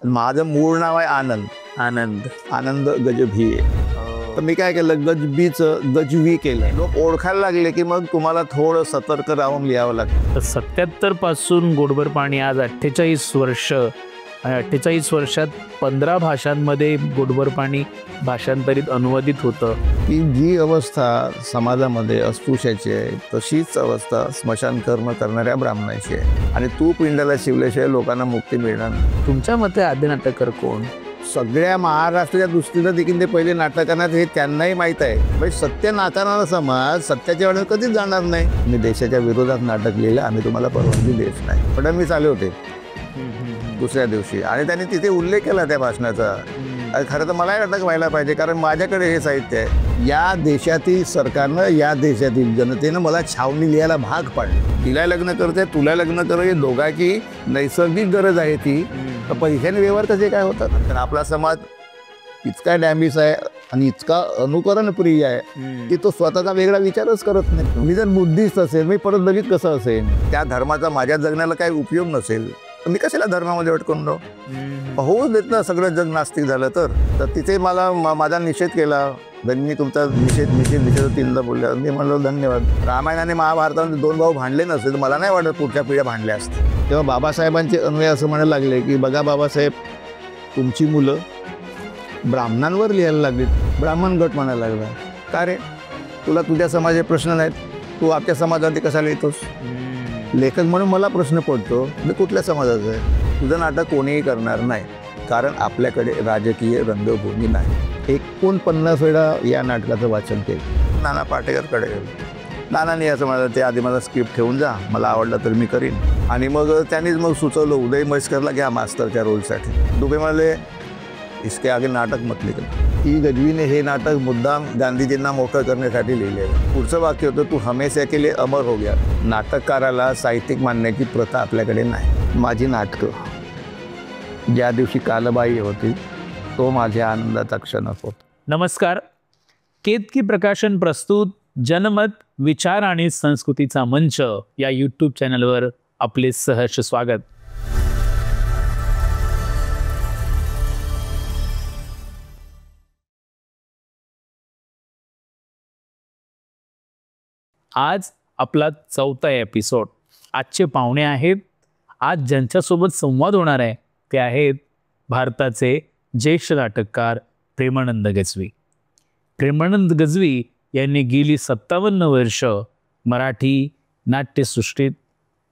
माझं मूळ नाव आहे आनंद. आनंद आनंद गजभिये. तर मी काय केलं, गजबीचं गजवी केलं. लोक ओळखायला लागले की मग तुम्हाला थोडं सतर्क राहून लिहावं लागतं. तर 77 पासून गोडभर पाणी आज 48 वर्ष आणि 48 वर्षात 15 भाषांमध्ये गोडभर पाणी भाषांतरित अनुवादित होतं. की जी अवस्था समाजामध्ये अस्पृश्याची आहे तशीच अवस्था स्मशान कर्म करणाऱ्या ब्राह्मणाची आहे. आणि तू पिंडाला शिवल्याशिवाय लोकांना मुक्ती मिळणार नाही. तुमच्या मते आद्य नाटककार कोण? सगळ्या महाराष्ट्राच्या दृष्टीनं देखील ते पहिले नाटकांना हे त्यांनाही माहीत आहे. म्हणजे सत्य नाकारणारा समाज सत्याच्या वेळेला कधीच जाणार नाही. मी देशाच्या विरोधात नाटक लिहिलं, आम्ही तुम्हाला परवानगी देत नाही. फडणवीस आले होते दुसऱ्या दिवशी आणि त्यांनी तिथे उल्लेख केला त्या भाषणाचा. खरं तर मलाही नाटक व्हायला पाहिजे, कारण माझ्याकडे हे साहित्य आहे. या देशातील सरकारनं, या देशातील जनतेनं मला छावणी लिहायला भाग पाडलं. तिला लग्न करते, तुला लग्न कर, हे दोघांची नैसर्गिक गरज आहे ती. तर पैशाने व्यवहार कसे काय होतात? तर आपला समाज इतका डॅम्बिस आहे आणि इतका अनुकरणप्रिय आहे की तो स्वतःचा वेगळा विचारच करत नाही. मी जर बुद्धिस्ट असेल, मी परत दलित कसं असेल? त्या धर्माचा माझ्या जगण्याला काही उपयोग नसेल तर मी कशाला धर्मामध्ये अडकून राहू? होऊच देत ना, सगळं जग नास्तिक झालं तर तिथे मला माझा निषेध केला. त्यांनी तुमचा निषेध तीनदा बोलल्या. मी म्हणलो धन्यवाद. रामायणाने महाभारतामध्ये 2 भाऊ भांडले नसते तर मला नाही वाटत पुढच्या पिढ्या भांडल्या असते. तेव्हा बाबासाहेबांचे अन्वय असं म्हणायला लागले की बघा बाबासाहेब, तुमची मुलं ब्राह्मणांवर लिहायला लागली. ब्राह्मण गट म्हणायला लागला. का रे, तुला तुझ्या समाजाचे प्रश्न नाहीत, तू आपल्या समाजावरती कसा लिहितोस? लेखक म्हणून मला प्रश्न पडतो, मी कुठल्या समाजाचा आहे? तुझं नाटक कोणीही करणार नाही, कारण आपल्याकडे राजकीय रंगभूमी नाही. 49 वेळा या नाटकाचं वाचन केलं. नाना पाटेकरकडे गेलो. नानांनी असं म्हणालं, ते आधी मला स्क्रिप्ट ठेवून जा, मला आवडलं तर मी करीन. आणि मग त्यांनीच मग सुचवलं, उदय म्हैसकरला घ्या मास्तरच्या रोलसाठी. दुबे म्हणाले, इसके आगे नाटक मत लिखना. ही गजवीने हे नाटक मुद्दाम गांधीजींना मोठं करण्यासाठी लिहिलेलं. पुढचं वाक्य होतं, तू हमेशा के लिए अमर हो गया. नाटककाराला साहित्यिक मानण्याची प्रथा आपल्याकडे नाही. माझी नाटकं ज्या दिवशी कालबाई होती तो माझ्या आनंदाचा क्षण होता. नमस्कार. केतकी प्रकाशन प्रस्तुत जनमत, विचार आणि संस्कृतीचा मंच या यूट्यूब चॅनलवर आपले सहर्ष स्वागत. आज आपला 4था एपिसोड. आजचे पाहुणे आहेत, आज ज्यांच्यासोबत संवाद होणार आहे ते आहेत भारताचे ज्येष्ठ नाटककार प्रेमानंद गजवी. प्रेमानंद गजवी यांनी गेली 57 वर्ष मराठी नाट्यसृष्टीत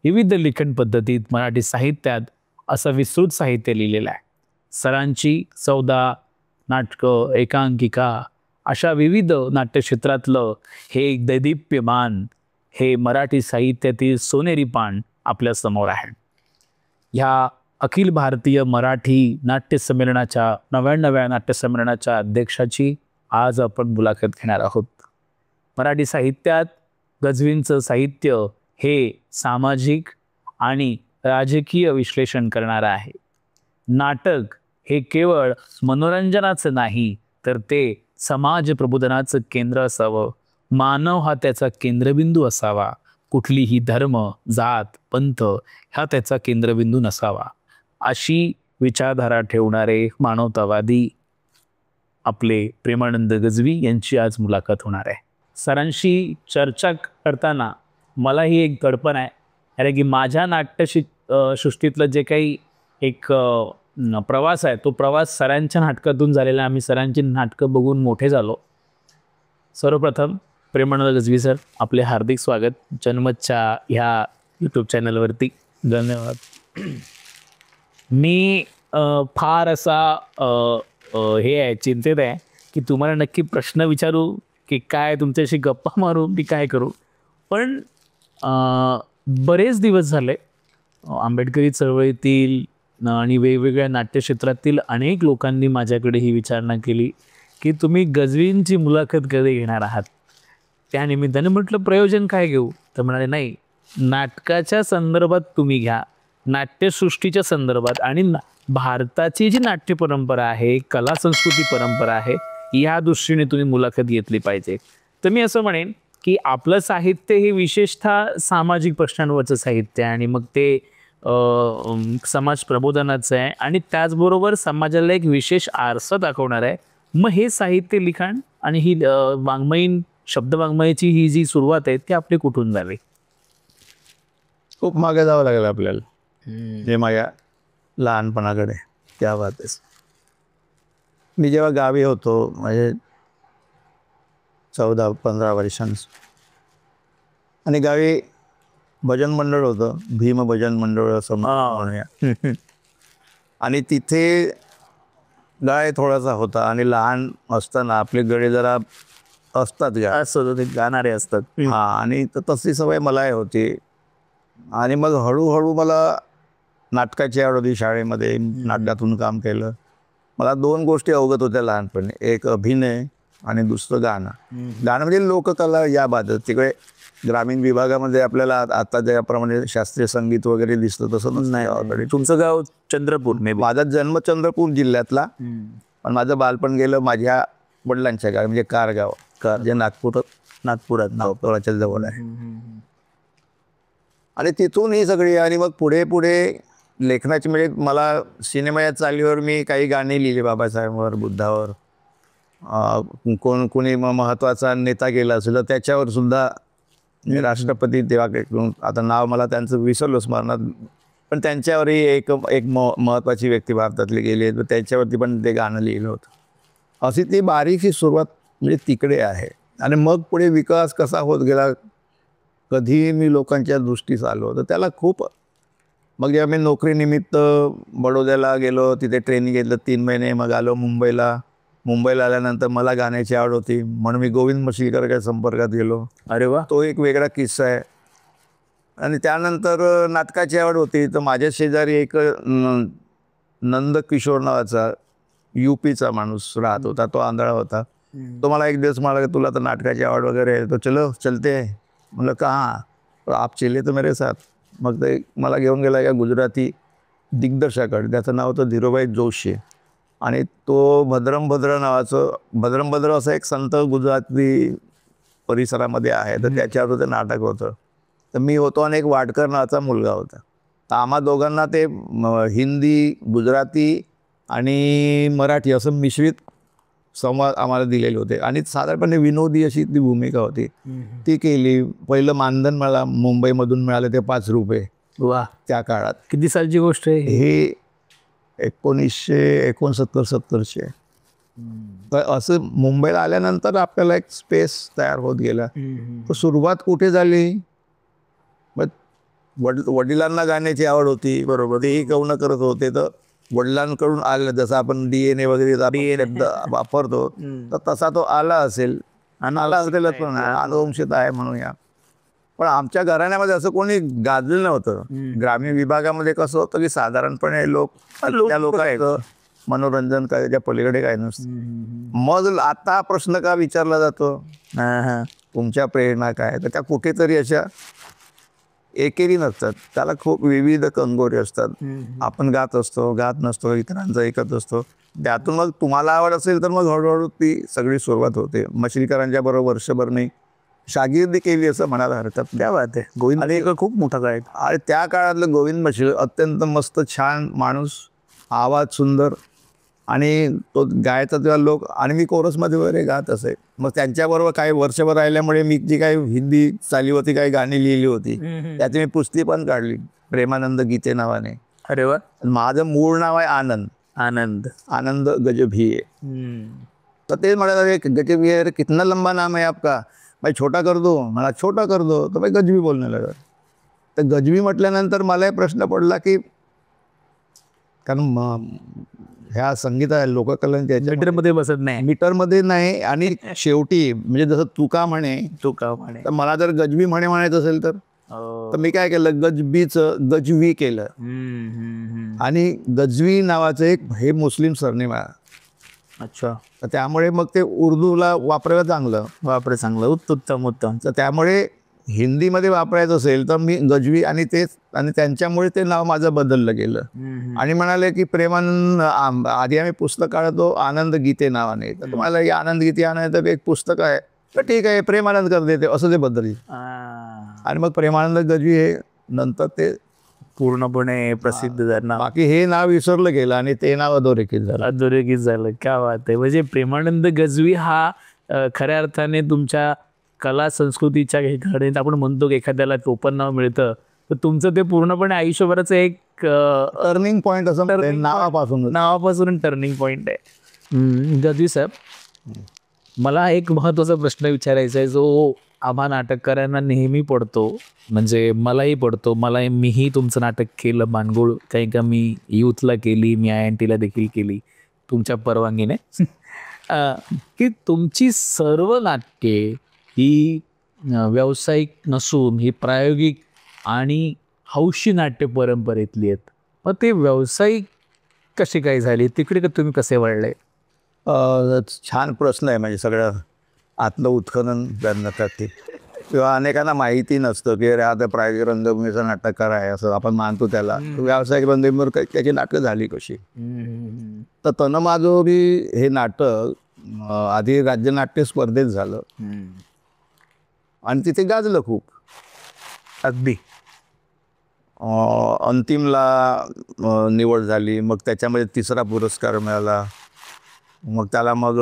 विविध लेखन पद्धतीत मराठी साहित्यात असं विस्तृत साहित्य लिहिलेलं आहे. सरांची 14 नाटकं, एकांकिका अशा विविध नाट्यक्षेत्रातलं हे एक दैदिप्यमान, हे मराठी साहित्यातील सोनेरी पान आपल्या समोर आहे. ह्या अखिल भारतीय मराठी नाट्यसंमेलनाच्या 99व्या नाट्यसंमेलनाच्या अध्यक्षाची आज आपण मुलाखत घेणार आहोत. मराठी साहित्यात गजवींचं साहित्य हे सामाजिक आणि राजकीय विश्लेषण करणारं आहे. नाटक हे केवळ मनोरंजनाचं नाही तर ते समाज प्रबोधनाचं केंद्र असावं. मानव हा त्याचा केंद्रबिंदू असावा. कुठलीही धर्म, जात, पंथ हा त्याचा केंद्रबिंदू नसावा. अशी विचारधारा ठेवणारे मानवतावादी आपले प्रेमानंद गजवी यांची आज मुलाखत होणार आहे. सरांशी चर्चा करताना मला ही एक दडपण आहे, अरे की माझ्या सृष्टीतलं जे काही एक प्रवास आहे तो प्रवास सरांच्या नाटकातून झालेला. आम्ही सरांची नाटकं बघून मोठे झालो. सर्वप्रथम प्रेमानंद गजवी सर, आपले हार्दिक स्वागत जनमतच्या ह्या यूट्यूब चॅनलवरती. धन्यवाद. मी फार असा हे आहे, चिंतित आहे की तुम्हाला नक्की प्रश्न विचारू की काय, तुमच्याशी गप्पा मारू की काय करू. पण बरेच दिवस झाले आंबेडकरी चळवळीतील आणि वेगवेगळ्या नाट्यक्षेत्रातील अनेक लोकांनी माझ्याकडे ही विचारणा केली की तुम्ही गजवींची मुलाखत कधी घेणार आहात. त्या निमित्ताने म्हटलं प्रयोजन काय घेऊ, तर म्हणाले नाही, नाटकाच्या संदर्भात तुम्ही घ्या, नाट्यसृष्टीच्या संदर्भात आणि भारताची जी नाट्य परंपरा आहे, कला संस्कृती परंपरा आहे, या दृष्टीने तुम्ही मुलाखत घेतली पाहिजे. तर मी असं म्हणेन की आपलं साहित्य हे विशेषतः सामाजिक प्रश्नांवरचं साहित्य आहे आणि मग ते समाज प्रबोधनाचं आहे आणि त्याचबरोबर समाजाला एक विशेष आरसा दाखवणार आहे. मग हे साहित्य लिखाण आणि ही वाङ्मयीन शब्द वाङ्मयाची ही जी सुरुवात आहे ती आपली कुठून झाली? खूप मागे जावं लागेल आपल्याला, जे माझ्या लहानपणाकडे. त्या बातच मी जेव्हा गावी होतो म्हणजे 14-15 वर्षांचं, आणि गावी भजन मंडळ होतं, भीम भजन मंडळ असं म्हणूया. आणि तिथे गाय थोडासा होता आणि लहान असताना आपले गळे जरा असतात असं ते गाणारे असतात. हा, आणि तशी सवय मलाही होती. आणि मग हळूहळू मला नाटकाची आवड होती. शाळेमध्ये नाटकातून काम केलं. मला 2 गोष्टी अवगत होत्या लहानपणी, एक अभिनय आणि दुसरं गाणं. गाणं म्हणजे लोककला या बाबत. तिकडे ग्रामीण विभागामध्ये आपल्याला आता ज्याप्रमाणे शास्त्रीय संगीत वगैरे दिसतं तसं नाही. तुमचं गाव चंद्रपूर? माझा जन्म चंद्रपूर जिल्ह्यातला, पण माझं बालपण गेलं माझ्या वडिलांच्या गावी, म्हणजे कारगाव, जे नागपुराच्या जवळ आहे. आणि तिथून ही सगळी, आणि मग पुढे पुढे लेखनाची, म्हणजे मला सिनेमाच्या चालीवर मी काही गाणी लिहिली, बाबासाहेबांवर, बुद्धावर. कोणी महत्त्वाचा नेता गेला असेल तर त्याच्यावर सुद्धा, राष्ट्रपती तेव्हा, आता नाव मला त्यांचं विसरलो स्मरणात, पण त्यांच्यावरही एक महत्त्वाची व्यक्ती भारतातली गेली तर त्याच्यावरती पण ते गाणं लिहिलं होतं. अशी ती बारीकशी सुरुवात म्हणजे तिकडे आहे. आणि मग पुढे विकास कसा होत गेला, कधी मी लोकांच्या दृष्टीस आलो तर त्याला खूप. मग जेव्हा मी नोकरीनिमित्त बडोद्याला गेलो, तिथे ट्रेनिंग घेतलं 3 महिने, मग आलो मुंबईला. मुंबईला आल्यानंतर मला गाण्याची आवड होती म्हणून मी गोविंद मशिलकरच्या संपर्कात गेलो. अरे वा, तो एक वेगळा किस्सा आहे. आणि त्यानंतर नाटकाची आवड होती, तर माझ्या शेजारी एक नंद किशोर नावाचा UPचा माणूस राहत होता. तो आंधळा होता. तो मला एक दिवस म्हणाला की तुला तर नाटकाची आवड वगैरे आहे, तो चलो चलते है. म्हणलं कहाँ? तो आप चले तर मेरे साथ. मग ते मला घेऊन गेला या गुजराती दिग्दर्शकाकडे. त्याचं नाव होतं धीरूभाई जोशी. आणि तो भद्रम नावाचं असं एक संत गुजराती परिसरामध्ये आहे, तर त्याच्यावर ते नाटक होतं. तर मी होतो आणि एक वाडकर नावाचा मुलगा होता. तर आम्हा दोघांना ते हिंदी, गुजराती आणि मराठी असं मिश्रित संवाद आम्हाला दिलेले होते. आणि साधारणपणे विनोदी अशी ती भूमिका होती. ती केली. पहिलं मानधन मला मुंबईमधून मिळालं ते ₹5. वा, त्या काळात. किती सालची गोष्ट आहे हे 1969-70चे. तर असं मुंबईला आल्यानंतर आपल्याला एक स्पेस तयार होत गेला. तर सुरुवात कुठे झाली? मग वडिलांना गाण्याची आवड होती, बरोबर, तेही कौन करत होते. तर वडिलांकडून आलं, जसं आपण DNA वगैरे शब्द वापरतो तर तसा तो आला असेल. आणि आला असेलच, पण अनुवंशित आहे म्हणूया. पण आमच्या घराण्यामध्ये असं कोणी गाजलं नव्हतं. ग्रामीण विभागामध्ये कसं होतं की साधारणपणे त्या लोकांचं मनोरंजन करायच्या पलीकडे काय नसतं. मग आता प्रश्न का विचारला जातो, तुमच्या प्रेरणा काय? तर त्या कुठेतरी अशा एकेरी नसतात, त्याला खूप विविध कंगोरे असतात. आपण गात असतो, गात नसतो, इतरांचं ऐकत असतो. त्यातून मग तुम्हाला आवड असेल तर मग हळूहळू ती सगळी सुरुवात होते. मशिलकरांच्या बरोबर वर्षभर मी शागिर्दी केली असं म्हणायला हरकत नाही. त्या बात आहे. गोविंद मशिलकर खूप मोठा काय. आणि त्या काळातलं गोविंद मशिलकर अत्यंत मस्त, छान माणूस, आवाज सुंदर. आणि तो गायचा तेव्हा लोक, आणि मी कोरसमध्ये वगैरे गात असे. मग त्यांच्याबरोबर काही वर्षभर राहिल्यामुळे मी जी काही हिंदी चालीवरती काही गाणी लिहिली होती त्याची मी पुस्ती पण काढली, प्रेमानंद गीते नावाने. अरे वा. माझं मूळ नाव आहे आनंद गजभिये. तर ते म्हणाले गजभिये, अरे कितना लंबा नाम है आपका, भाई छोटा कर दो. मला छोटा कर दो. तर भाई गजवी बोलणे लगा. तर गजवी म्हटल्यानंतर मला एक प्रश्न पडला की, कारण ह्या संगीत लोककलांच्या मीटरमध्ये बसत नाही, मीटरमध्ये नाही. आणि शेवटी म्हणजे जसं तुका म्हणे, तर मला जर गजवी म्हणायचं असेल तर मी काय केलं, गजवी केलं. आणि गजवी नावाचं एक हे मुस्लिम सरनेम आहे. अच्छा. तर त्यामुळे मग ते उर्दूला वापरायला चांगलं, उत्तम. तर त्यामुळे हिंदीमध्ये वापरायचं असेल तर मी गजवी, आणि त्यांच्यामुळे ते नाव माझं बदललं गेलं. आणि म्हणाले की प्रेमानंद, आधी आम्ही पुस्तक काढतो आनंद गीते नावाने, तर तुम्हाला ही आनंद गीते आणायचं एक पुस्तक आहे, तर ठीक आहे प्रेमानंद कर देते, असं ते बदलले. आणि मग प्रेमानंद गजवी हे नंतर ते पूर्णपणे प्रसिद्ध झालं, बाकी हे नाव विसरलं गेलं आणि ते नाव अधोरेखित झालं. अधोरेखित झालं. क्या बात आहे. म्हणजे प्रेमानंद गजवी हा खऱ्या अर्थाने तुमच्या कला संस्कृतीच्या घडीत आपण म्हणतो की एखाद्याला टोपण नाव मिळतं, तर तुमचं ते पूर्णपणे आयुष्यभराचं एक टर्निंग पॉईंट असं नावापासून टर्निंग पॉईंट आहे. गजवी साहेब, मला एक महत्त्वाचा प्रश्न विचारायचा आहे जो आम्हा नाटककारांना नेहमी पडतो, म्हणजे मलाही पडतो. मीही तुमचं नाटक केलं मानगुळ, काही का मी यूथला केली, मी INTला देखील केली तुमच्या परवानगीने. की तुमची सर्व नाटके ही व्यावसायिक नसून ही प्रायोगिक आणि हौशी नाट्य परंपरेतली आहेत. मग ते व्यावसायिक कशी काय झाली, तिकडे तुम्ही कसे वळले? छान प्रश्न आहे. म्हणजे सगळं आतलं उत्खनन करण्यासाठी किंवा अनेकांना माहिती नसतं की अरे आता प्रायोगिक रंगभूमीचा नाटककार आहे असं आपण मानतो त्याला. व्यावसायिक रंगभूमीवर त्याची नाटकं झाली कशी. तर तनमाजोरी हे नाटक आधी राज्य नाट्य स्पर्धेत झालं आणि तिथे गाजलं खूप. अगदी अंतिमला निवड झाली, मग त्याच्यामध्ये 3रा पुरस्कार मिळाला. मग त्याला मग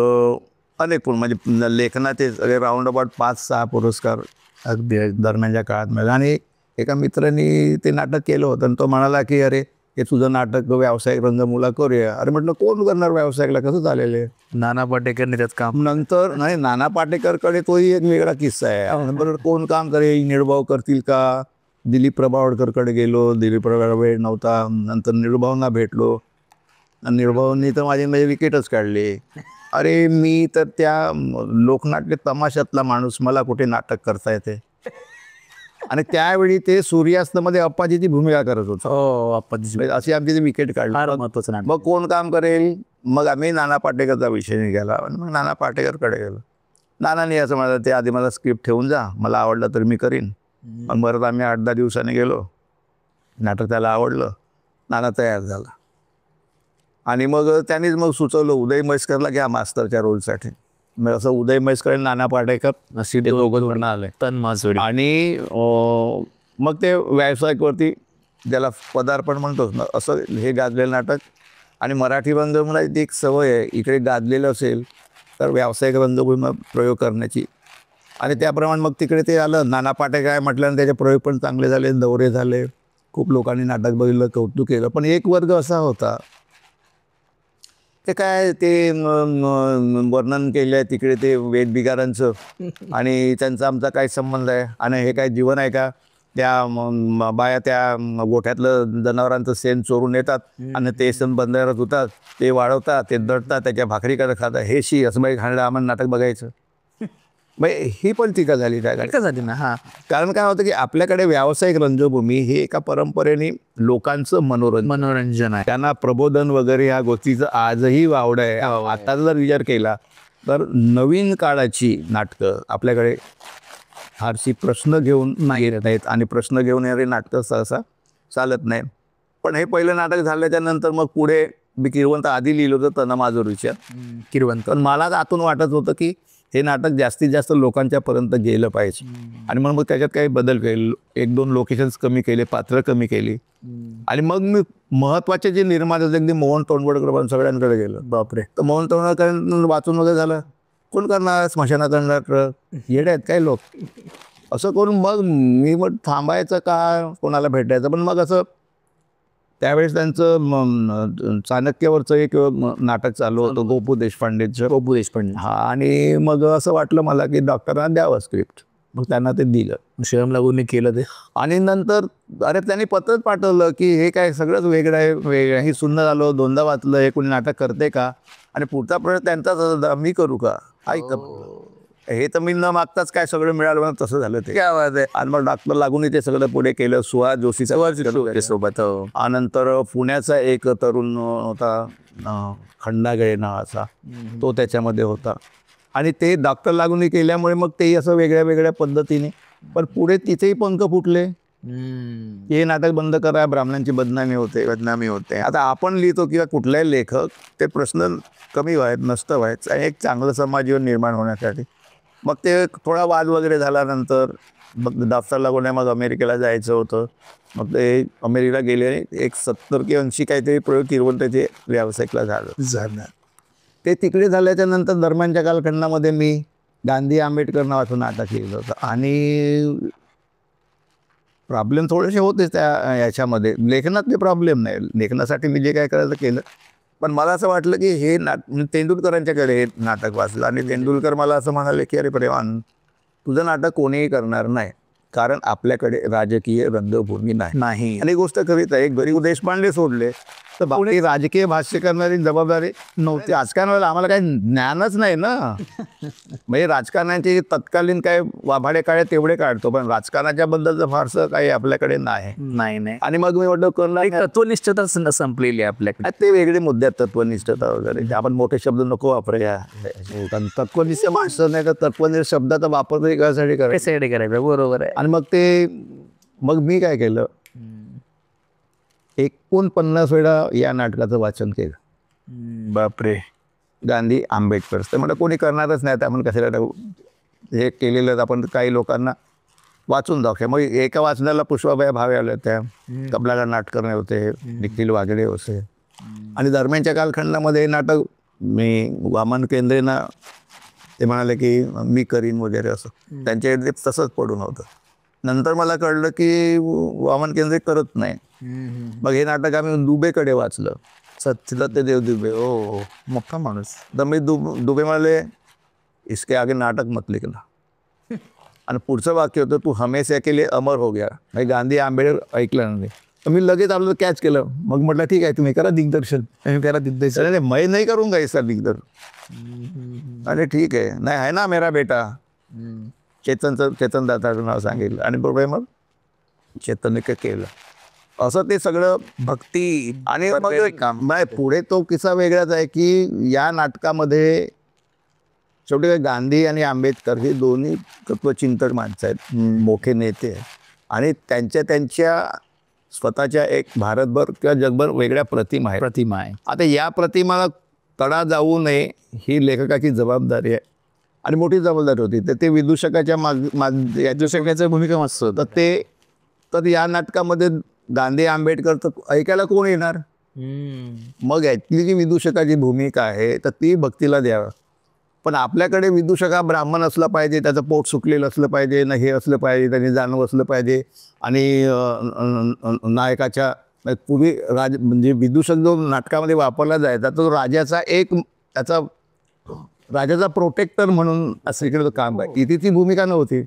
अनेक म्हणजे लेखनाचे राऊंड अबाउट 5-6 पुरस्कार अगदी दरम्यानच्या काळात मिळाले. आणि एका मित्रांनी ते नाटक केलं होतं आणि तो म्हणाला की अरे हे तुझं नाटक व्यावसायिक रंगभूमीला करूया. अरे म्हटलं कोण करणार व्यावसायिकला, कसं चालेल आहे. नाना पाटेकरने त्यात काम. नंतर नाही, नाना पाटेकरकडे तोही एक वेगळा किस्सा आहे. बरोबर, कोण काम करेल, निर्भाव करतील का. दिलीप प्रभावळकरकडे गेलो, दिलीप प्रभावळ वेळ नव्हता. नंतर निर्भावना भेटलो, निर्भावनी तर माझी म्हणजे विकेटच काढली. अरे मी तर त्या लोकनाट्य तमाशातला माणूस, मला कुठे नाटक करता येते. आणि त्यावेळी ते सूर्यास्तमध्ये अप्पाजीची भूमिका करत होतो. अप्पाजी अशी आमची ती विकेट काढली. महत्वाचं नाटक. मग कोण काम करेल, मग आम्ही नाना पाटेकरचा विषय निघाला. मग नाना पाटेकरकडे गेलो. नानांनी असं म्हणालं ते आधी मला स्क्रिप्ट ठेवून जा, मला आवडलं तर मी करीन. मग परत आम्ही 8-10 दिवसांनी गेलो, नाटक त्याला आवडलं, नाना तयार झाला. आणि मग त्यांनीच मग सुचवलं उदय म्हैसकरला घ्या मास्तरच्या रोलसाठी. मग असं उदय म्हैसकर आणि नाना पाटेकर अशी ते दोघं आले तन्माजोडी. आणि मग ते व्यावसायिकवरती ज्याला पदार्पण म्हणतोच ना असं हे गाजलेलं नाटक. आणि मराठी रंगभूमीला एक सवय आहे, इकडे गाजलेलं असेल तर व्यावसायिक रंगभूमी प्रयोग करण्याची. आणि त्याप्रमाणे मग तिकडे ते आलं. नाना पाटेकर म्हटल्यानं त्याचे प्रयोग पण चांगले झाले, दौरे झाले, खूप लोकांनी नाटक बघितलं, कौतुक केलं. पण एक वर्ग असा होता ते काय ते वर्णन केलं आहे तिकडे ते वेदबिगारांचं आणि त्यांचा आमचा काय संबंध आहे आणि हे काय जीवन आहे का. त्या बाया त्या गोठ्यातलं जनावरांचं शेण चोरून येतात आणि ते शेण बंधाऱ्यात होतात, ते वाढवतात, ते दडतात, त्याच्या भाकरी करत खातात. हे शी असं बाई खाण्याला आम्हाला नाटक बघायचं. बाई ही पण टीका झाली काय झाली ना. हा, कारण काय होतं की आपल्याकडे व्यावसायिक रंगभूमी ही एका परंपरेने लोकांचं मनोरंजन आहे, त्यांना प्रबोधन वगैरे ह्या गोष्टीचं आजही वावड आहे. आता जर विचार केला तर नवीन काळाची नाटकं आपल्याकडे फारशी प्रश्न घेऊन नाही येत आहेत आणि प्रश्न घेऊन येणारी नाटकं सहसा चालत नाही. पण हे पहिलं नाटक झाल्याच्या नंतर मग पुढे मी किरवंत आधी लिहिलं होतं तनमाजोरीच्या किरवंत. पण मला आतून वाटत होतं की हे नाटक जास्तीत जास्त लोकांच्यापर्यंत गेलं पाहिजे. आणि मग त्याच्यात काही बदल केले, 1-2 लोकेशन्स कमी केले, पात्र कमी केली. आणि मग मी महत्त्वाचे जे निर्माते होते अगदी मोहन तोंडवडकर पण सगळ्यांकडे गेलो. बापरे. तर मोहन तोंडवडकर वाचून वगैरे झालं, कोण करणार स्मशानात नाटक, येडे आहेत काही लोक असं करून. मग मी मग थांबायचं का कोणाला भेटायचं. पण मग असं त्यावेळेस त्यांचं चाणक्यवरचं एक नाटक चालू होतं गोपू देशपांडे. हा, आणि मग असं वाटलं मला की डॉक्टरांना द्यावं स्क्रिप्ट. मग त्यांना ते दिलं, शरम लागून केलं ते. आणि नंतर अरे त्यांनी पत्रच पाठवलं की हे काय सगळंच वेगळं आहे, वेगळं ही सुन्न झालं, 2दा वाचलं, हे कोणी नाटक करते का आणि पुढचा प्रश्न त्यांचाच मी करू का. ऐक हे तर मी न मागताच काय सगळं मिळालं म्हणून तसं झालं ते. काय आहे. आणि मग डॉक्टर लागून ते सगळं पुढे केलं. सुहास जोशीचा सोबत. नंतर पुण्याचा एक तरुण होता खंडागळे नावाचा, तो त्याच्यामध्ये होता. आणि ते डॉक्टर लागून केल्यामुळे मग तेही असं वेगळ्या वेगळ्या पद्धतीने. पण पुढे तिथेही पंख फुटले, हे नाटक बंद करा, ब्राह्मणांची बदनामी होते. आता आपण लिहितो किंवा कुठलाही लेखक ते प्रश्न कमी व्हायत नसतं व्हायचं एक चांगलं समाज निर्माण होण्यासाठी. मग ते थोडा वाद वगैरे झाल्यानंतर मग दफ्तरला कोणा मग अमेरिकेला जायचं होतं. मग ते अमेरिकेला गेले. एक 70 की 80 काहीतरी प्रयोग तिरुवनंतचे व्यावसायिकला झालं. ते तिकडे झाल्याच्या नंतर दरम्यानच्या कालखंडामध्ये मी गांधी आंबेडकर नावाचं नाटक लिहिलं होतं. आणि प्रॉब्लेम थोडेसे होतेच त्या याच्यामध्ये. लेखनातले प्रॉब्लेम नाही, लेखनासाठी मी जे काय करायचं केलं. पण मला असं वाटलं की हे तेंडुलकरांच्याकडे हे नाटक वाचलं आणि तेंडुलकर मला असं म्हणाले की अरे प्रेमान, तुझं नाटक कोणीही करणार नाही, कारण आपल्याकडे राजकीय रंगभूमी नाही. आणि गोष्ट खरीच आहे. गरीब देशपांडे सोडले तर बाकी राजकीय भाष्य करणारी जबाबदारी नव्हती. राजकारणाला आम्हाला काही ज्ञानच नाही ना. म्हणजे राजकारणाचे तत्कालीन काय वाभाडे काळे तेवढे काढतो, पण राजकारणाच्या बद्दलचं फारसं काही आपल्याकडे नाही. आणि मग मी म्हटलं करणार तत्वनिष्ठता संपलेली आहे आपल्याकडे. ते वेगळे मुद्दे आहेत, तत्वनिष्ठता वगैरे. आपण मोठे शब्द नको वापरूया. तत्वनिष्ठ माणसं नाही तर तत्वनिष्ठ शब्दाचा वापर तरी कशासाठी करायचं. बरोबर आहे. आणि मग मी काय केलं, 49 वेळा या नाटकाचं वाचन केलं. बापरे. गांधी आंबेडकर तर मला कोणी करणारच नाही, आपण कशाला हे केलेलं आपण काही लोकांना वाचून दाखवूया. मग एका वाचनाला पुष्पाबाई भावे आल्या होत्या, कमलाकर नाटकर्णे होते, निखिल वागडे होते. आणि दरम्यानच्या कालखंडामध्ये हे नाटक मी वामन केंद्रेंना ते म्हणाले की मी करीन वगैरे असं, त्यांच्या तसंच पडून होतं. नंतर मला कळलं की वामन केंद्रे करत नाही. मग हे नाटक आम्ही दुबेकडे वाचलं, सत्यदेव दुबे. हो, मोठा माणूस. तर मी दुबे म्हणाले इसके आगे नाटक मत लिखना. आणि पुढचं वाक्य होतं तू हमेशा के लिए अमर हो गया. गांधी आंबेडकर ऐकलं नाही. तर मी लगेच आपलं कॅच केलं. मग म्हटलं ठीक आहे, तुम्ही करा दिग्दर्शन. अरे मैं नहीं करूँगा इसका दिग्दर्शन. अरे ठीक आहे, नाही आहे ना मेरा बेटा चेतन दाताचं नाव सांगितलं. आणि बरोबर मग चेतनने केलं. असं ते सगळं भक्ती. आणि मग पुढे तो किस्सा वेगळाच आहे की या नाटकामध्ये शेवटी गांधी आणि आंबेडकर हे दोन्ही तत्वचिंतक माणसं आहेत, मोठे नेते आहेत. आणि त्यांच्या स्वतःच्या एक भारतभर किंवा जगभर वेगळ्या प्रतिमा आहे. आता या प्रतिमाला तडा जाऊ नये ही लेखकाची जबाबदारी आहे आणि मोठी जबाबदारी होती. तर ते विदूषकाच्या विदूषकाच्या भूमिका मस्त होतं. तर या नाटकामध्ये गांधी आंबेडकर तर ऐकायला कोण येणार. मग यातली जी विदूषकाची भूमिका आहे तर ती भक्तीला द्यावं. पण आपल्याकडे विदूषक हा ब्राह्मण असला पाहिजे, त्याचं पोट सुकलेलं असलं पाहिजे ना, हे असलं पाहिजे, त्यांनी जाणव असलं पाहिजे. आणि नायकाच्या पूर्वी म्हणजे विदूषक जो नाटकामध्ये वापरला जायचा तो त्याचा राजाचा प्रोटेक्टर म्हणून असं इकडे काम आहे. इथे ती भूमिका नव्हती.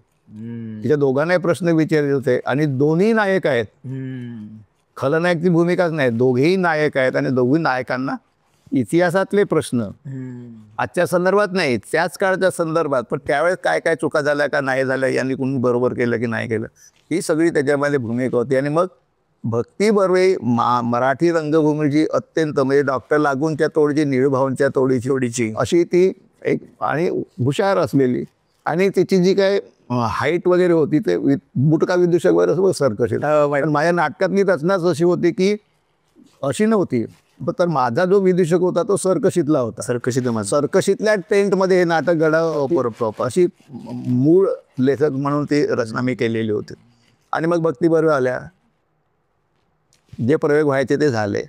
तिच्या दोघांनाही प्रश्न विचारले होते आणि दोन्ही नायक आहेत. खलनायकची भूमिकाच नाही, दोघेही नायक आहेत. आणि दोघी नायकांना इतिहासातले प्रश्न आजच्या संदर्भात नाही, त्याच काळाच्या संदर्भात, पण त्यावेळेस काय काय चुका झाल्या का नाही झाल्या, यांनी कोणी बरोबर केलं की नाही केलं, ही सगळी त्याच्यामध्ये भूमिका होती. आणि मग भक्ती बर्वे मराठी रंगभूमीची अत्यंत म्हणजे डॉक्टर लागूंच्या तोडीची, निळभाऊंच्या तोडीची अशी ती एक आणि हुशार असलेली. आणि तिची जी काय हाईट वगैरे होती ते बुटका विदूषक वगैरे सर्कशीत. माझ्या नाटकातली रचनाच अशी होती की अशी नव्हती. तर माझा जो विदूषक होता तो सर्कशीतला होता. सर्कशीतल्या टेंटमध्ये हे नाटक घडावं अशी मूळ लेखक म्हणून ती रचना मी केलेली होती. आणि मग भक्ती बर्वे आल्या. जे प्रयोग व्हायचे ते झाले.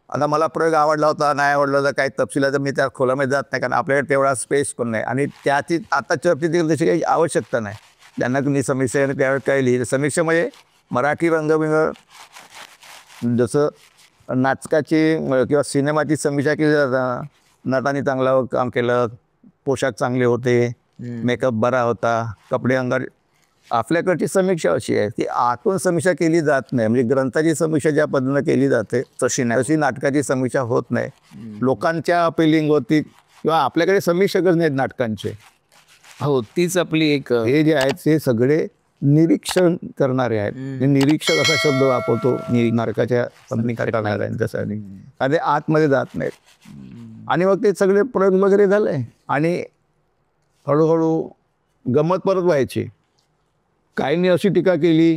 आता मला प्रयोग आवडला होता नाही आवडला होता काही तपशिलाचं मी त्या खोलामध्ये जात नाही, कारण आपल्याकडे तेवढा स्पेस पण नाही. आणि त्याची आता चर्चेतील तशी काही आवश्यकता नाही. त्यांना तुम्ही समीक्षा त्यावेळेस काय लिहिलं. समीक्षेमध्ये मराठी रंगभूमीवर जसं नाटकाची किंवा सिनेमाची समीक्षा केली जातात. नटाने चांगलं काम केलं, पोशाख चांगले होते, मेकअप बरा होता, कपडे अंगार. आपल्याकडची समीक्षा अशी आहे ती आतून समीक्षा केली जात नाही. म्हणजे ग्रंथाची समीक्षा ज्या पद्धतीनं केली जाते तशी नाटकाची समीक्षा होत नाही. लोकांच्या अपिलिंग होती किंवा आपल्याकडे समीक्षकच नाहीत नाटकांचे. हो, तीच आपली एक हे जे आहेत ते सगळे निरीक्षण करणारे आहेत. निरीक्षक असा शब्द वापरतो नाटकाच्या करणाऱ्यांच्यासाठी, कारण ते आतमध्ये जात नाहीत. आणि मग ते सगळे प्रयोग वगैरे झाले आणि हळूहळू गंमत परत व्हायची. काहींनी अशी टीका केली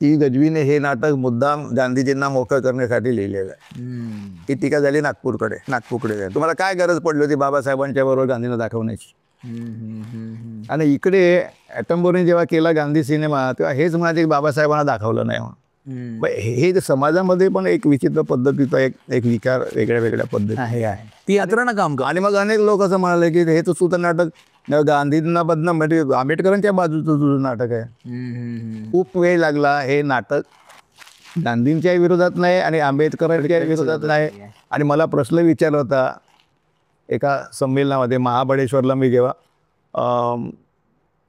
की गजवीने हे नाटक मुद्दाम गांधीजींना मोकळं करण्यासाठी लिहिलेलं आहे. ही टीका झाली नागपूरकडे. तुम्हाला काय गरज पडली होती बाबासाहेबांच्या बरोबर गांधींना दाखवण्याची. आणि इकडे ॲटमबोर्डने जेव्हा केला गांधी सिनेमा तेव्हा हेच म्हणाले की बाबासाहेबांना दाखवलं नाही म्हणून. मग हे जे समाजामध्ये पण एक विचित्र पद्धतीचा एक विकार वेगळ्या वेगळ्या पद्धती आहे ती यात्रा ना काम आणि मग अनेक लोक असं म्हणाले की हे तर सुद्धा नाटक गांधींना बदनाम म्हणजे आंबेडकरांच्या बाजूचं तुझं नाटक आहे. खूप वेळ लागला हे नाटक गांधींच्याही विरोधात नाही आणि आंबेडकरांच्या विरोधात नाही. आणि मला प्रश्न विचारला होता एका संमेलनामध्ये महाबळेश्वरला मी जेव्हा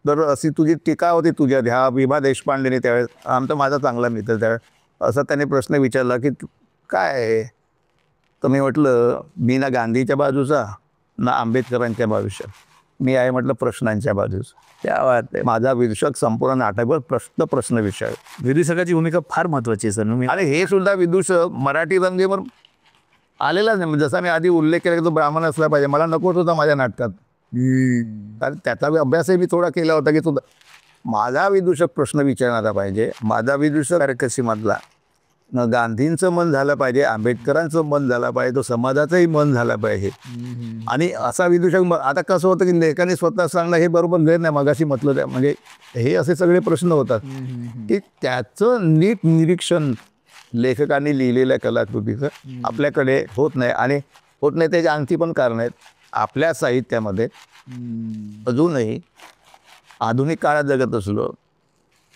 तर अशी तुझी टीका होती तुझ्या ह्या विभा देशपांडेने त्यावेळेस आमचा माझा चांगला मित्र त्यावेळेस असा त्याने प्रश्न विचारला की काय आहे. तर मी म्हटलं मी ना गांधीच्या बाजूचा ना आंबेडकरांच्या बाजूचा मी आहे म्हटलं प्रश्नांच्या बाजूचा. त्या माझा विदूषक संपूर्ण नाटकभर प्रश्न विषय विदूषकाची भूमिका फार महत्वाची आहे सर. आणि हे सुद्धा विदूषक मराठी रंगेवर आलेलाच नाही. जसा मी आधी उल्लेख केला की तो ब्राह्मण असला पाहिजे मला नकोच होता माझ्या नाटकात. कारण त्याचा अभ्यासही मी थोडा केला होता की तो माझा विदूषक प्रश्न विचारणारा पाहिजे. माझा विदूषक कार्यकर्सीमधला गांधींचं मन झालं पाहिजे, आंबेडकरांचं मन झालं पाहिजे, तो समाजाचंही मन झालं पाहिजे. आणि असा विदूषक आता कसं होतं की लेखकाने स्वतः सांगणं हे बरोबर गैर नाही. मगाशी म्हटलं त्या म्हणजे हे असे सगळे प्रश्न होतात की त्याचं नीट निरीक्षण लेखकांनी लिहिलेल्या कलाकृतीचं आपल्याकडे होत नाही. आणि होत नाही त्याची आणखी पण कारण आहेत. आपल्या साहित्यामध्ये अजूनही आधुनिक काळात जगत असलो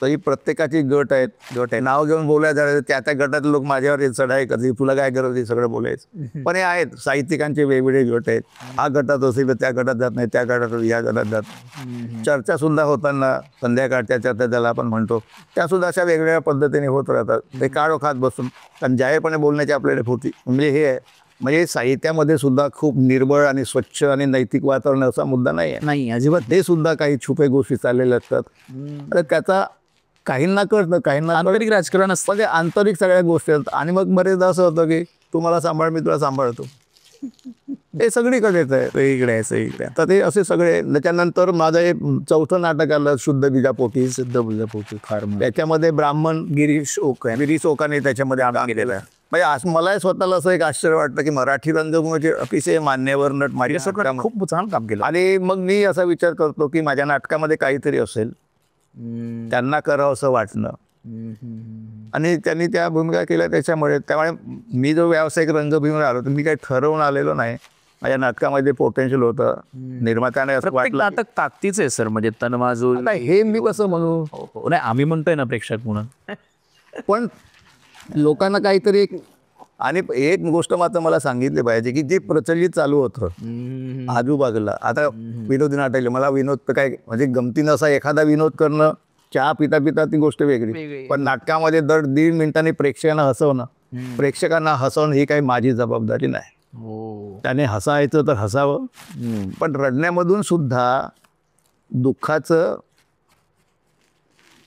तरी प्रत्येकाची गट आहे. नाव घेऊन बोलायचं त्या गटातले लोक माझ्यावर चढाई करतील तुला काय गरज हे सगळं बोलायचं. पण हे आहेत साहित्यिकांचे वेगवेगळे गट आहेत. हा गटात असेल तर त्या गटात जात नाही, त्या गटात या गटात जात. चर्चासुद्धा होताना संध्याकाळच्या चर्चा ज्याला आपण म्हणतो त्यासुद्धा अशा वेगवेगळ्या पद्धतीने होत राहतात. ते काळोखात बसून कारण जाहीरपणे बोलण्याची आपल्याला होती. म्हणजे हे आहे म्हणजे साहित्यामध्ये सुद्धा खूप निर्बळ आणि स्वच्छ आणि नैतिक वातावरण असा मुद्दा नाही आहे. नाही अजिबात. ते सुद्धा काही छुपे गोष्टी चाललेल्या असतात. तर त्याचा काहींना कळतं काहींना आंतरिक राजकारण असतं. म्हणजे आंतरिक सगळ्या गोष्टी असतात. आणि मग बरेचदा असं होतं की तू मला सांभाळ मी तुला सांभाळतो. हे सगळीकडेच आहे इकडे. तर ते असे सगळे. त्याच्यानंतर माझं एक चौथं नाटक आलं शुद्ध बीजापोटी. फार त्याच्यामध्ये ब्राह्मण गिरीश ओकाने त्याच्यामध्ये काम केलेलं आहे. म्हणजे असं मला स्वतःला असं एक आश्चर्य वाटतं की मराठी रंगभूमीचे अतिशय मान्यवर नट माझ्या खूप चांगलं काम केलं. आणि मग मी असा विचार करतो की माझ्या नाटकामध्ये काहीतरी असेल त्यांना करावं असं वाटणं. आणि त्यांनी त्या भूमिका केल्या त्यामुळे मी जो व्यावसायिक रंगभूमीवर आलो तर मी काही ठरवून आलेलो नाही. माझ्या नाटकामध्ये पोटेन्शियल होतं. निर्मात्याने असं वाटलं नाटक ताकदीच आहे सर. म्हणजे तनमाजूल हे मी कसं म्हणू. नाही आम्ही म्हणतोय ना प्रेक्षक म्हणून. पण लोकांना काहीतरी आणि एक गोष्ट मात्र मला सांगितली पाहिजे की जे प्रचलित चालू होतं आजूबाजूला आता विनोदी नाटक मला विनोद तर काय म्हणजे गमतीनं असा एखादा विनोद करणं चहा पिता पिता ती गोष्ट वेगळी. पण नाटकामध्ये दर 1.5 मिनिटांनी प्रेक्षकांना हसवणं ही काही माझी जबाबदारी नाही. त्याने हसायचं तर हसावं. पण रडण्यामधून सुद्धा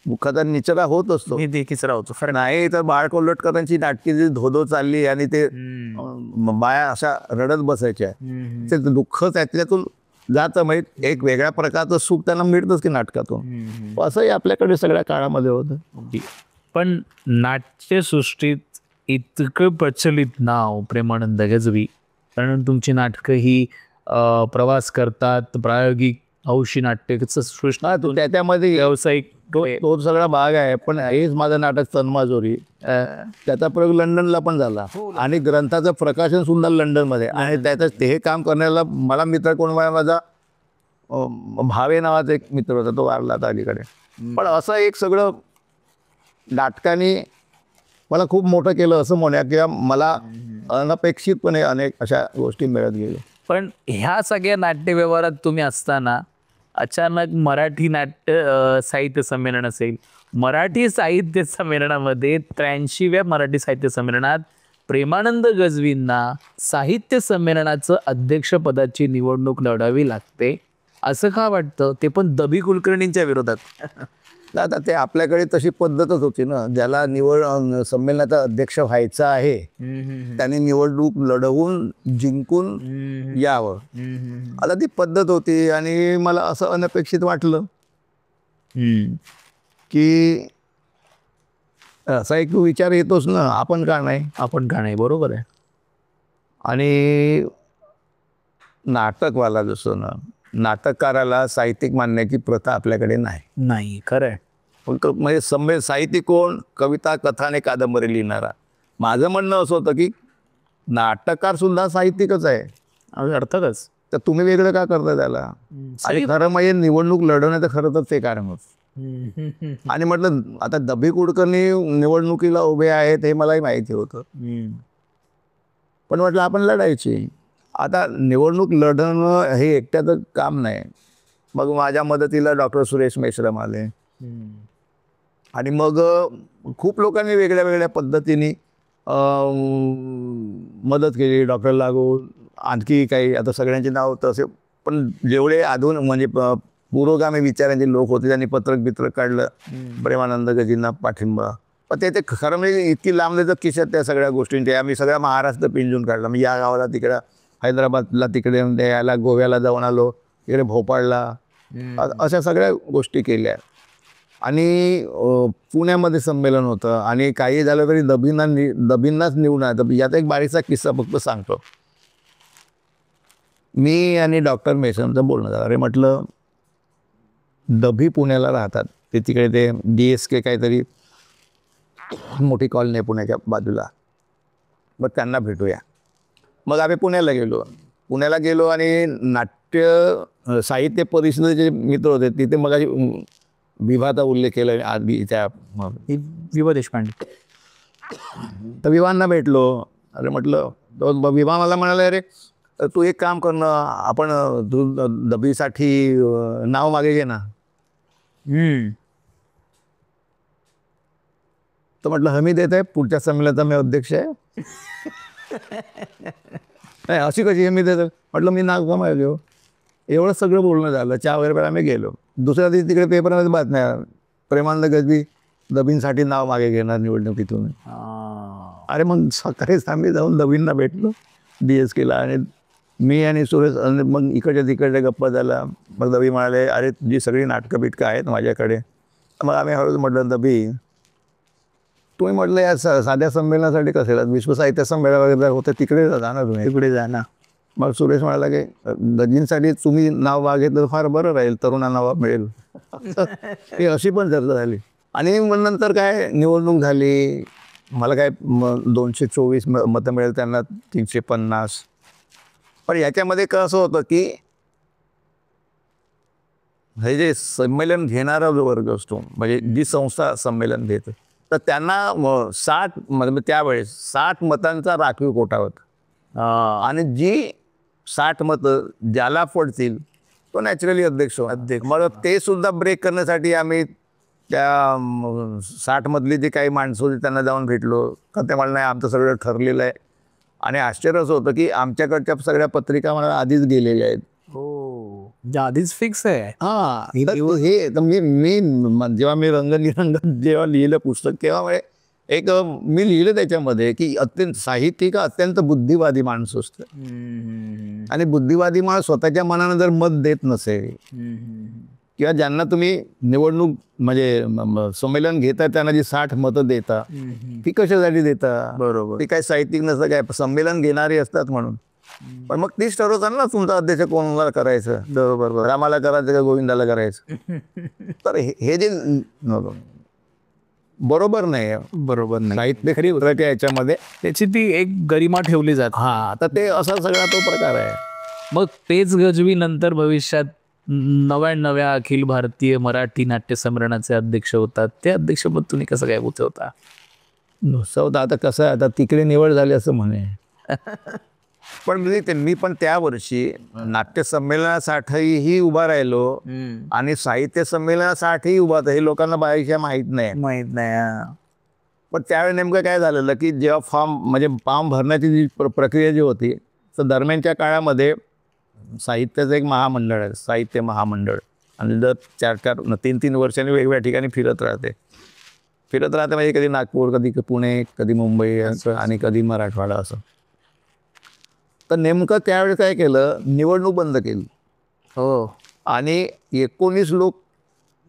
दुःखाचा निचरा होत असतो. नाही तर बाळ कोल्हटकरांची नाटकी जी धोधो चालली आणि ते बाया अशा रडत बसायच्या ते दुःख त्यातल्यातून जातं. म्हणजे एक वेगळ्या प्रकारचं सुख त्यांना मिळतंच की नाटकातून. असंही आपल्याकडे सगळ्या काळामध्ये होतं. पण नाट्यसृष्टीत इतकं प्रचलित नाव प्रेमानंद गजवी. कारण तुमची नाटकं ही प्रवास करतात प्रायोगिक हौशी नाट्यचं सृष्टी त्याच्यामध्ये व्यावसायिक तो सगळा भाग आहे. पण हेच माझं नाटक तन्माजोरी त्याचा प्रयोग लंडनला पण झाला आणि ग्रंथाचं प्रकाशन सुद्धा लंडनमध्ये. आणि त्याचं हे काम करण्याला मला मित्र कोण माझा भावे नावाचा एक मित्र होता तो वारला आता अलीकडे. पण असं एक सगळं नाटकाने मला खूप मोठं केलं असं म्हणूया किंवा मला अनपेक्षितपणे अनेक अशा गोष्टी मिळत गेल्या. पण ह्या सगळ्या नाट्यव्यवहारात तुम्ही असताना अचानक मराठी नाट्य साहित्य संमेलन असेल. मराठी साहित्य संमेलनामध्ये 83व्या मराठी साहित्य संमेलनात प्रेमानंद गजवींना साहित्य संमेलनाचं अध्यक्षपदाची निवडणूक लढावी लागते. असं का वाटतं. ते पण दबी कुलकर्णींच्या विरोधात. आता ते आपल्याकडे तशी पद्धतच होती ना. ज्याला संमेलनाचा अध्यक्ष व्हायचा आहे त्याने निवडणूक लढवून जिंकून यावं. आता ती पद्धत होती. आणि मला असं अनपेक्षित वाटलं की असा एक विचार येतोच ना आपण का नाही. बरोबर आहे. आणि नाटकवाला जसं ना नाटककाराला साहित्यिक मानण्याची प्रथा आपल्याकडे नाही. नाही, खरं आहे. फक्त म्हणजे साहित्यिक कोण? कविता, कथा आणि कादंबरी लिहिणारा. माझं म्हणणं असं होतं की नाटककार सुद्धा साहित्यिकच आहे. अर्थातच. तर तुम्ही वेगळं का करता त्याला? आणि खरं म्हणजे निवडणूक लढवण्याचं खरं तर ते कारण होतं. आणि म्हटलं आता दभी कुडकर्णी निवडणुकीला उभे आहेत हे मलाही माहिती होतं, पण म्हटलं आपण लढायची. आता निवडणूक लढणं हे एकट्याचं काम नाही. मग माझ्या मदतीला डॉक्टर सुरेश मेश्राम आले. आणि मग खूप लोकांनी वेगळ्या वेगळ्या पद्धतीने मदत केली. डॉक्टर लागू, आणखी काही, आता सगळ्यांची नाव तसे, पण जेवढे म्हणजे पुरोगामी विचारांचे लोक होते त्यांनी पत्रक बित्रक काढलं, प्रेमानंद गजींना पाठिंबा. पण ते खरं म्हणजे इतकी लांबलेचं किशात त्या सगळ्या गोष्टींचे. आम्ही सगळ्या महाराष्ट्र पिंजून काढला. मी या गावाला तिकडं, हैदराबादला तिकडे, याला गोव्याला जाऊन आलो, इकडे भोपाळला, अशा सगळ्या गोष्टी केल्या. आणि पुण्यामध्ये संमेलन होतं आणि काही झालं तरी दबींनाच निवडून आहे. याचा एक बारीकसा किस्सा फक्त सांगतो. मी आणि डॉक्टर मेश्रामचं बोलणं झालं. अरे म्हटलं दभी पुण्याला राहतात, ते तिकडे ते DSK काहीतरी मोठी कॉलनी आहे पुण्याच्या बाजूला, मग त्यांना भेटूया. मग आम्ही पुण्याला गेलो आणि नाट्य साहित्य परिषदेचे मित्र होते तिथे. मग विभाचा उल्लेख केला आधी, त्या विभा देशपांडे. तर विभांना भेटलो. अरे म्हटलं, तो विभा मला म्हणाला, अरे तू एक काम कर ना, आपण तू दबीसाठी नाव मागे घे ना. तर म्हटलं हमी देत आहे, पुढच्या संमेलनाचा मी अध्यक्ष आहे. नाही अशी कशी हमी देत? म्हटलं मी नाव का मागे घेऊ? एवढं सगळं बोलणं झालं. चहा वगैरे प्यायला आम्ही गेलो. दुसऱ्या दिवशी तिकडे पेपरमध्ये बातम्या, प्रेमानंद गजबी दबींसाठी नाव मागे घेणार निवडणुकीतून. अरे मग सकाळीच आम्ही जाऊन दबींना भेटलो DSKला. आणि मी आणि सुरेश, मग इकडच्या तिकडच्या गप्पा झाला. मग दबी म्हणाले, अरे तुझी सगळी नाटकं बिटकं आहेत माझ्याकडे. मग आम्ही हळूच म्हटलं, दबी तुम्ही म्हटलं या साध्या संमेलनासाठी कसेल, विश्व साहित्य संमेलन वगैरे होतं तिकडे जा ना, तुम्ही तिकडे जा ना. मग सुरेश म्हणाला की गजींसाठी तुम्ही नाव मागितलं तर फार बरं राहील, तरुणांना नाव मिळेल. ही अशी पण चर्चा झाली. आणि मग नंतर काय निवडणूक झाली. मला काय 224 मतं मिळेल, त्यांना 350. पण याच्यामध्ये कसं होतं की हे जे संमेलन घेणारा जो वर्ग असतो, म्हणजे जी संस्था संमेलन घेते, तर त्यांना 60 म्हणजे त्यावेळेस 60 मतांचा राखीव कोटा होता. आणि जी 60 मतं ज्याला पडतील तो नॅचरली अध्यक्ष. मग ते सुद्धा ब्रेक करण्यासाठी आम्ही त्या 60 मधली जी काही माणसं होती त्यांना जाऊन भेटलो. का ते मला नाही, आमचं सगळं ठरलेलं आहे. आणि आश्चर्य असं होतं की आमच्याकडच्या सगळ्या पत्रिका मला आधीच गेलेल्या आहेत. आधीच फिक्स आहे. हे तर मी जेव्हा मी रंगनिरंगन जेव्हा लिहिलं पुस्तक, तेव्हा एक मी लिहिलं त्याच्यामध्ये की अत्यंत साहित्यिक अत्यंत बुद्धिवादी माणूस असतं. आणि बुद्धिवादी माणूस स्वतःच्या मनानं जर मत देत नसेल, किंवा ज्यांना तुम्ही निवडणूक म्हणजे संमेलन घेता त्यांना जी 60 मतं देता, ती कशासाठी देता? बरोबर, ती काय साहित्यिक नसतं, काय संमेलन घेणारे असतात म्हणून. पण मग तीच ठरवतात ना तुमचा अध्यक्ष कोणाला करायचं. बरोबर, रामाला करायचं का गोविंदाला करायचं. तर हे जे बरोबर नाही, साहित्य खरी उतरायच्या याच्यामध्ये त्याची ती एक गरिमा ठेवली जाते. तर ते असा सगळा तो प्रकार आहे. मग पेच गजवी नंतर भविष्यात नव्या अखिल भारतीय मराठी नाट्य संमेलनाचे अध्यक्ष होतात. ते अध्यक्षपद तुम्ही कसं काय होता? नुसतं आता कसं आहे, आता तिकडे निवड झाली असं म्हणे. पण मी पण त्या वर्षी नाट्य संमेलनासाठीही उभा राहिलो आणि साहित्य संमेलनासाठी उभा होतो. हे लोकांना बाहेरच्या माहीत नाही. पण त्यावेळी नेमकं काय झालेलं की जेव्हा फॉर्म भरण्याची जी प्रक्रिया जी होती, तर दरम्यानच्या काळामध्ये साहित्याचं एक महामंडळ आहे, साहित्य महामंडळ. आणि दर 3-3 वर्षांनी वेगवेगळ्या ठिकाणी फिरत राहते म्हणजे कधी नागपूर, कधी पुणे, कधी मुंबई आणि कधी मराठवाडा असं. तर नेमकं त्यावेळी काय केलं, निवडणूक बंद केली. आणि 19 लोक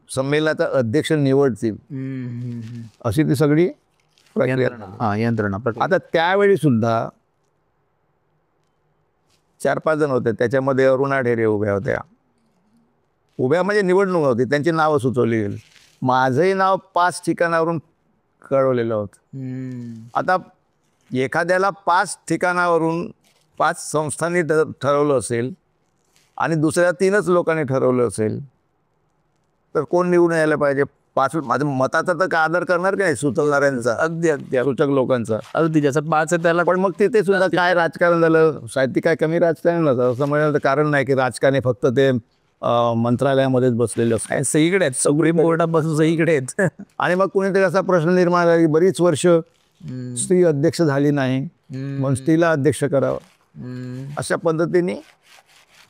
संमेलनाचा अध्यक्ष निवडतील अशी ती सगळी यंत्रणा. आता त्यावेळी सुद्धा 4-5 जण होते, त्याच्यामध्ये अरुणा ढेरे उभ्या होत्या, उभ्या म्हणजे निवडणूक होती, त्यांची नावं सुचवली गेली. माझंही नाव 5 ठिकाणावरून कळवलेलं होतं. आता एखाद्याला 5 ठिकाणावरून 5 संस्थांनी ठरवलं असेल आणि दुसऱ्या 3च लोकांनी ठरवलं असेल तर कोण निवडून यायला पाहिजे? 5 माझं मताचा तर काय आदर करणार काय सुचवणाऱ्यांचा, अगदी अगदी सूचक लोकांचा. अगदी ज्याचं 5 आहे त्याला पण मग तिथे सुद्धा काय राजकारण झालं? साहित्य काय कमी राजकारण नव्हतं असं म्हणायला कारण नाही की राजकारणी फक्त ते मंत्रालयामध्येच बसलेले असतात. सगळीकडे आहेत, सगळी बोर्डापासून सगळीकडे आहेत. आणि मग कुणीतरी असा प्रश्न निर्माण झाला की बरीच वर्ष स्त्री अध्यक्ष झाली नाही, मग स्त्रीला अध्यक्ष करावं. अशा पद्धतीने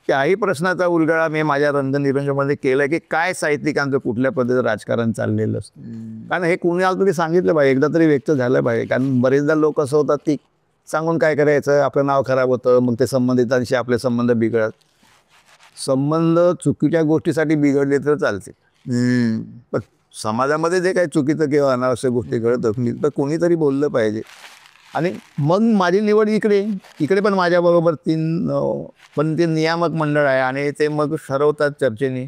त्याही प्रश्नाचा उलगडा मी माझ्या रंगनिरंजनमध्ये केला की काय साहित्यिकांचं कुठल्या पद्धतीचं राजकारण चाललेलं असतं. कारण हे कुणाला तरी सांगितलं पाहिजे, एकदा तरी व्यक्त झालं पाहिजे. कारण बरेचदा लोक असं होतात की सांगून काय करायचं, आपलं नाव खराब होतं, मग ते संबंधितांशी आपले संबंध बिघडत. संबंध चुकीच्या गोष्टीसाठी बिघडले तर चालते, पण समाजामध्ये जे काही चुकीचं किंवा अनावश्यक गोष्टी घडत असतील तर कोणीतरी बोललं पाहिजे. आणि मग माझी निवड इकडे पण माझ्याबरोबर 3 पण ते नियामक मंडळ आहे आणि ते मग ठरवतात चर्चेने.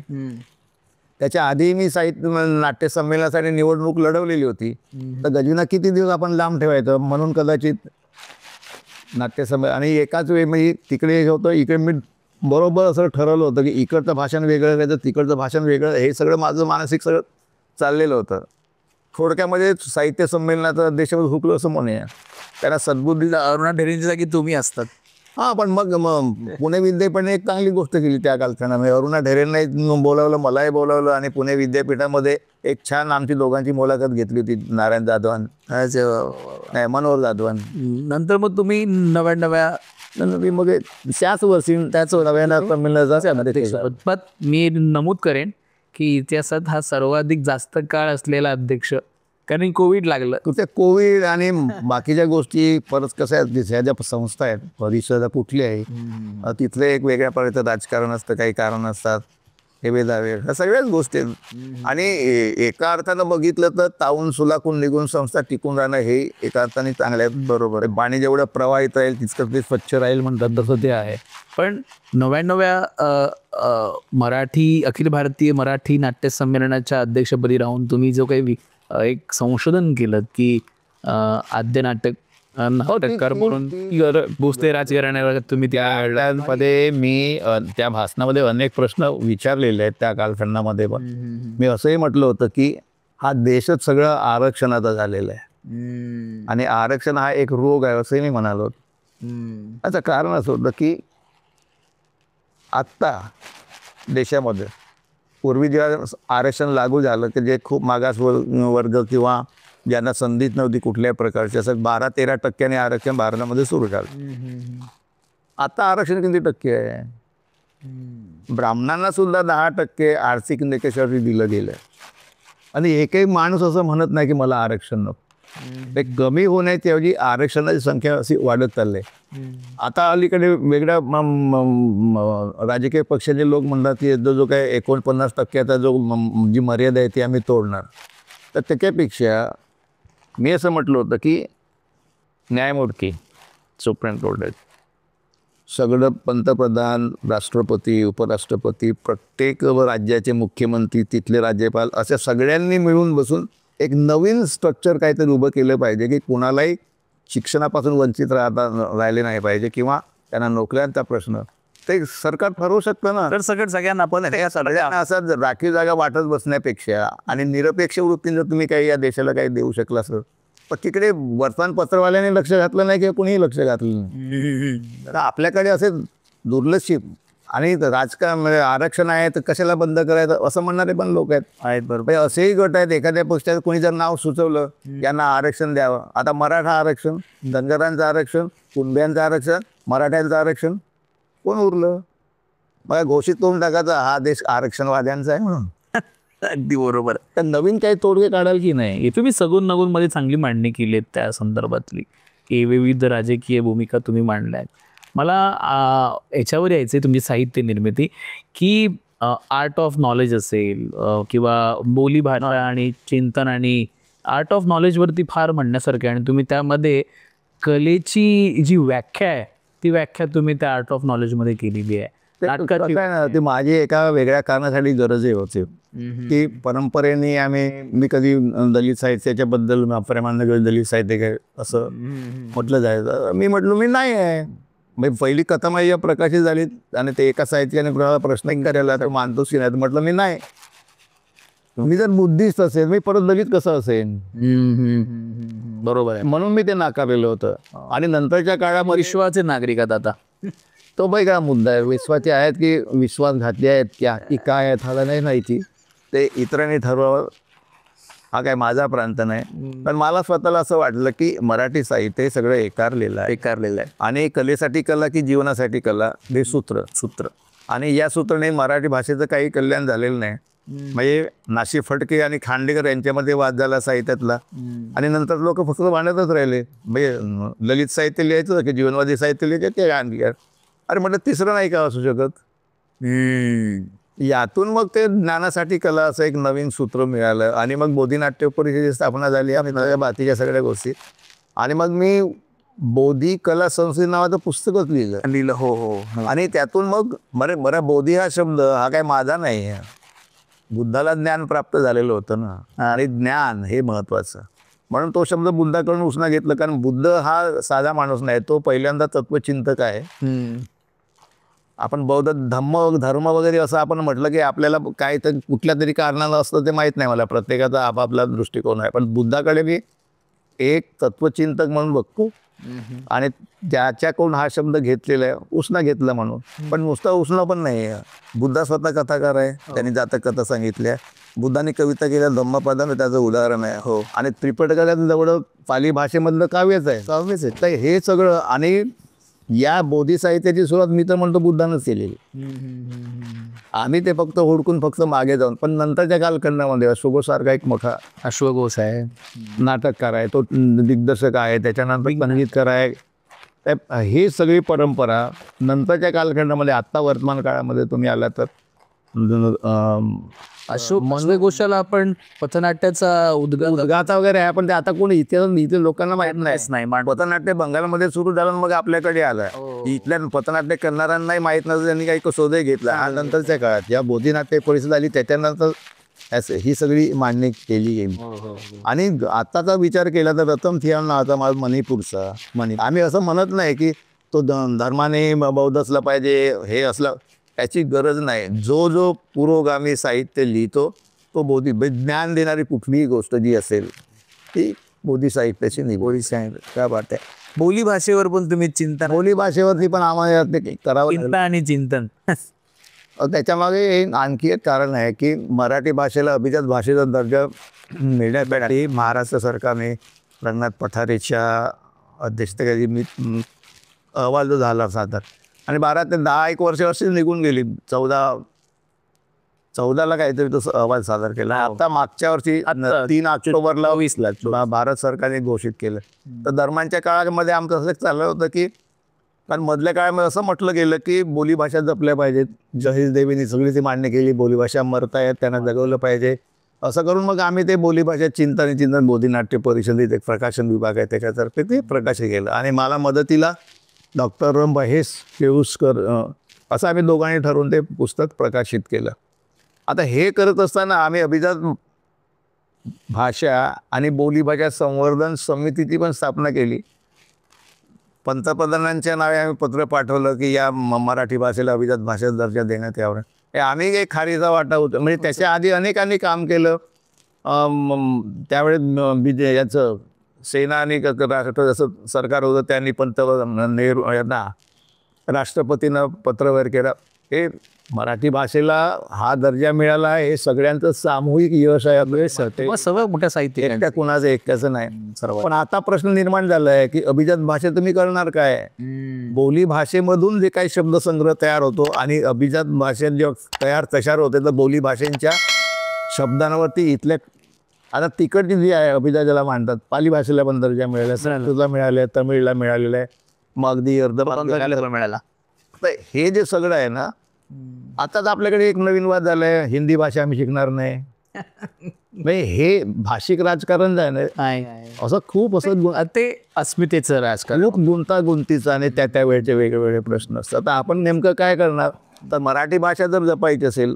त्याच्या आधी मी साहित्य नाट्य संमेलनासाठी निवडणूक लढवलेली होती. तर गजविना किती दिवस आपण लांब ठेवायचं म्हणून कदाचित नाट्य संमेलन आणि एकाच वेळी म्हणजे तिकडे होतं, इकडे मी बरोबर असं ठरवलं होतं की इकडचं भाषण वेगळं करायचं, तिकडचं भाषण वेगळं. हे सगळं माझं मानसिक सगळं चाललेलं होतं. थोडक्यामध्ये साहित्य संमेलनाचा देशावर हुकलो असं म्हणूया. त्याला सद्बुद्धीचा अरुणा ढेरेंच्या जागी तुम्ही असतात. हां, पण मग पुणे विद्यापीठाने एक चांगली गोष्ट केली त्या कालखंडामध्ये. अरुणा ढेरेंनाही बोलावलं, मलाही बोलावलं आणि पुणे विद्यापीठामध्ये एक छान आमची दोघांची मुलाखत घेतली होती. नारायण जाधवान, नाही मनोहर जाधवान. नंतर मग तुम्ही नव्या मग त्याच वर्षी त्याच नव्या संमेलनाचा पण मी नमूद करेन की इतिहासात हा सर्वाधिक जास्त काळ असलेला अध्यक्ष, कारण कोविड लागलं. त्या कोविड आणि बाकीच्या गोष्टी परत कसं आहे, ह्या ज्या संस्था आहेत, परिषद कुठली आहे, तिथले एक वेगळ्या प्रकारचं राजकारण असतं, काही कारण असतात, हे वेदावे, ह्या सगळ्याच गोष्टी आहेत. आणि एका अर्थानं बघितलं तर तावून सुलाखून निघून संस्था टिकून राहणं हे एका अर्थाने चांगलं आहे. बरोबर आहे, पाणी जेवढं प्रवाहित राहील तितकं ते स्वच्छ राहील म्हणतात, तसं ते आहे. पण नव्या मराठी अखिल भारतीय मराठी नाट्य संमेलनाच्या अध्यक्षपदी राहून तुम्ही जो काही एक संशोधन केलं की आद्य नाटककार म्हणून भोसले राजघराण्यावर तुम्ही त्यामध्ये मी त्या भाषणामध्ये अनेक प्रश्न विचारलेले आहेत. त्या कालखंडामध्ये पण मी असंही म्हटलं होतं की हा देशच सगळं आरक्षणाचा झालेला आहे आणि आरक्षण हा एक रोग आहे असंही मी म्हणालो. याचं कारण असं होतं की आत्ता देशामध्ये पूर्वी जेव्हा आरक्षण लागू झालं की जे खूप मागास वर्ग किंवा ज्यांना संधीच नव्हती कुठल्याही प्रकारची, असं 12-13% आरक्षण भारतामध्ये सुरू झालं. आता आरक्षण किती टक्के आहे? ब्राह्मणांना सुद्धा 10% आर्थिक निकषावरती दिलं गेलं आणि एकही माणूस असं म्हणत नाही की मला आरक्षण नको. ते कमी होण्याच्या ऐवजी आरक्षणाची संख्या अशी वाढत चालली आहे. आता अलीकडे वेगळ्या राजकीय पक्षाचे लोक म्हणतात की जो काही 49% जी मर्यादा आहे ती आम्ही तोडणार. तर त्याच्यापेक्षा मी असं म्हटलं होतं की न्यायमूर्ती सुप्रीम कोर्टात सगळं पंतप्रधान, राष्ट्रपती, उपराष्ट्रपती, प्रत्येक राज्याचे मुख्यमंत्री, तिथले राज्यपाल अशा सगळ्यांनी मिळून बसून एक नवीन स्ट्रक्चर काहीतरी उभं केलं पाहिजे की कुणालाही शिक्षणापासून वंचित राहिले नाही पाहिजे किंवा त्यांना नोकऱ्यांचा प्रश्न ते सरकार ठरवू शकतं ना. तर सगळ्यांना आपण सगळ्यांना असं राखीव जागा वाटत बसण्यापेक्षा आणि निरपेक्ष वृत्तीने जर तुम्ही काही या देशाला काही देऊ शकला असं, पण तिकडे वर्तमानपत्रवाल्याने लक्ष घातलं नाही किंवा कुणीही लक्ष घातलं नाही. तर आपल्याकडे असे दुर्लक्षित आणि राजकारण आरक्षण आहे तर कशाला बंद करायचं असं म्हणणारे पण लोक आहेत. बरोबर, असेही गट आहेत. एखाद्या पक्षात कोणी जर नाव सुचवलं यांना आरक्षण द्यावं, आता मराठा आरक्षण, धनगरांचं आरक्षण, कुणब्यांचं आरक्षण, मराठ्यांचं आरक्षण, कोण उरलं? मला घोषित करून टाकायचा हा देश आरक्षणवाद्यांचा आहे म्हणून. अगदी बरोबर. तर नवीन काही तोडगे काढाल की नाही? तुम्ही सगुण नगुण मध्ये चांगली मांडणी केली आहे त्या संदर्भातली की विविध राजकीय भूमिका तुम्ही मांडल्या आहेत. मला याच्यावर यायचं आहे तुमची साहित्य निर्मिती की आर्ट ऑफ नॉलेज असेल किंवा बोलीभाषा आणि चिंतन आणि आर्ट ऑफ नॉलेजवरती फार म्हणण्यासारखं आहे आणि तुम्ही त्यामध्ये कलेची जी व्याख्या आहे ती व्याख्या तुम्ही त्या आर्ट ऑफ नॉलेजमध्ये केलेली आहे. ते नाटकाची- कसं आहे ना, ती माझी एका वेगळ्या कारणासाठी गरजही होती की परंपरेने मी कधी दलित साहित्याच्या बद्दल प्रेमानंद दलित साहित्य काय असं म्हटलं जायचं. मी म्हटलं मी नाही आहे. म्हणजे पहिली कथा माझी प्रकाशित झाली आणि ते एका साहित्याने कोणाला प्रश्न करायला तर मानतोच की नाही, तर म्हटलं मी नाही. मी जर बुद्धिस्ट असेल मी परत दलित कसं असेल, बरोबर आहे. म्हणून मी ते नाकारलेलं होतं. आणि नंतरच्या काळामध्ये विश्वाचे नागरिक आहेत आता. तो वेगळा मुद्दा आहे. विश्वाचे आहेत की विश्वासघाती आहेत की काय आहेत मला नाही माहिती, ते इतरांनी ठरवावं. हा काय माझा प्रांत नाही. पण मला स्वतःला असं वाटलं की मराठी साहित्य हे सगळं एकारलेलं आहे. आणि कलेसाठी कला की जीवनासाठी कला हे सूत्र आणि या सूत्राने मराठी भाषेचं काही कल्याण झालेलं नाही. म्हणजे नाशिक फडके आणि खांडेकर यांच्यामध्ये वाद झाला साहित्यातला आणि नंतर लोक फक्त भांडतच राहिले. म्हणजे ललित साहित्य लिहायचं की जीवनवादी साहित्य लिहायचं ते आणखी अरे म्हटलं तिसरं नाही का असू शकत. यातून मग ते ज्ञानासाठी कला असं एक नवीन सूत्र मिळालं आणि मग बोधिनाट्य परिषदेची स्थापना झाली आणि नव्या बाकीच्या सगळ्या गोष्टी. आणि मग मी बोधी कला संस्कृती नावाचं पुस्तकच लिहिलं. हो. आणि त्यातून मग बरं बोधी हा शब्द हा काय माझा नाही आहे. बुद्धाला ज्ञान प्राप्त झालेलं होतं ना, आणि ज्ञान हे महत्त्वाचं. म्हणून तो शब्द बुद्धाकडून उसना घेतलं, कारण बुद्ध हा साधा माणूस नाही, तो पहिल्यांदा तत्वचिंतक आहे. आपण बौद्ध धर्म वगैरे असं आपण म्हटलं की आपल्याला काय तर कुठल्या तरी कारणानं असतं ते माहीत नाही मला, प्रत्येकाचा आपापला दृष्टिकोन आहे. पण बुद्धाकडे मी एक तत्वचिंतक म्हणून बघतो आणि ज्याच्याकडून हा शब्द घेतलेला आहे उसना घेतला म्हणून. पण नुसतं उसणं पण नाही आहे. बुद्धा स्वतः कथाकार आहे, त्यांनी जातक कथा सांगितल्या. बुद्धाने कविता केल्या, धम्मपदानं त्याचं उदाहरण आहे. आणि त्रिपिटकात जवळ पाली भाषेमधलं काव्यच आहे. तर हे सगळं आणि या बोधी साहित्याची सुरुवात मी तर म्हणतो बुद्धानंच केलेली. आम्ही ते फक्त हुडकून फक्त मागे जाऊन. पण नंतरच्या कालखंडामध्ये अश्वघोषसारखा एक मोठा अश्वघोष आहे, नाटककार आहे, तो दिग्दर्शक आहे, त्याच्यानंतर संगीतकार आहे. ही सगळी परंपरा नंतरच्या कालखंडामध्ये आत्ता वर्तमान काळामध्ये तुम्ही आला तर अश्वघोषाला आपण पथनाट्याचा उद्गाता वगैरे आहे, पण ते आता कोणी इथे लोकांना माहीत नाही. पथनाट्य बंगालमध्ये सुरू झालं मग आपल्याकडे आलं. इथल्या पथनाट्य करणाऱ्यांनाही माहीत नसतं, त्यांनी काही शोधही घेतला. आणि नंतरच्या काळात या बोधिनाट्य परिषद आली त्याच्यानंतर ही सगळी मांडणी केली गेली. आणि आत्ताचा विचार केला तर रतन थियान नावाचा माझा मणिपूरचा आम्ही असं म्हणत नाही की तो धर्माने बौद्ध असला पाहिजे, हे असलं, याची गरज नाही. जो पुरोगामी साहित्य लिहितो तो ज्ञान देणारी कुठलीही गोष्ट जी असेल ती बोधी साहित्याची निवडी साहित्य. काय वाटतंय बोली भाषेवर पण तुम्ही चिंतन, बोली भाषेवरती पण आम्हाला करावं आणि चिंतन. त्याच्यामागे आणखी एक कारण आहे की मराठी भाषेला अभिजात भाषेचा दर्जा मिळण्यासाठी महाराष्ट्र सरकारने रंगनाथ पठारेच्या अध्यक्षतेखाली अहवाल जो झाला सादर आणि 12 ते 10 वर्ष निघून गेली. 14ला काहीतरी तो अहवाल सादर केला. आता मागच्या वर्षी 3 ऑक्टोबरला 20ला भारत सरकारने घोषित केलं. तर धर्मांच्या काळामध्ये आमचं असं चाललं होतं की कारण मधल्या काळामध्ये असं म्हटलं गेलं की बोलीभाषा जपल्या पाहिजेत. जहीर देवीने सगळी ती मान्य केली, बोलीभाषा मरतायत, त्यांना जगवलं पाहिजे. असं करून मग आम्ही ते बोलीभाषा चिंतन बोधिनाट्य परिषदेत एक प्रकाशन विभाग आहे त्याच्यातर्फे ते प्रकाशित केलं. आणि मला मदतीला डॉक्टर महेश केळुसकर असं आम्ही दोघांनी ठरवून ते पुस्तक प्रकाशित केलं. आता हे करत असताना आम्ही अभिजात भाषा आणि बोलीभाषा संवर्धन समितीची पण स्थापना केली. पंतप्रधानांच्या नावे आम्ही पत्र पाठवलं की या मराठी भाषेला अभिजात भाषेचा दर्जा देण्यात यावं. हे आम्ही एक खारीचा वाटा होतो. म्हणजे त्याच्या आधी अनेकांनी काम केलं. त्यावेळेस याचं सेना आणि जसं सरकार होतं त्यांनी पंतप्रधान नेहरू यांना राष्ट्रपतीनं पत्र वगैरे केलं. हे मराठी भाषेला हा दर्जा मिळाला हे सगळ्यांचं सामूहिक यश आहे. सगळं मोठ्या साहित्य एकट्या कुणाचं एकट्याचं नाही सर्व. पण आता प्रश्न निर्माण झाला आहे की अभिजात भाषा तुम्ही करणार काय. बोली भाषेमधून जे काही शब्दसंग्रह तयार होतो आणि अभिजात भाषेत जेव्हा तयार होते तर बोली भाषेच्या शब्दांवरती इथल्या आता तिकडची जी आहे अभिजात ज्याला मानतात पाली भाषेला पण दर्जा मिळाला, संस्कृतला मिळाले, तमिळला मिळालेला आहे, मग अगदी मिळाला. तर हे जे सगळं आहे ना, आताच आपल्याकडे एक नवीन वाद झालाय हिंदी भाषा आम्ही शिकणार नाही. म्हणजे हे भाषिक राजकारण जे आहे ना असं खूप असं ते अस्मितेचं राजकारण. खूप गुंतागुंतीचं आणि त्या वेळचे वेगवेगळे प्रश्न असतात. आता आपण नेमकं काय करणार तर मराठी भाषा जर जपायची असेल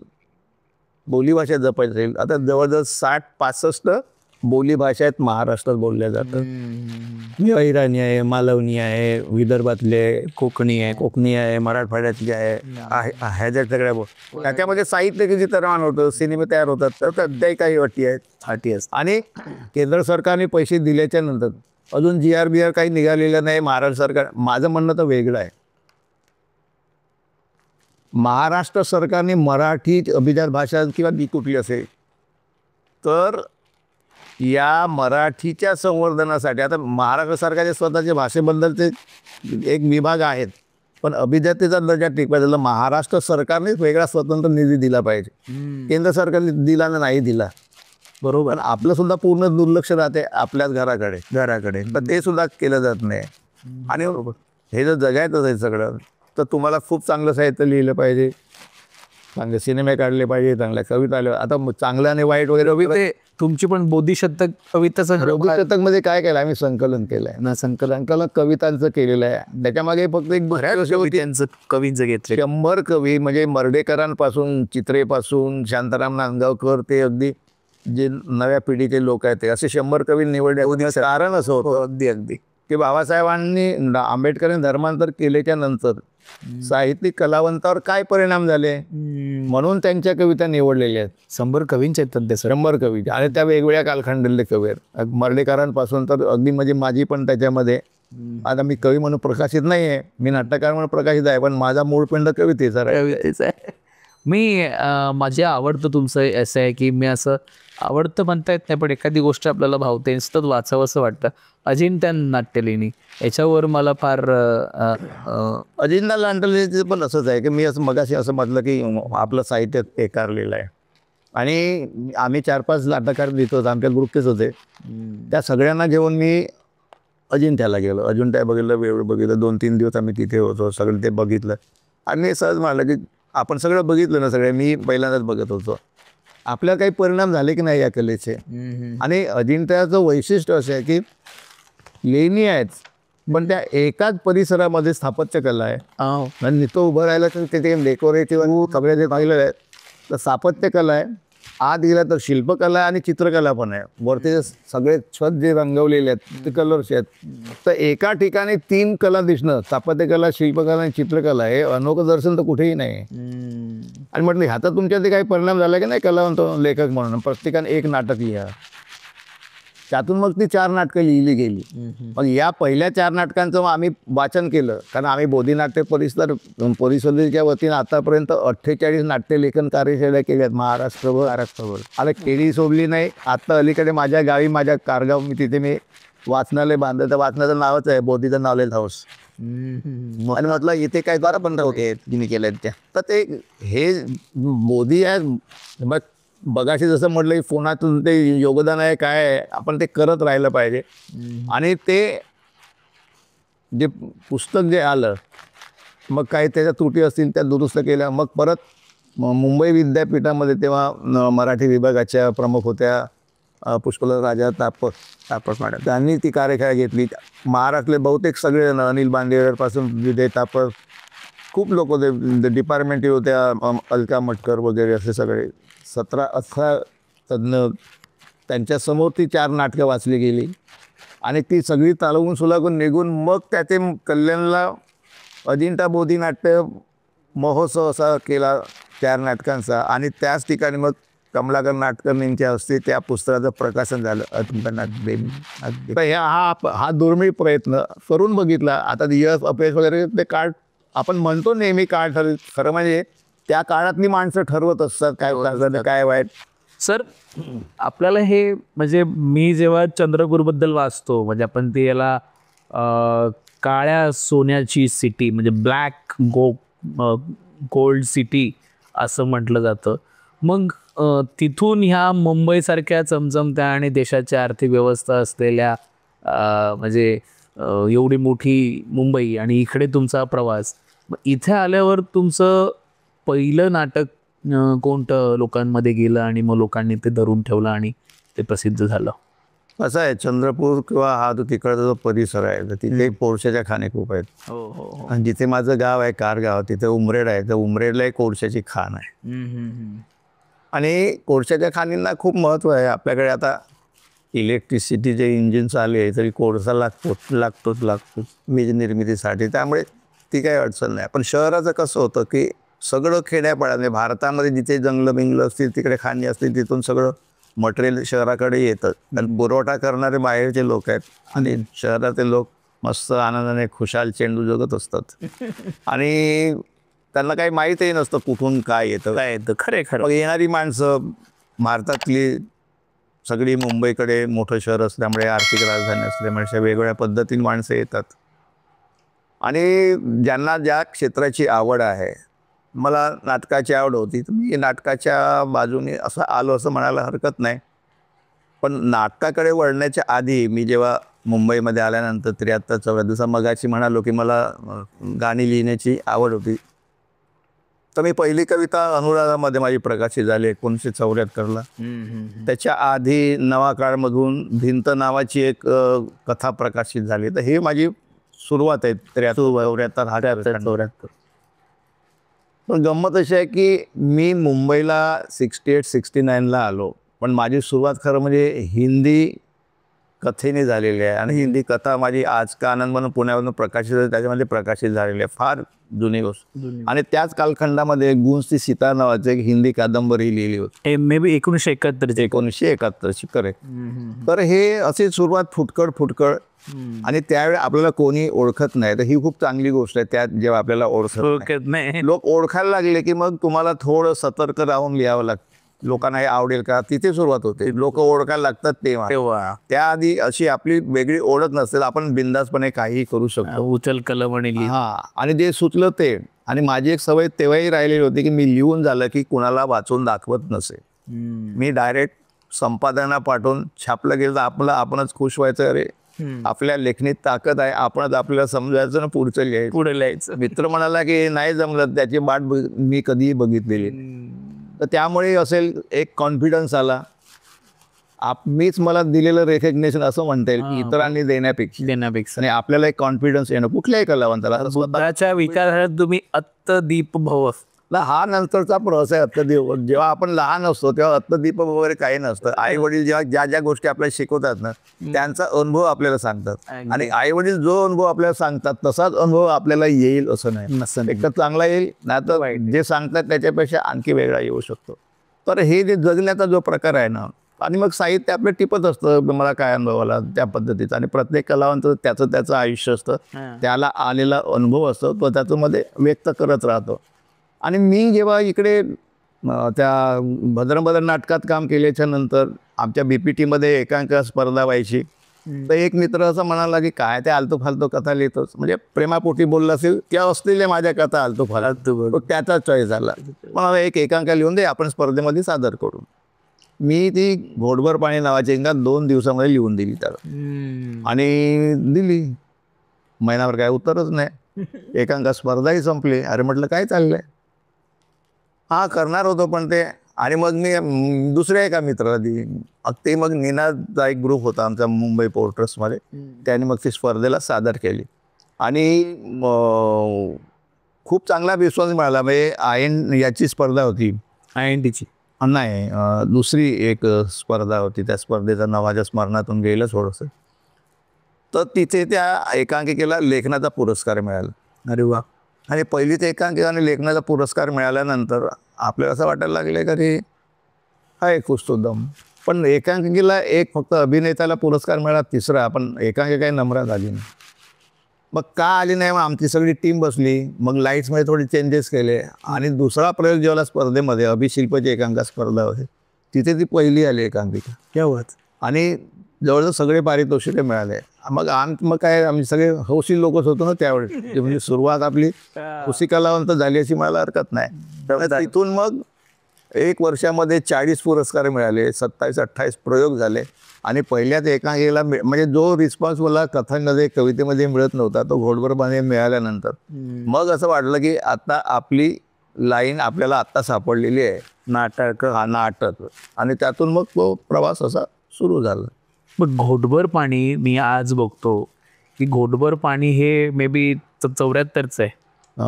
बोलीभाषा जपायची असेल आता जवळजवळ 60-65 बोलीभाषा आहेत महाराष्ट्रात बोलल्या जातात. अहिराणी आहे मालवणी आहे विदर्भातले कोकणी आहे मराठवाड्यातली आहे ह्या सगळ्या त्याच्यामध्ये साहित्य किती निर्माण होतं सिनेमे तयार होतात तर त्याही काही अटी आहेत आणि केंद्र सरकारने पैसे दिल्याच्या नंतर अजून GR काही निघालेलं नाही. महाराष्ट्र सरकार माझं म्हणणं तर वेगळं आहे. महाराष्ट्र सरकारने मराठी अभिजात भाषा किंवा ती कुठली असेल तर या मराठीच्या संवर्धनासाठी आता महाराष्ट्र सरकारच्या स्वतःच्या भाषेबद्दलचे एक विभाग आहेत पण अभिजातीचा दर्जा टिकवायचा महाराष्ट्र सरकारनेच वेगळा स्वतंत्र निधी दिला पाहिजे. केंद्र सरकारने दिला नाही दिला बरोबर आपलं सुद्धा पूर्ण दुर्लक्ष राहते आपल्याच घराकडे तर ते सुद्धा केलं जात नाही. आणि हे जर जगायचं आहे सगळं तर तुम्हाला खूप चांगलं साहित्य लिहिलं पाहिजे चांगले सिनेमे काढले पाहिजे चांगल्या कविता आल्या. आता चांगलं आणि वाईट वगैरे तुमची पण बोधिशतक कविताचं मध्ये काय केलं आम्ही संकलन केलंय ना संकलन कवितांचं केलेलं आहे. त्याच्यामागे फक्त एक त्यांचं कवींचं घेतलं 100 कवी म्हणजे मर्ढेकरांपासून चित्रेपासून शांताराम नांदगावकर ते अगदी जे नव्या पिढीचे लोक आहेत ते असे 100 कवी निवडले. कारण असं होतं अगदी की बाबासाहेबांनी आंबेडकरांनी धर्मांतर केल्याच्या नंतर साहित्यिक कलावंतावर काय परिणाम झाले म्हणून त्यांच्या कविता निवडलेल्या आहेत. 100 कवींचे आहेत ते 100 कवी आणि त्या वेगवेगळ्या कालखंडातले कवी आहेत. मर्ढेकरांपासून तर अगदी म्हणजे माझी पण त्याच्यामध्ये आता मी कवी म्हणून प्रकाशित नाही आहे मी नाटककार म्हणून प्रकाशित आहे पण माझा मूळपिंड कवितेचा आहे. मी माझे आवडतं तुमचं असं आहे की मी असं आवडतं म्हणता येत नाही पण एखादी गोष्ट आपल्याला भावते सतत वाचावं असं वाटतं. अजिंठा नाट्यलेणी याच्यावर मला फार अजिंठा नाट्यलेणीचं पण असंच आहे की मी असं मगाशी असं म्हटलं की आपलं साहित्य एकारलेलं आहे आणि आम्ही 4-5 नाटककार लिहितो आमच्या ग्रुपचेच होते त्या सगळ्यांना घेऊन मी अजिंठ्याला गेलो. अजिंठा बघितलं वेळ बघितलं 2-3 दिवस आम्ही तिथे होतो सगळं ते बघितलं आणि सहज म्हटलं की आपण सगळं बघितलं ना सगळे मी पहिल्यांदाच बघत होतो आपल्याला काही परिणाम झाले की नाही या कलेचे. आणि अजिंठ्याचं वैशिष्ट्य असं आहे की लेणी आहेत पण त्या एकाच परिसरामध्ये स्थापत्य कला आहे आणि तो उभं राहिला तर तिथे डेकोरेटिव्ह सगळे जे पाहिलेलं आहे तर स्थापत्य कला आहे आत गेला तर शिल्पकला आणि चित्रकला पण आहे. वरती सगळे छत जे रंगवलेले आहेत ते कलर्स आहेत तर एका ठिकाणी 3 कला दिसणं स्थापत्यकला शिल्पकला आणि चित्रकला हे अनोखं दर्शन तर कुठेही नाही. आणि म्हटलं ह्याचा तुमच्या ते काही परिणाम झाला की नाही कलावंत लेखक म्हणून प्रत्येकाने एक नाटक लिहा त्यातून मग ती 4 नाटकं लिहिली गेली. मग या पहिल्या 4 नाटकांचं आम्ही वाचन केलं कारण आम्ही बोधिनाट्य परिषदेच्या वतीनं आतापर्यंत 48 नाट्यलेखन कार्यशाळा केल्यात महाराष्ट्रभर. आता केळी सोडली नाही. आता अलीकडे माझ्या गावी माझ्या कारगाव मी तिथे मी वाचनालय बांधलं तर वाचनाचं नावच आहे बोधीचं नॉलेज हाऊस आणि म्हटलं इथे काय 12-15 होते तिने केल्या त्या तर ते हे बोधी आहे. मग बघाशी जसं म्हटलं की फोनातून ते योगदान आहे काय आहे आपण ते करत राहिलं पाहिजे. आणि ते जे पुस्तक जे आलं मग काही त्याच्या त्रुटी असतील त्या दुरुस्त केल्या. मग परत मुंबई विद्यापीठामध्ये तेव्हा मराठी विभागाच्या प्रमुख होत्या पुष्कळ राजा तापस मॅडम त्यांनी ती कार्यशाळा घेतली. महाराष्ट्रातले बहुतेक सगळे अनिल बांदेकरपासून विजय तापस खूप लोक होते डिपार्टमेंट होत्या अलका मटकर वगैरे असे सगळे 17-18 तज्ज्ञ त्यांच्यासमोर ती 4 नाटकं वाचली गेली आणि ती सगळी चालवून सुलागून निघून मग त्याचे कल्याणला अजिंठा बोधी नाट्य महोत्सव असा केला 4 नाटकांचा आणि त्याच ठिकाणी मग कमलाकर नाटकर्णींच्या हस्ते त्या पुस्तकाचं प्रकाशन झालं अजिंठा नाट्यलेणी. तर हा दुर्मिळ प्रयत्न करून बघितला. आता यश अपयश वगैरे ते काळ आपण म्हणतो नेहमी काळ खरं म्हणजे त्या काळातली माणसं ठरवत असतात काय चांगलं काय वाईट. सर आपल्याला हे म्हणजे मी जेव्हा चंद्रपूरबद्दल वाचतो म्हणजे आपण ते याला काळ्या सोन्याची सिटी म्हणजे ब्लॅक गोल्ड सिटी असं म्हटलं जातं. मग तिथून ह्या मुंबईसारख्या चमचमत्या आणि देशाची आर्थिक व्यवस्था असलेल्या म्हणजे एवढी मोठी मुंबई आणि इकडे तुमचा प्रवास इथे आल्यावर तुमचं पहिलं नाटक कोणतं लोकांमध्ये गेलं आणि मग लोकांनी ते धरून ठेवलं आणि ते प्रसिद्ध झालं? असं आहे, चंद्रपूर किंवा हा जो तिकडचा जो परिसर आहे तर तिथे कोळशाच्या खाणी खूप आहेत. हो हो आणि जिथे माझं गाव आहे कारगाव, तिथे उमरेड आहे, तर उमरेडला एक कोळशाची खाण आहे. आणि कोळशाच्या खाणींना खूप महत्त्व आहे. आपल्याकडे आता इलेक्ट्रिसिटीचे इंजिन आले तरी कोळसा लागतोच वीज निर्मितीसाठी, त्यामुळे ती काही अडचण नाही. पण शहराचं कसं होतं की सगळं खेड्यापाड्याने भारतामध्ये जिथे जंगलं बिंगलं असतील, तिकडे खाणी असतील, तिथून सगळं मटेरियल शहराकडे येतं. कारण पुरवठा करणारे बाहेरचे लोक आहेत आणि शहरातील लोक मस्त आनंदाने खुशाल चेंडू जगत असतात. आणि त्यांना काही माहीतही नसतं कुठून काय येतं. खरं मग येणारी माणसं भारतातली सगळी मुंबईकडे मोठं शहर असल्यामुळे, आर्थिक राजधानी असल्यामुळे अशा वेगवेगळ्या पद्धतीने माणसं येतात. आणि ज्यांना ज्या क्षेत्राची आवड आहे, मला नाटकाची आवड होती तर मी नाटकाच्या बाजूने असं आलो असं म्हणायला हरकत नाही. पण नाटकाकडे वळण्याच्या आधी मी जेव्हा मुंबईमध्ये आल्यानंतर 73-74 मगाशी म्हणालो की मला गाणी लिहिण्याची आवड होती, तर मी पहिली कविता अनुराधामध्ये माझी प्रकाशित झाली 1974ला. त्याच्या आधी नवा काळमधून भिंत नावाची एक कथा प्रकाशित झाली. तर ही माझी सुरुवात आहे 73-74. पण गंमत अशी आहे की मी मुंबईला 68-69ला आलो, पण माझी सुरुवात खरं म्हणजे हिंदी कथेने झालेली आहे. आणि हिंदी कथा माझी आज का आनंद म्हणून पुण्यावरून प्रकाशित झाली, त्याच्यामध्ये प्रकाशित झालेली आहे. फार जुनी गोष्ट. आणि त्याच कालखंडामध्ये गुंज ती सीता नावाची एक हिंदी कादंबरी लिहिली होती, मे बी 1971 करेक्ट. तर हे अशी सुरुवात फुटकळ आणि त्यावेळी आपल्याला कोणी ओळखत नाही, तर ही खूप चांगली गोष्ट आहे. त्यात जेव्हा आपल्याला ओळखत नाही, लोक ओळखायला लागले की मग तुम्हाला थोडं सतर्क राहून लिहावं लागतं. लोकांना हे आवडेल का, तिथे सुरुवात होते. लोक ओळखायला लागतात तेव्हा. त्याआधी अशी आपली वेगळी ओळख नसेल, आपण बिंदासपणे काहीही करू शकतो. उचल कलम आणि जे सुचलं ते. आणि माझी एक सवय तेव्हाही राहिलेली होती की मी लिहून झालं की कुणाला वाचून दाखवत नसे. मी डायरेक्ट संपादना पाठवून छापलं गेलं तर आपणच खुश व्हायचं. अरे आपल्या लेखणीत ताकद आहे, आपणच आपल्याला समजायचं ना पुढे लिहायचं. मित्र म्हणाला की नाही जमलं, त्याची वाट मी कधीही बघितलेली. तर त्यामुळे असेल एक कॉन्फिडन्स आला. मीच मला दिलेलं रेकग्नेशन असं म्हणता येईल की इतरांनी देण्यापेक्षा आणि आपल्याला एक कॉन्फिडन्स येणं कुठल्याही कलावंताला. स्वतःच्या विचारात तुम्ही अत्तदीप भव, हा नंतरचा प्रोसेस आहे. अत्तदीप जेव्हा आपण लहान असतो तेव्हा अत्तदीप वगैरे काही नसतं. आई वडील जेव्हा ज्या गोष्टी आपल्याला शिकवतात ना, त्यांचा अनुभव आपल्याला सांगतात. आणि आई वडील जो अनुभव आपल्याला सांगतात तसाच अनुभव आपल्याला येईल असं नाही. एक तर चांगला येईल, नाही तर जे सांगतात त्याच्यापेक्षा आणखी वेगळा येऊ शकतो. तर हे जे जगण्याचा जो प्रकार आहे ना, आणि मग साहित्य आपलं टिपत असतं, मला काय अनुभव आला त्या पद्धतीचं. आणि प्रत्येक कलावंत त्याचं आयुष्य असतं, त्याला आलेला अनुभव असतो, तो त्याच्यामध्ये व्यक्त करत राहतो. आणि मी जेव्हा इकडे त्या भद्रंभद्र नाटकात काम केल्याच्या नंतर आमच्या BPTमध्ये एकांकिका स्पर्धा व्हायची. तर एक मित्र असं म्हणाला की काय ते आलतू फालतू कथा लिहितोस, म्हणजे प्रेमापोटी बोलला असेल किंवा असलेल्या माझ्या कथा आलतू फालतू, त्याचा चॉईस झाला. मला एक एकांकिका लिहून दे, आपण स्पर्धेमध्ये सादर करू. मी ती घोटभर पाणी नावाची एका 2 दिवसामध्ये लिहून दिली त्याला. आणि दिली. महिनाभर काय उत्तरच नाही. एकांकिका स्पर्धाही संपली. अरे म्हटलं काय चाललंय, करणार होतो पण ते. आणि मग मी दुसऱ्या एका मित्राला दिली. ते मग निनादचा एक ग्रुप होता आमचा मुंबई पोर्ट ट्रस्टमध्ये, त्याने मग ती स्पर्धेला सादर केली. आणि खूप चांगला विश्वास मिळाला. म्हणजे याची स्पर्धा होती, INTची नाही, दुसरी एक स्पर्धा होती. त्या स्पर्धेचं नाव माझ्या स्मरणातून गेलं थोडंसं. तर तिथे त्या एकांकिकेला लेखनाचा पुरस्कार मिळाला. अरे वा. आणि पहिलीच एकांकिकाने लेखनाचा पुरस्कार मिळाल्यानंतर आपल्याला असं वाटायला लागले का रे हा एक कुछ तो दम. पण एकांकिकेला एक फक्त अभिनेत्याला पुरस्कार मिळाला, तिसरा, पण एकांकिका काही नंबरात आली नाही. मग का आली नाही, मग आमची सगळी टीम बसली. मग लाईट्समध्ये थोडे चेंजेस केले. आणि दुसरा प्रयोग जेव्हा स्पर्धेमध्ये अभिशिल्पची एकांकिका स्पर्धा होती, तिथे ती पहिली आली एकांकिका. केव्हा. आणि जवळजवळ सगळे पारितोषिके मिळाले. मग काय आम्ही सगळे हौशी लोकच होतो ना त्यावेळेस. म्हणजे सुरुवात आपली हौशी कलावंत झाली अशी मला हरकत नाही. तिथून मग 1 वर्षामध्ये 40 पुरस्कार मिळाले, 27-28 प्रयोग झाले. आणि पहिल्याच एकांकिकेला म्हणजे जो रिस्पॉन्स मला कथांमध्ये कवितेमध्ये मिळत नव्हता तो घोटभर पाणी मिळाल्यानंतर मग असं वाटलं की आता आपली लाईन आपल्याला आत्ता सापडलेली आहे, नाटक. आणि त्यातून मग तो प्रवास असा सुरू झालं. मग घोटभर पाणी मी आज बघतो की घोटभर पाणी हे मे बी 74च आहे,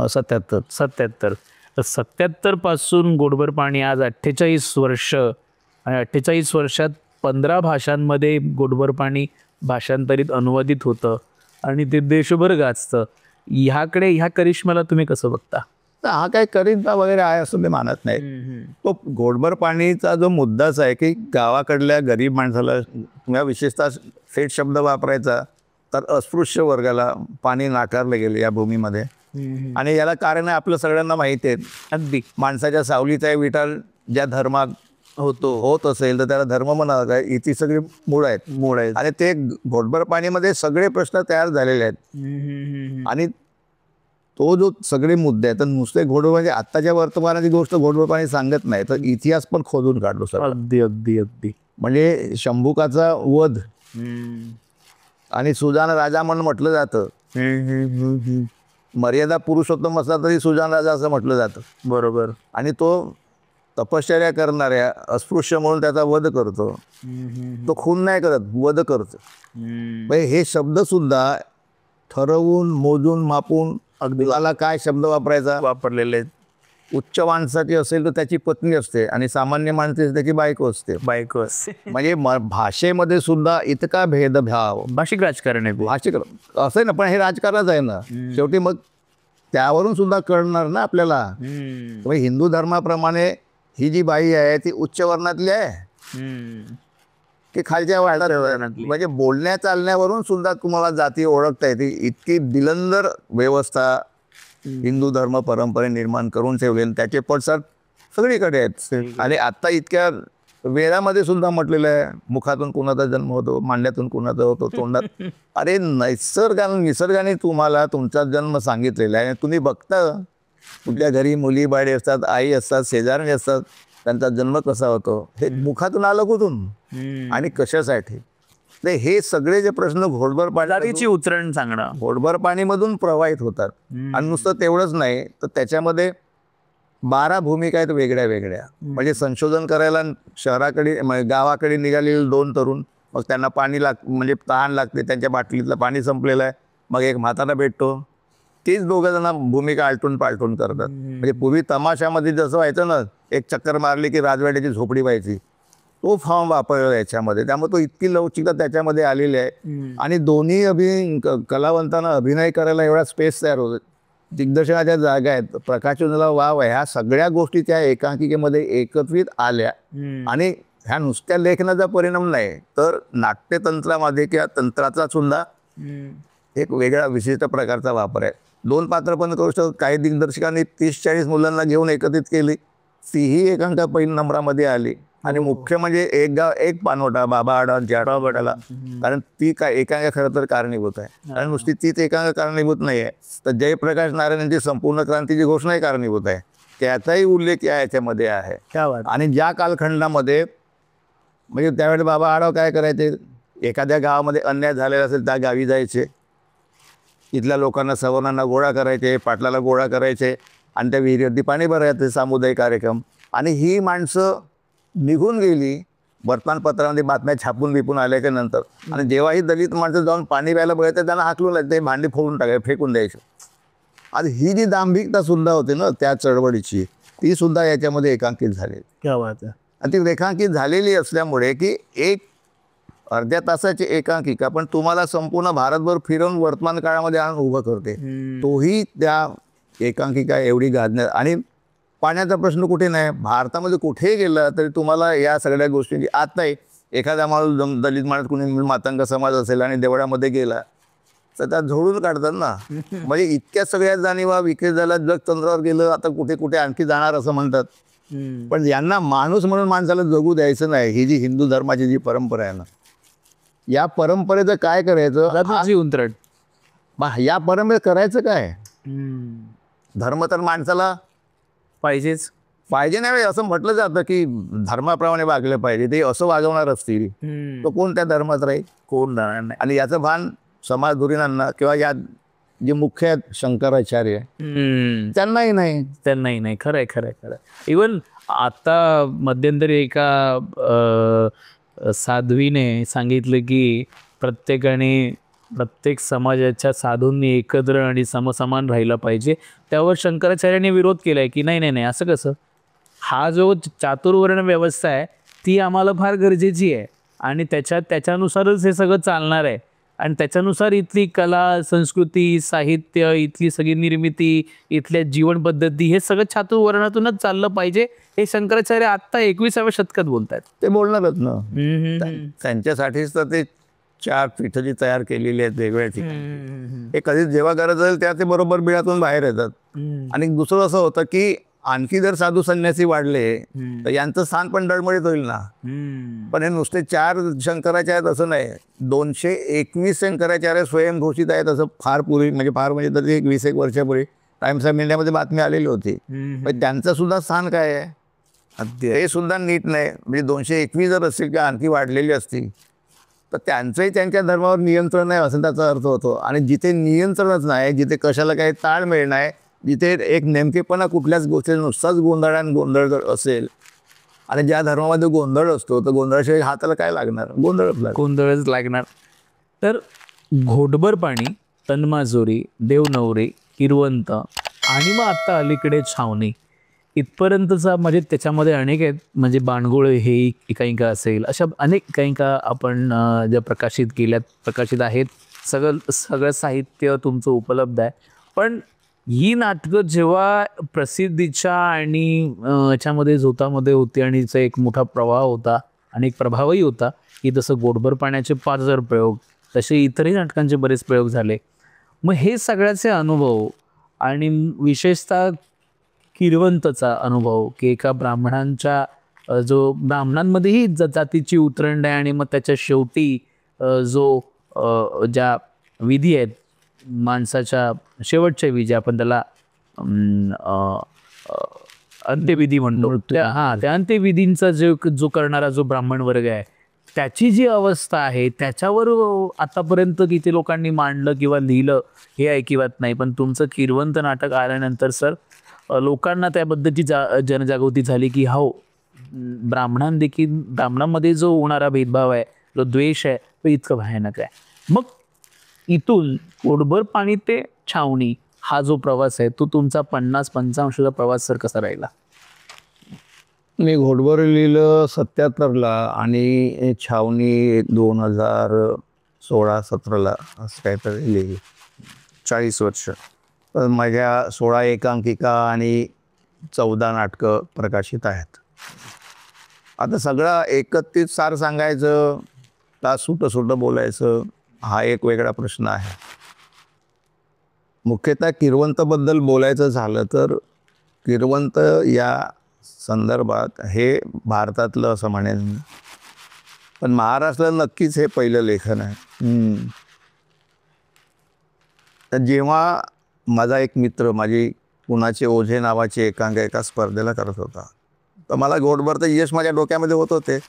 77. 77. तर 77 पासून घोटभर पाणी आज 48 वर्ष आणि 48 वर्षात 15 भाषांमध्ये घोटभर पाणी भाषांतरित अनुवादित होतं आणि ते देशभर गाजतं. ह्या करिश्म्याला तुम्ही कसं बघता? तर हा काय करिश्मा वगैरे आहे असं मी मानत नाही. तो घोटभर पाणीचा जो मुद्दाच आहे की गावाकडल्या गरीब माणसाला, किंवा विशेषतः थेट शब्द वापरायचा तर अस्पृश्य वर्गाला पाणी नाकारलं गेलं या भूमीमध्ये. आणि याला कारण आहे आपलं सगळ्यांना माहिती आहे. अगदी माणसाच्या सावलीचा विटाळ ज्या धर्मात होत असेल तर त्याला धर्म म्हणावं काय, इथे सगळी मूळ आहेत. आणि ते घोटभर पाणीमध्ये सगळे प्रश्न तयार झालेले आहेत. आणि तो जो सगळे मुद्दे आहेत, तर नुसते घोटभर म्हणजे आत्ताच्या वर्तमानाची गोष्ट घोटभर पाणी सांगत नाही, तर इतिहास पण खोदून काढलो सर. अगदी अगदी अगदी. म्हणजे शंभुकाचा वध आणि सुजान राजा म्हणून म्हटलं जातं. मर्यादा पुरुषोत्तम असला तरी सुजान राजा असं म्हटलं जातं. बरोबर. आणि तो तपश्चर्या करणाऱ्या अस्पृश्य म्हणून त्याचा वध करतो. तो खून नाही करत, वध करतो. म्हणजे हे शब्द सुद्धा ठरवून मोजून मापून, अगदी मला काय शब्द वापरायचा वापरलेले आहेत. उच्च माणसाची असेल तर त्याची पत्नी असते आणि सामान्य माणसाची त्याची बायको असते. बायको म्हणजे भाषेमध्ये सुद्धा इतका भेदभाव. भाषिक राजकारण आहे. भाषिक असं आहे ना, पण हे राजकारणच आहे ना शेवटी. मग त्यावरून सुद्धा कळणार ना आपल्याला. हिंदू धर्माप्रमाणे ही जी बाई आहे ती उच्च वर्णातली आहे की खालच्या वर्णातली. म्हणजे बोलण्या चालण्यावरून सुद्धा तुम्हाला जाती ओळखता येते. इतकी दिलंदर व्यवस्था हिंदू धर्म परंपरे निर्माण करून ठेवले, त्याचे पडसाद सगळीकडे आहेत. आणि आता इतक्या वेळामध्ये सुद्धा म्हटलेलं आहे, मुखातून कुणाचा जन्म होतो, मांड्यातून कुणाचा होतो, तोंडात. अरे निसर्गाने तुम्हाला तुमचा जन्म सांगितलेला आहे. तुम्ही बघता तुमच्या घरी मुली बाळी असतात, आई असतात, शेजारी असतात, त्यांचा जन्म कसा होतो, हे मुखातून आलं कुठून आणि कशासाठी. ते हे सगळे जे प्रश्न घोटभर पाण्याची उतरण सांगणं, घोटभर पाणीमधून प्रवाहित होतात. आणि नुसतं तेवढंच नाही तर त्याच्यामध्ये 12 भूमिका आहेत वेगळ्या वेगळ्या. म्हणजे संशोधन करायला शहराकडे गावाकडे निघालेले 2 तरुण, मग त्यांना पाणी म्हणजे तहान लागते, त्यांच्या बाटलीतलं पाणी संपलेलं आहे, मग एक म्हातारा भेटतो, तीच दोघं जण भूमिका आलटून पालटून करतात. म्हणजे पूर्वी तमाशामध्ये जसं व्हायचं ना, एक चक्कर मारली की राजवाड्याची झोपडी व्हायची, तो फॉर्म वापरला याच्यामध्ये. त्यामुळे तो इतकी लवचिकता त्याच्यामध्ये आलेली आहे. आणि दोन्ही कलावंतांना अभिनय करायला एवढा स्पेस तयार होतो, दिग्दर्शनाच्या जागा आहेत, प्रकाशनाला वाव आहे, ह्या सगळ्या गोष्टी त्या एकांकिकेमध्ये एकत्रित आल्या. आणि ह्या नुसत्या लेखनाचा परिणाम नाही तर नाट्यतंत्रामध्ये किंवा तंत्राचा सुद्धा एक वेगळा विशिष्ट प्रकारचा वापर आहे. 2 पात्र पण करू शकतो. काही दिग्दर्शकांनी 30-40 मुलांना घेऊन एकत्रित केली, तीही एकांका पहिल्या नंबरामध्ये आली. आणि मुख्य म्हणजे एक गाव एक पानवटा, बाबा आडा जाटाला, कारण ती काय एकांका खरं तर कारणीभूत आहे. आणि नुसती तीच एकांका कारणीभूत नाही आहे, तर जयप्रकाश नारायणांची संपूर्ण क्रांतीची घोषणाही कारणीभूत आहे, त्याचाही उल्लेख याच्यामध्ये आहे. आणि ज्या कालखंडामध्ये म्हणजे त्यावेळेला बाबा आडाव काय करायचे, एखाद्या गावामध्ये अन्याय झालेला असेल त्या गावी जायचे, इथल्या लोकांना सवर्णांना गोळा करायचे, पाटलाला गोळा करायचे आणि त्या विहिरीवरती पाणी भरायचे, सामुदायिक कार्यक्रम. आणि ही माणसं निघून गेली, वर्तमानपत्रामध्ये बातम्या छापून बिपून आल्याच्या नंतर. आणि जेव्हा ही दलित माणसं जाऊन पाणी प्यायला बघायचं त्यांना हाकलून ते भांडी फोडून टाकायचे, फेकून द्यायचे. आणि ही जी दांभिकता सुद्धा होती ना त्या चळवळीची, ती सुद्धा याच्यामध्ये एकांकित झाली. आणि ती रेखांकित झालेली असल्यामुळे की एक अर्ध्या तासाची एकांकिका पण तुम्हाला संपूर्ण भारतभर फिरवून वर्तमान काळामध्ये आणून उभं करते. तोही त्या एकांकिका एवढी गाजण्यात. आणि पाण्याचा प्रश्न कुठे नाही, भारतामध्ये कुठेही गेला तरी तुम्हाला या सगळ्या गोष्टींची. आताही एखादा माणूस दलित माणूस कुणी मातंग समाज असेल आणि देवळामध्ये गेला तर त्या झोडून काढतात ना. म्हणजे इतक्या सगळ्या जाणीवा विकेत झाला, जग चंद्रावर गेलं, आता कुठे कुठे आणखी जाणार असं म्हणतात. पण यांना माणूस म्हणून माणसाला जगू द्यायचं नाही. ही जी हिंदू धर्माची जी परंपरा आहे ना, या परंपरेचं काय करायचं, या परंपरेत करायचं काय. धर्म तर माणसाला पाहिजे नाही असं म्हटलं जातं की धर्माप्रमाणे वागलं पाहिजे, ते असं वागवणार असतील तो कोण त्या धर्मात राहील, कोण राहणार नाही. आणि याचं भान समाज धुरीणांना किंवा या जे मुख्य आहेत शंकराचार्य त्यांनाही नाही. खरंय. इवन आता मध्यंतरी एका साध्वीने सांगितलं की प्रत्येक समाजाच्या साधूंनी एकत्र आणि समसमान राहिलं पाहिजे, त्यावर शंकराचार्यांनी विरोध केलाय की नाही नाही नाही, असं कसं, हा जो चातुर्वर्ण व्यवस्था आहे ती आम्हाला फार गरजेची आहे आणि त्याच्यानुसारच हे सगळं चालणार आहे आणि त्याच्यानुसार इथली कला संस्कृती साहित्य इथली सगळी निर्मिती इथल्या जीवन पद्धती हे सगळं चातुर्वर्णातूनच चाललं पाहिजे, हे शंकराचार्य आत्ता 21व्या शतकात बोलतात. ते बोलणारच ना. त्यांच्यासाठीच तर ते 4 पीठं जी तयार केलेली आहेत वेगवेगळ्या ठिकाणी, हे कधी जेव्हा गरज आहे त्या ते बरोबर बिळातून बाहेर येतात. आणि दुसरं असं होतं की आणखी जर साधू संन्यासी वाढले तर यांचं स्थान पण डळमळीत होईल ना. पण हे नुसते 4 शंकराचार्य आहेत असं नाही, 221 शंकराचार्य स्वयंघोषित आहेत असं फार पूर्वी, म्हणजे फार म्हणजे तरी 20-एक वर्षापूर्वी टाइम्स ऑफ इंडियामध्ये बातमी आलेली होती. पण त्यांचं सुद्धा स्थान काय आहे हे सुद्धा नीट नाही. म्हणजे 221 जर असतील किंवा आणखी वाढलेली असतील तर त्यांचंही त्यांच्या धर्मावर नियंत्रण नाही असं त्याचा अर्थ होतो. आणि जिथे नियंत्रणच नाही, जिथे कशाला काही ताळमेळ नाही, जिथे एक नेमकेपणा कुठल्याच गोष्टी नुसताच गोंधळ जर असेल आणि ज्या धर्मामध्ये गोंधळ असतो तर गोंधळाशिवाय हाताला काय लागणार, गोंधळच लागणार. तर घोटभर पाणी, तन्माजोरी, देवनवरी, किरवंत आणि मग आत्ता अलीकडे छावणी इथपर्यंतचा म्हणजे त्याच्यामध्ये अनेक आहेत. म्हणजे बाणगुळ हे एकांकिका असेल, अशा अनेक एकांकिका आपण ज्या प्रकाशित आहेत. सगळं साहित्य तुमचं उपलब्ध आहे. पण ही नाटकं जेव्हा प्रसिद्धीच्या आणि याच्यामध्ये झोतामध्ये होती आणि तिचा एक मोठा प्रवाह होता आणि एक प्रभावही होता की जसं घोटभर पाण्याचे 5,000 प्रयोग, तसे इतरही नाटकांचे बरेच प्रयोग झाले. मग हे सगळ्याचे अनुभव आणि विशेषतः किरवंतचा अनुभव की एका ब्राह्मणांच्या जो ब्राह्मणांमध्येही जातीची उतरंड आहे आणि मग त्याच्या शेवटी ज्या विधी आहेत माणसाच्या शेवटच्या विधी, आपण त्याला अंत्यविधी म्हणतो, त्या अंत्यविधींचा जो करणारा जो ब्राह्मण वर्ग आहे त्याची जी अवस्था आहे त्याच्यावर आतापर्यंत किती लोकांनी मांडलं किंवा लिहिलं हे ऐकिवात नाही. पण तुमचं किरवंत नाटक आल्यानंतर सर लोकांना त्याबद्दलची जनजागृती झाली की हो, ब्राह्मणांमध्ये जो होणारा भेदभाव आहे, जो द्वेष आहे तो इतकं भयानक आहे. मग इथून घोटभर पाणी ते छावणी हा जो प्रवास आहे तो तुमचा 50-55चा प्रवास सर कसा राहिला? मी घोटभर लिहिलं 77ला आणि छावणी 2016-17ला असं काहीतरी लिहिली. 40 वर्ष. तर माझ्या 16 एकांकिका आणि 14 नाटकं प्रकाशित आहेत. आता सगळं एकत्रित सार सांगायचं का सुटं बोलायचं हा एक वेगळा प्रश्न आहे. मुख्यतः किरवंतबद्दल बोलायचं झालं तर किरवंत या संदर्भात हे भारतातलं असं म्हणेन, पण महाराष्ट्रात नक्कीच हे पहिलं लेखन आहे. तर जेव्हा माझा एक मित्र माझी पुण्याचे ओझे नावाची एकांकिका स्पर्धेला करत होता तर मला घोटभर तर यश माझ्या डोक्यामध्ये होत होते.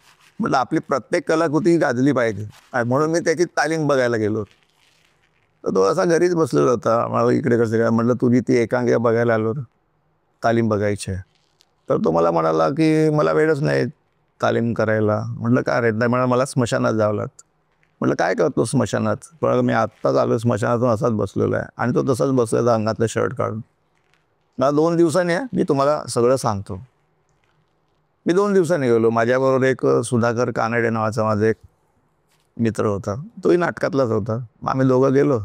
म्हटलं आपली प्रत्येक कलाकृती गाजली पाहिजे म्हणून मी त्याची तालीम बघायला गेलो. तर तो असा घरीच बसलेला होता. मला इकडे कसं काय, म्हटलं तुझी ती एकांकिका बघायला आलो, तालीम बघायची आहे. तर तो मला म्हणाला की मला वेळच नाही तालीम करायला. म्हटलं काय रे? नाही म्हणा मला स्मशानात जावं लागतं. म्हटलं काय करतो स्मशानात? पण मी आत्ताच आलो स्मशानातून, असाच बसलेलो आहे. आणि तो तसाच बसलेला अंगातलं शर्ट काढून. मला 2 दिवसांनी मी तुम्हाला सगळं सांगतो. मी 2 दिवसांनी गेलो. माझ्याबरोबर एक सुधाकर कानडे नावाचा माझा एक मित्र होता, तोही नाटकातलाच होता. आम्ही दोघं गेलो.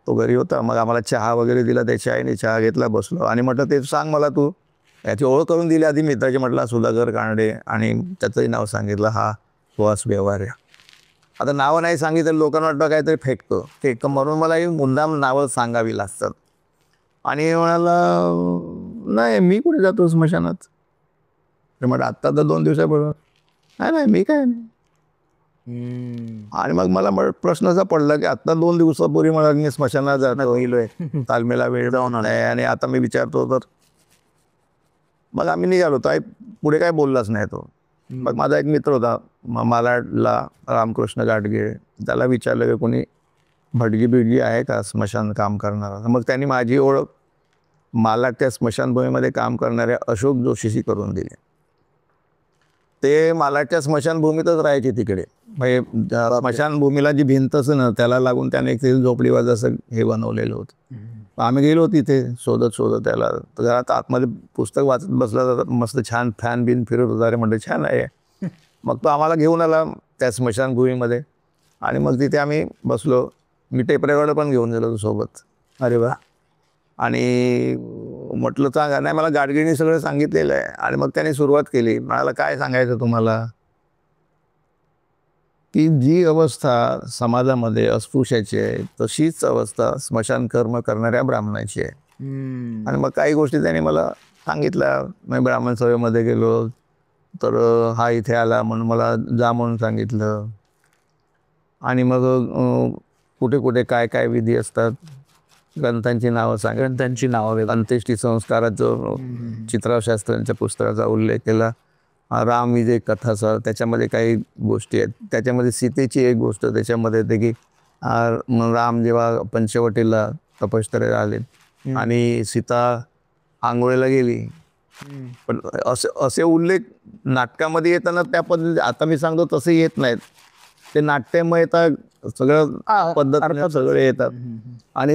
तो घरी होता. मग आम्हाला चहा वगैरे दिला, त्याच्या आईने चहा घेतला, बसलो आणि म्हटलं ते सांग मला, तू याची ओळख करून दिली आधी मित्राची. म्हटलं सुधाकर कानडे आणि त्याचंही नाव सांगितलं, हा सुहास व्यवहारे. आता नावं नाही सांगितलं लोकांना वाटतं काहीतरी फेकतो म्हणून मला ही मुद्दाम नावं सांगावी लागतात. आणि म्हणाला नाही मी कुठे जातो स्मशानात. तर म्हटलं आत्ता तर 2 दिवसाबरोबर नाही मी काय नाही. आणि मग मला प्रश्न असा पडला की आत्ता 2 दिवसापूर्वी मला मी स्मशानात जाणं होईलोय, तालमेला वेळ जाऊन आहे आणि आता मी विचारतो तर. मग आम्ही निघालो. तर पुढे काय बोललाच नाही तो. मग माझा एक मित्र होता मालाडला, रामकृष्ण गाडगे, त्याला विचारलं की कोणी भटगी आहे का स्मशान काम करणारा. मग त्यांनी माझी ओळख मालाड त्या स्मशानभूमीमध्ये काम करणाऱ्या अशोक जोशीशी करून दिली. ते मालाडच्या स्मशानभूमीतच राहायचे तिकडे. म्हणजे स्मशानभूमीला जी भिंत असं ना त्याला लागून त्याने एक झोपडीवाज असं हे बनवलेलं होतं. आम्ही गेलो तिथे शोधत शोधत त्याला. तर जरा आतमध्ये पुस्तक वाचत बसला तर मस्त छान फॅन बिन फिरत होता. अरे म्हटलं छान आहे. मग तो आम्हाला घेऊन आला त्या स्मशानभूमीमध्ये आणि मग तिथे आम्ही बसलो. मी टेप रेकॉर्डर पण घेऊन गेलो सोबत. अरे वा. आणि म्हटलं सांगा. नाही, मला गाडगिळीने सगळं सांगितलेलं आहे. आणि मग त्याने सुरुवात केली. मला काय सांगायचं तुम्हाला, की जी अवस्था समाजामध्ये अस्पृश्याची आहे तशीच अवस्था स्मशानकर्म करणाऱ्या ब्राह्मणाची आहे. आणि मग काही गोष्टी त्याने मला सांगितल्या. मी ब्राह्मण सभेमध्ये गेलो तर हा इथे आला म्हणून मला जा म्हणून सांगितलं. आणि मग कुठे कुठे काय काय विधी असतात, ग्रंथांची नावं ग्रंथांची नावं, अंत्येष्टी संस्काराचं चित्राशास्त्रांच्या पुस्तकाचा उल्लेख केला. राम विजय कथाचा त्याच्यामध्ये काही गोष्टी आहेत. त्याच्यामध्ये सीतेची एक गोष्ट त्याच्यामध्ये येते की राम जेव्हा पंचवटीला तपश्चर्या आले आणि सीता आंघोळीला गेली. पण असे उल्लेख नाटकामध्ये येताना त्या पद्धती आता मी सांगतो तसे येत नाहीत. ते नाट्यमय येतात सगळं पद्धत सगळे येतात. आणि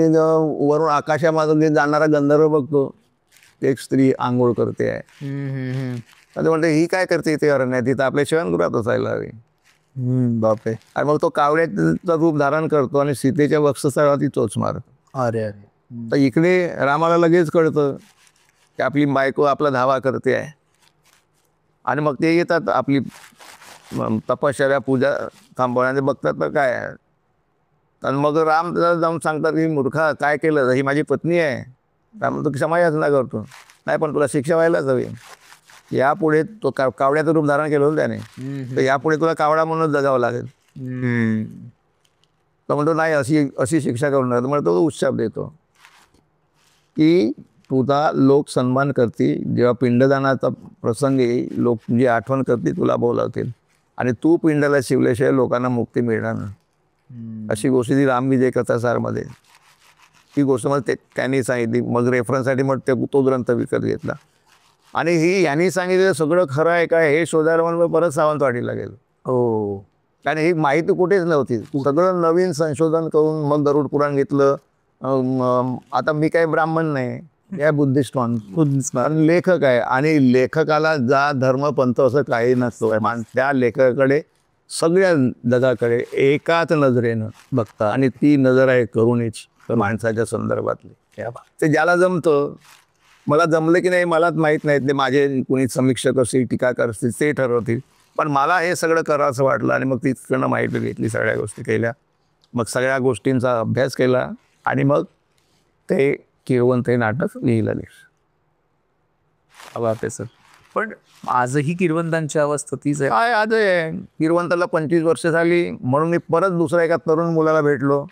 वरून आकाशामध्ये जाणारा गंधर्व बघतो, एक स्त्री आंघोळ करते आहे. आणि म्हणते ही काय करते इथे अरण्यात, तिथं आपल्या शयनगृहात असायला हवी. बापरे. आणि मग तो कावड्याचं रूप धारण करतो आणि सीतेच्या वक्षस्थळावर ती चोच मारतो. अरे अरे. तर इकडे रामाला लगेच कळतं की आपली बायको आपला धावा करते आहे. आणि मग ते येतात आपली तपश्चर्या पूजा थांबवण्याचे बघतात तर काय आहे. आणि मग राम जाऊन सांगतात की मूर्खा काय केलं, ही माझी पत्नी आहे. राम तो क्षमा याचना करतो. नाही पण तुला शिक्षा व्हायलाच हवी. यापुढे तो कावड्याचं रूप धारण केलं होतं त्याने, तर यापुढे तुला कावडा म्हणून जगावं लागेल. तर म्हणतो नाही अशी अशी शिक्षा करू नका. म्हणतो तो उत्शाप देतो की तुझा लोक सन्मान करतील. जेव्हा पिंडदानाचा प्रसंग येईल लोक जी आठवण करतील तुला बोलावतील. आणि तू पिंडाला शिवल्याशिवाय लोकांना मुक्ती मिळणार नाही. अशी गोष्ट ती रामविजय कथासारमध्ये ती गोष्ट मग त्यांनी सांगितली. मग रेफरन्ससाठी मग तो ग्रंथ विकत घेतला. आणि ही यांनी सांगितलेलं सगळं खरं आहे काय हे शोधायला म्हणून परत सावंतवाडीला गेलो. हो, कारण ही माहिती कुठेच नव्हती. सगळं नवीन संशोधन करून मग गरुड पुराण घेतलं. आता मी काही ब्राह्मण नाही, या बुद्धिस्ट लेखक आहे. आणि लेखकाला जा धर्मपंथ असं काही नसतं. त्या लेखकाकडे सगळ्या जगाकडे एकाच नजरेनं बघता आणि ती नजर आहे करुणेची माणसाच्या संदर्भातली. ते ज्याला जमतं, मला जमलं की नाही मलाच माहीत नाही. ते माझे कोणी समीक्षक असतील टीकाकार असतील ते ठरवतील. पण मला हे सगळं करावंसं वाटलं आणि मग तिकडनं माहिती घेतली, सगळ्या गोष्टी केल्या. मग सगळ्या गोष्टींचा अभ्यास केला आणि मग ते किरवंत हे नाटक लिहिलं. बापरे सर. पण आजही किरवंतांची अवस्था तीच आहे. काय आज आहे, किरवंताला 25 वर्ष झाली म्हणून मी परत दुसऱ्या एका तरुण मुलाला भेटलो.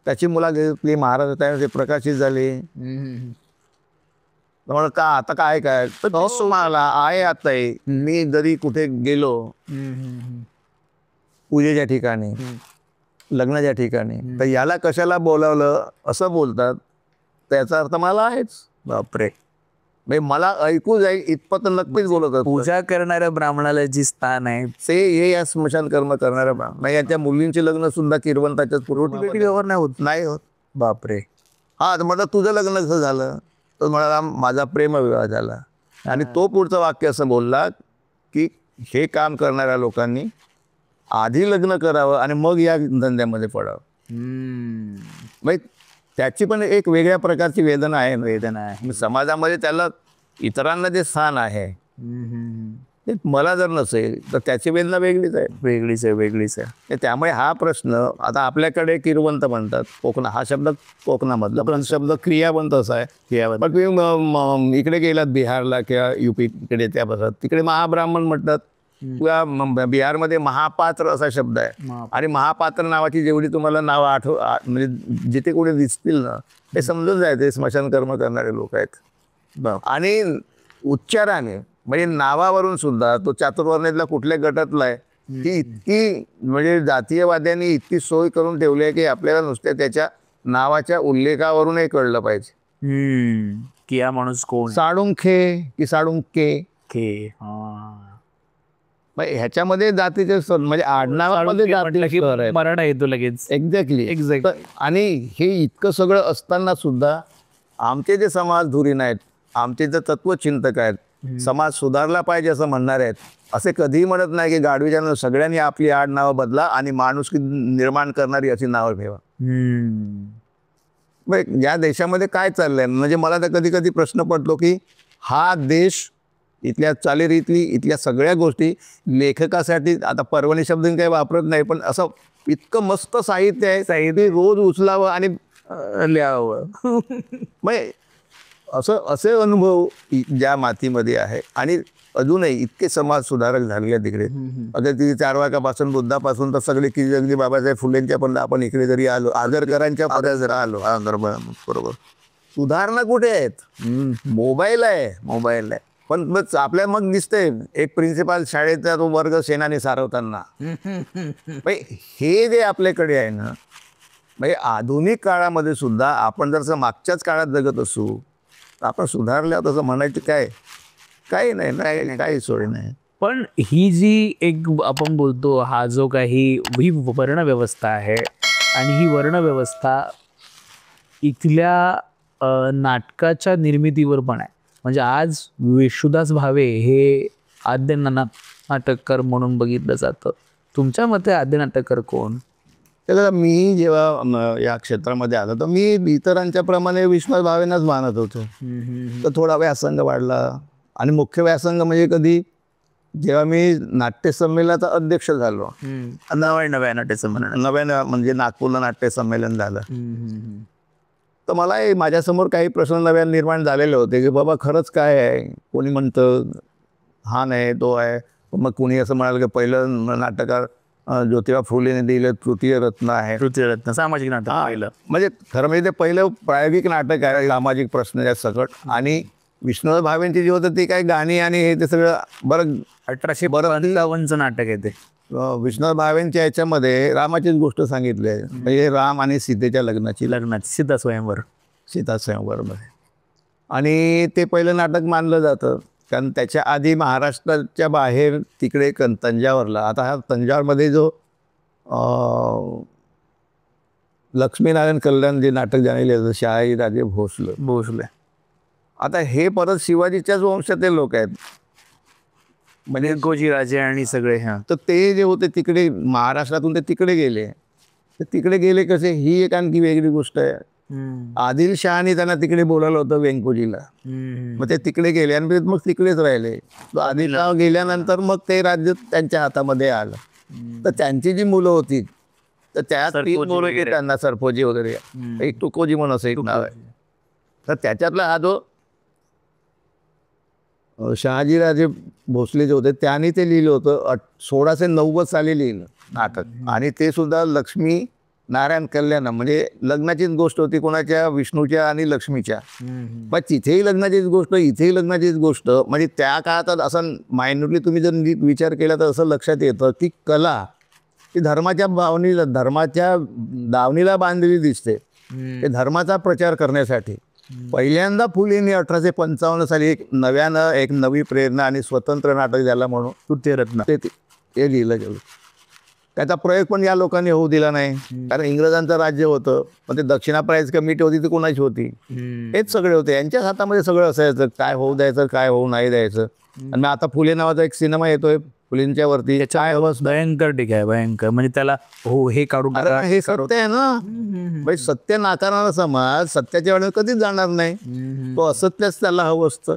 त्याची मुला घेतली, महाराज प्रकाशित झाली. म्हणून का आता काय काय तर मला आहे. आता मी जरी कुठे गेलो पूजेच्या ठिकाणी, लग्नाच्या ठिकाणी, तर याला कशाला बोलावलं असं बोलतात. त्याचा अर्थ मला आहेच. बापरे. मला ऐकू जाईल इतपत नक्कीच बोलत. पूजा करणाऱ्या ब्राह्मणाला जी स्थान आहे ते हे या स्मशान कर्म करणाऱ्या ब्राह्मण. यांच्या मुलींचे लग्न सुद्धा किरवंताच्याच पूर्वटीवर नाही होत. बापरे. हा तर म्हटलं तुझं लग्न कसं झालं, तर म्हणाला माझा प्रेमविवाह झाला. आणि तो पुढचं वाक्य असं बोलला की हे काम करणाऱ्या लोकांनी आधी लग्न करावं आणि मग या धंद्यामध्ये पडावं. मग त्याची पण एक वेगळ्या प्रकारची वेदना आहे. समाजामध्ये त्याला इतरांना जे स्थान आहे ते मला जर नसेल तर त्याची वेदना वेगळीच आहे. त्यामुळे हा प्रश्न आता आपल्याकडे किरवंत म्हणतात. कोकणा हा शब्द कोकणामधला पण शब्द क्रियावंत असा आहे. पण तुम्ही इकडे गेलात बिहारला किंवा युपीकडे त्या बसत तिकडे महाब्राह्मण म्हणतात. किंवा बिहारमध्ये महापात्र असा शब्द आहे. आणि महापात्र नावाची जेवढी तुम्हाला नावं म्हणजे जिथे कुठे दिसतील ना ते समजून जायचं ते स्मशान कर्म करणारे लोक आहेत. आणि उच्चाराने म्हणजे नावावरून सुद्धा तो चातुर्वर्ण्यातल्या कुठल्या गटातला आहे ती इतकी म्हणजे जातीयवाद्यांनी इतकी सोय करून ठेवली आहे की आपल्याला नुसत्या त्याच्या नावाच्या उल्लेखावरूनही कळलं पाहिजे की हा माणूस कोण. साळुंखे की साळुंके के. मग ह्याच्यामध्ये जातीचे स्वर म्हणजे आडनावामध्ये जातीचे स्वर आहेत. मराठा येतो लगेच. एक्झॅक्टली. आणि हे इतकं सगळं असताना सुद्धा आमचे जे समाज धुरीण आहेत, आमचे जे तत्वचिंतक आहेत, समाज सुधारला पाहिजे असं म्हणणारे आहेत, असे कधीही म्हणत नाही की गाडवीच्या सगळ्यांनी आपली आडनावं बदला आणि माणुसकी निर्माण करणारी अशी नावं ठेवा. या देशामध्ये काय चाललंय म्हणजे मला तर कधी कधी प्रश्न पडतो की हा देश इथल्या चालीरीती इथल्या सगळ्या गोष्टी लेखकासाठी, आता पर्वणी शब्द काही वापरत नाही, पण असं इतकं मस्त साहित्य आहे, साहित्य रोज उचलावं आणि लिहावं. मग असे अनुभव ज्या मातीमध्ये आहे. आणि अजूनही इतके समाज सुधारक झालेले तिकडे. आता ती चारवाकापासून बुद्धापासून तर सगळे की अगदी बाबासाहेब फुलेंच्या पण आपण इकडे जरी आलो, आगरकरांच्या पर्यंत जर आलो, बरोबर सुधारणा कुठे आहेत? मोबाईल आहे. पण बस आपल्या मग दिसतंय एक प्रिन्सिपाल शाळेचा तो वर्ग सेनानी सारवताना. हे जे आपल्याकडे आहे ना, म्हणजे आधुनिक काळामध्ये सुद्धा आपण जर मागच्याच काळात जगत असू तर आपण सुधारल्या तसं म्हणायचं काही नाही, काही सोय नाही. पण ही जी एक आपण बोलतो हा जो काही ही वर्णव्यवस्था आहे आणि ही वर्णव्यवस्था इथल्या नाटकाच्या निर्मितीवर पण आहे. म्हणजे आज विष्णुदास भावे हे आद्य नाटककार म्हणून बघितलं जातं. तुमच्या मते आद्य नाटककार कोण? त्याला मी जेव्हा या क्षेत्रामध्ये आलो तर मी इतरांच्या प्रमाणे विष्णुदास भावेंनाच मानत होतो. तर थोडा व्यासंग वाढला आणि मुख्य व्यासंग म्हणजे कधी जेव्हा मी नाट्य संमेलनाचा अध्यक्ष झालो, नव्या नाट्य संमेलन, नव्या म्हणजे नागपूरला नाट्य संमेलन झालं, तर मला माझ्यासमोर काही प्रश्न नव्याने निर्माण झालेले होते की बाबा खरंच काय आहे. कोणी म्हणतं हा नाही तो आहे, मग कोणी असं म्हणाल की पहिलं नाटककार ज्योतिबा फुलेने दिलं तृतीय रत्न आहे. तृतीय रत्न सामाजिक नाटक पहिलं, म्हणजे खरं म्हणजे ते पहिलं प्रायोगिक नाटक आहे सामाजिक प्रश्न या सकट. आणि विष्णुदास भावेंची जी होतं ती काय गाणी आणि हे ते सगळं बरं 1852चं नाटक आहे ते. विष्णुदास भावेंच्या याच्यामध्ये रामाचीच गोष्ट सांगितली आहे, म्हणजे राम आणि सीतेच्या लग्नाची सीता स्वयंवरमध्ये. आणि ते पहिलं नाटक मानलं जातं कारण त्याच्या आधी महाराष्ट्राच्या बाहेर तिकडे तंजावरला, आता हा तंजावरमध्ये जो लक्ष्मीनारायण कल्याण जे नाटक जाणले होतं शहाजीराजे भोसले, आता हे परत शिवाजीच्याच वंशातील लोक आहेत, म्हणजे गोजीराजे आणि सगळे. तर ते जे होते तिकडे महाराष्ट्रातून ते तिकडे गेले. तर तिकडे गेले कसे ही एक आणखी वेगळी गोष्ट आहे. आदिलशहाने त्यांना तिकडे बोलावलं होतं वेंकोजीला, मग ते तिकडे गेले आणि मग तिकडेच राहिले. आदिलशाह गेल्यानंतर मग ते राज्य त्यांच्या हातामध्ये आलं. तर त्यांची जी मुलं होती तर त्या त्यांना सरफोजी वगैरे, एक तुकोजी म्हणून असं एक नाव आहे. तर त्याच्यातला हा जो शहाजीराजे भोसले जे होते त्यांनी ते लिहिलं होतं 1690 साली लिहिलं नाटक. आणि ते सुद्धा लक्ष्मी नारायण कल्याण, म्हणजे लग्नाचीच गोष्ट होती कोणाच्या, विष्णूच्या आणि लक्ष्मीच्या. पण तिथेही लग्नाचीच गोष्ट, इथेही लग्नाचीच गोष्ट. म्हणजे त्या काळात असं मायन्युटली तुम्ही जर विचार केला तर असं लक्षात येतं की कला ही धर्माच्या दावणीला बांधलेली दिसते. ते धर्माचा प्रचार करण्यासाठी पहिल्यांदा फुलेंनी 1855 साली एक नवी प्रेरणा आणि स्वतंत्र नाटक झाला म्हणून तृतीय रत्न ते लिहिलं गेलं. त्याचा प्रयोग पण या लोकांनी होऊ दिला नाही, कारण इंग्रजांचं राज्य होतं. पण ते दक्षिणा प्राईज कमिटी होती ती कोणाची होती, हेच सगळे होते. यांच्याच हातामध्ये सगळं असायचं, काय होऊ द्यायचं काय होऊ नाही द्यायचं. आणि आता फुले नावाचा एक सिनेमा येतोय फुलेंच्या वरती, काय भयंकर ठीक आहे, भयंकर. म्हणजे त्याला हो हे काढून हे सत्य आहे ना, भाई सत्य नाकारणारा समाज सत्याच्या वेळेला कधीच जाणार नाही, तो असत्यच त्याला हवं असतं.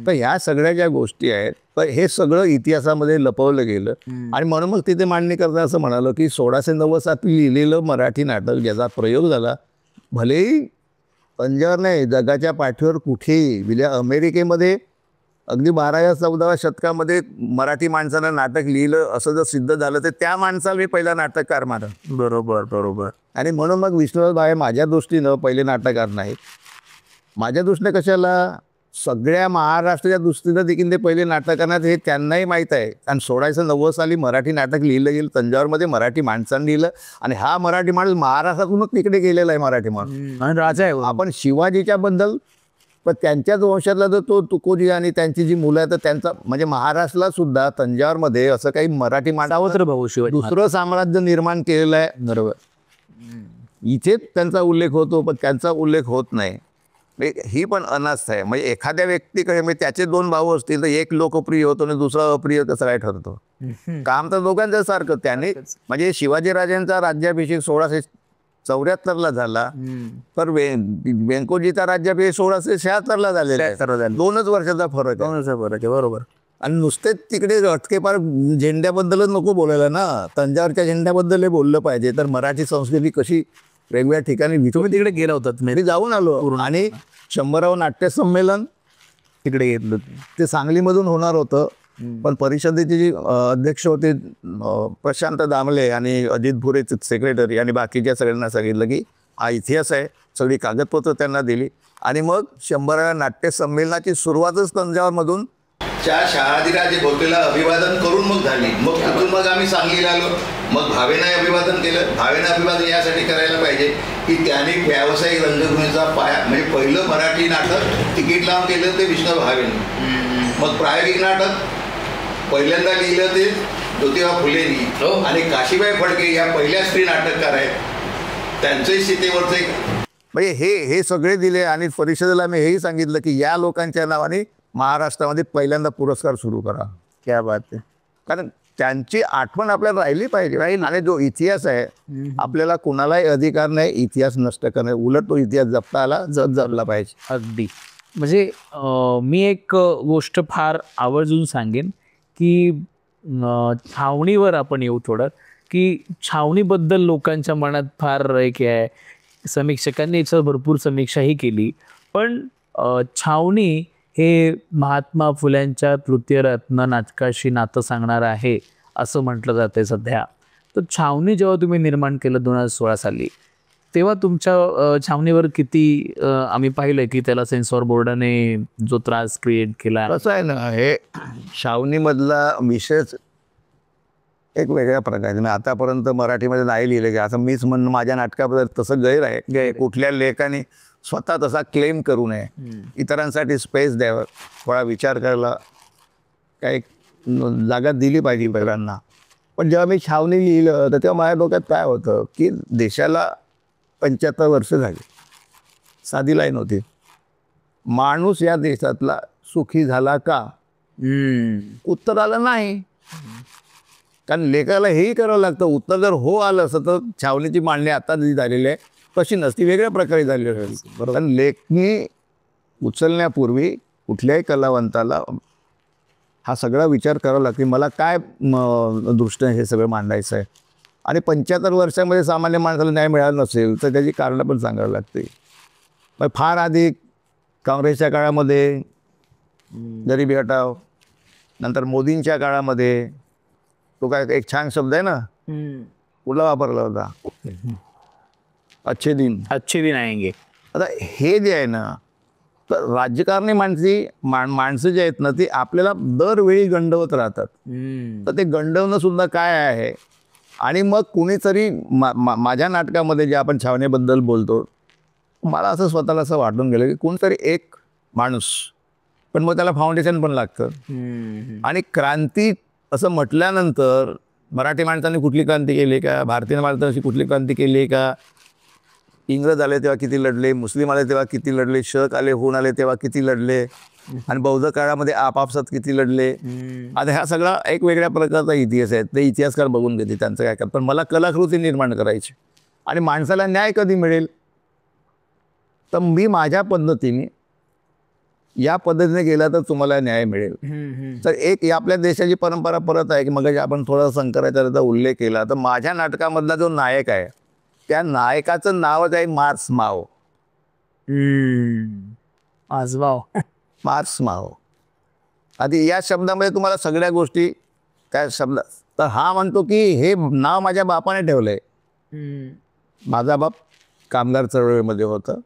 तर ह्या सगळ्या ज्या गोष्टी आहेत तर हे सगळं इतिहासामध्ये लपवलं गेलं. आणि म्हणून मग तिथे मांडणी करता असं म्हणालो की 1690 साली लिहिलेलं मराठी नाटक ज्याचा प्रयोग झाला, भलेही तंजावर नाही जगाच्या पाठीवर कुठेही, म्हणजे अमेरिकेमध्ये अगदी 12व्या 14व्या शतकामध्ये मराठी माणसानं नाटक लिहिलं असं जर सिद्ध झालं तर त्या माणसाला मी पहिला नाटककार मानन. बरोबर. आणि म्हणून मग विष्णुदास भावे माझ्या दृष्टीनं पहिले नाटककार नाहीत. माझ्या दृष्टीने कशाला, सगळ्या महाराष्ट्राच्या दृष्टीनं देखील ते पहिले नाटककार हे त्यांनाही माहीत आहे. आणि 1690 साली मराठी नाटक लिहिलं गेलं तंजावरमध्ये, मराठी माणसानं लिहिलं. आणि हा मराठी माणूस महाराष्ट्रातूनच तिकडे गेलेला आहे, मराठी माणूस आणि राजा आहे. आपण शिवाजीच्या बद्दल पण त्यांच्याच वंशातला जर तो तुकोजी आणि त्यांची जी मुलं आहेत तर त्यांचा म्हणजे महाराष्ट्राला सुद्धा तंजावरमध्ये असं काही मराठी सावत्र भाऊ शिवाजी दुसरं साम्राज्य निर्माण केलेलं आहे. बरोबर. इथेच त्यांचा उल्लेख होतो पण त्यांचा उल्लेख होत नाही. ही पण अनास्था आहे. म्हणजे एखाद्या व्यक्तीकडे म्हणजे त्याचे 2 भाऊ असतील तर एक लोकप्रिय होतो आणि दुसरा अप्रिय कसं काय ठरतो. काम तर दोघांचं सारखं. त्याने म्हणजे शिवाजीराजांचा राज्याभिषेक 1674ला झाला तर व्यंकोजीचा राज्याभिषेक 1676ला झालेला आहे. 2च वर्षाचा फरक आहे. बरोबर. आणि नुसतेच तिकडे अटकेपार झेंड्याबद्दलच नको बोलायला ना, तंजावरच्या झेंड्याबद्दल बोललं पाहिजे. तर मराठी संस्कृती कशी वेगवेगळ्या ठिकाणी तुम्ही तिकडे गेला होतात. मी जाऊन आलो आणि 100वे नाट्य संमेलन तिकडे घेतलं ते सांगलीमधून होणार होतं. पण परिषदेचे जे अध्यक्ष होते प्रशांत दामले आणि अजित भुरे सेक्रेटरी आणि बाकीच्या सगळ्यांना सांगितलं की हा इतिहास आहे. सगळी कागदपत्र त्यांना दिली आणि मग 100व्या नाट्य संमेलनाची सुरुवातच तंजावरमधून शहाजीराजे भोसलेला अभिवादन करून मग झाली. मग तिथून मग आम्ही सांगलीला आलो. मग भावेनं अभिवादन केलं. भावेनं अभिवादन यासाठी करायला पाहिजे की त्याने व्यावसायिक रंगभूमीचा पाया म्हणजे पहिलं मराठी नाटक तिकीट लावून केलं ते विष्णू भावेनं. मग प्रायोगिक नाटक पहिल्यांदा लिहिलं ते ज्योतिबा फुलेंनी आणि काशीबाई फडके या पहिल्या स्त्री नाटककार आहेत. त्यांचंही सीतेवरचं एक म्हणजे हे सगळे दिले आणि परिषदेला मी हेही सांगितलं की या लोकांच्या नावाने महाराष्ट्रामध्ये पहिल्यांदा पुरस्कार सुरू करा. क्या बात आहे. कारण त्यांची आठवण आपल्याला राहिली पाहिजे. आणि जो इतिहास आहे आपल्याला कुणालाही अधिकार नाही इतिहास नष्ट करणे. उलट तो इतिहास जपता आला जपला पाहिजे. अगदी. म्हणजे मी एक गोष्ट फार आवर्जून सांगेन की छावणीवर आपण येऊ थोडं की छावणीबद्दल लोकांच्या मनात फार एक आहे. समीक्षकांनी याच्यावर भरपूर समीक्षाही केली. पण छावणी हे महात्मा फुल्यांच्या तृतीयरत्न नाटकाशी नातं सांगणार आहे असं म्हटलं जाते सध्या. तर छावणी जेव्हा तुम्ही निर्माण केलं 2016 साली तेव्हा तुमच्या छावणीवर किती आम्ही पाहिलं की त्याला सेन्सॉर बोर्डाने जो त्रास क्रिएट केला. कसं आहे ना, हे छावणीमधला विषयच एक वेगळ्या प्रकारचे. मी आतापर्यंत मराठीमध्ये नाही लिहिलं की असं मीच म्हणणं माझ्या नाटकाबद्दल तसं गैर आहे. कुठल्या लेखाने स्वतः तसा क्लेम करू नये. इतरांसाठी स्पेस द्यावं. थोडा विचार करायला काही जागा दिली पाहिजे पहिल्यांदा. पण जेव्हा मी छावणी लिहिलं तर तेव्हा माझ्या डोक्यात काय होतं की देशाला 75 वर्ष झाली. साधी लाईन होती, माणूस या देशातला सुखी झाला का? उत्तर आलं नाही. कारण लेखाला हेही करावं लागतं. उत्तर जर हो आलं असतं तर छावणीची मांडणी आता जी झालेली आहे तशी नसती, वेगळ्या प्रकारे झालेली आहे. कारण लेखणी उचलण्यापूर्वी कुठल्याही कलावंताला हा सगळा विचार करावा लागते. मला काय दृष्टीने हे सगळं मांडायचं आहे. आणि 75 वर्षामध्ये सामान्य माणसाला न्याय मिळाला नसेल तर त्याची कारणं पण सांगावी लागते. मग फार आधी काँग्रेसच्या काळामध्ये गरिबी हटाव, नंतर मोदींच्या काळामध्ये तो काय एक छान शब्द आहे ना कुठला वापरला होता, अच्छे दिन आएंगे. आता हे जे आहे ना तर राजकारणी माणसं जे आहेत ना ती आपल्याला दरवेळी गंडवत राहतात. तर ते गंडवणं सुद्धा काय आहे. आणि मग कुणीतरी माझ्या नाटकामध्ये जे आपण छावणीबद्दल बोलतो मला असं स्वतःला असं वाटून गेलं की कोणतरी एक माणूस, पण मग त्याला फाउंडेशन पण लागतं. आणि क्रांती असं म्हटल्यानंतर मराठी माणसांनी कुठली क्रांती केली का, भारतीय माणसांनी कुठली क्रांती केली का, इंग्रज आले तेव्हा किती लढले, मुस्लिम आले तेव्हा किती लढले, शक आले होऊन आले तेव्हा किती लढले, आणि बौद्ध काळामध्ये आपापसात किती लढले. आता हा सगळा एक वेगळ्या प्रकारचा इतिहास आहे. ते इतिहासकार बघून घेते त्यांचं काय करतात. पण मला कलाकृती निर्माण करायची आणि माणसाला न्याय कधी मिळेल तर मी माझ्या पद्धतीने या पद्धतीने गेला तर तुम्हाला न्याय मिळेल. तर एक आपल्या देशाची परंपरा परत आहे की मग आपण थोडा शंकराचार्याचा उल्लेख केला तर माझ्या नाटकामधला जो नायक आहे त्या नायकाचं नावच आहे मार्स माओ. मार्स माओ. आधी या शब्दामध्ये तुम्हाला सगळ्या गोष्टी काय शब्द तर हा म्हणतो की हे नाव माझ्या बापाने ठेवलंय. माझा बाप कामगार चळवळीमध्ये होतं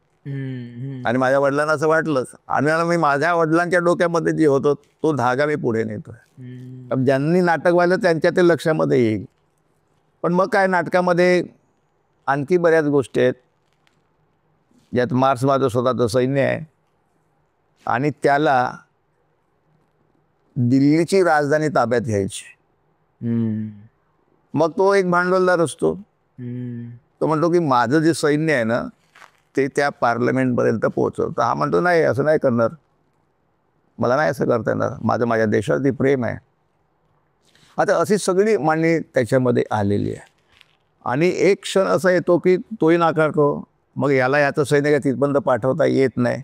आणि माझ्या वडिलांना असं वाटलंच आणि मी माझ्या वडिलांच्या डोक्यामध्ये जे होतं तो धागा मी पुढे नेतोय. ज्यांनी नाटक वाहिलं त्यांच्या ते लक्षामध्ये येईल. पण मग काय नाटकामध्ये आणखी बऱ्याच गोष्टी आहेत ज्यात मार्क्सवाद स्वतःचं सैन्य आहे, आणि त्याला दिल्लीची राजधानी ताब्यात घ्यायची. मग तो एक भांडवलदार असतो. तो म्हणतो की माझं जे सैन्य आहे ना ते त्या पार्लमेंटपर्यंत पोहोचवतं. हा म्हणतो नाही, असं नाही करणार, मला नाही असं करता येणार, माझ्या देशावरती प्रेम आहे. आता अशी सगळी मांडणी त्याच्यामध्ये आलेली आहे. आणि एक क्षण असा येतो की तोही नाकारतो. मग याला याचं सैन्य काय तिथपर्यंत पाठवता येत नाही.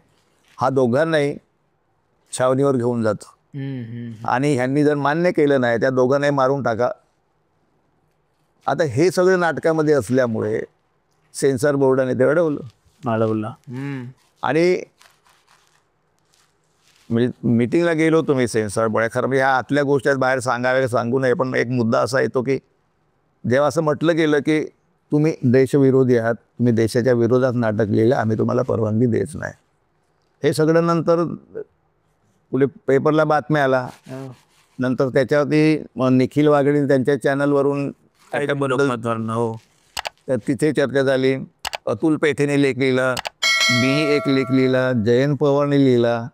हा दोघांनाही छावणीवर घेऊन जातो. आणि ह्यांनी जर मान्य केलं नाही त्या दोघांनाही मारून टाका. आता हे सगळं नाटकामध्ये असल्यामुळे सेन्सॉर बोर्डाने ते अडवलं. आणि मीटिंगला गेलो होतो मी सेन्सॉर बोर्ड. खरं म्हणजे ह्या आतल्या गोष्टी बाहेर सांगू नये, पण एक मुद्दा असा येतो की जेव्हा असं म्हटलं गेलं की तुम्ही देशविरोधी आहात, तुम्ही देशाच्या विरोधात नाटक लिहिलं, आम्ही तुम्हाला परवानगी देत नाही. हे सगळं नंतर पुढे पेपरला बातम्या आला. नंतर त्याच्यावरती निखिल वागडे त्यांच्या चॅनलवरून तर तिथे चर्चा झाली. अतुल पेठेने लेख लिहिला, मी एक लेख लिहिला, जयंत पवारने लिहिला.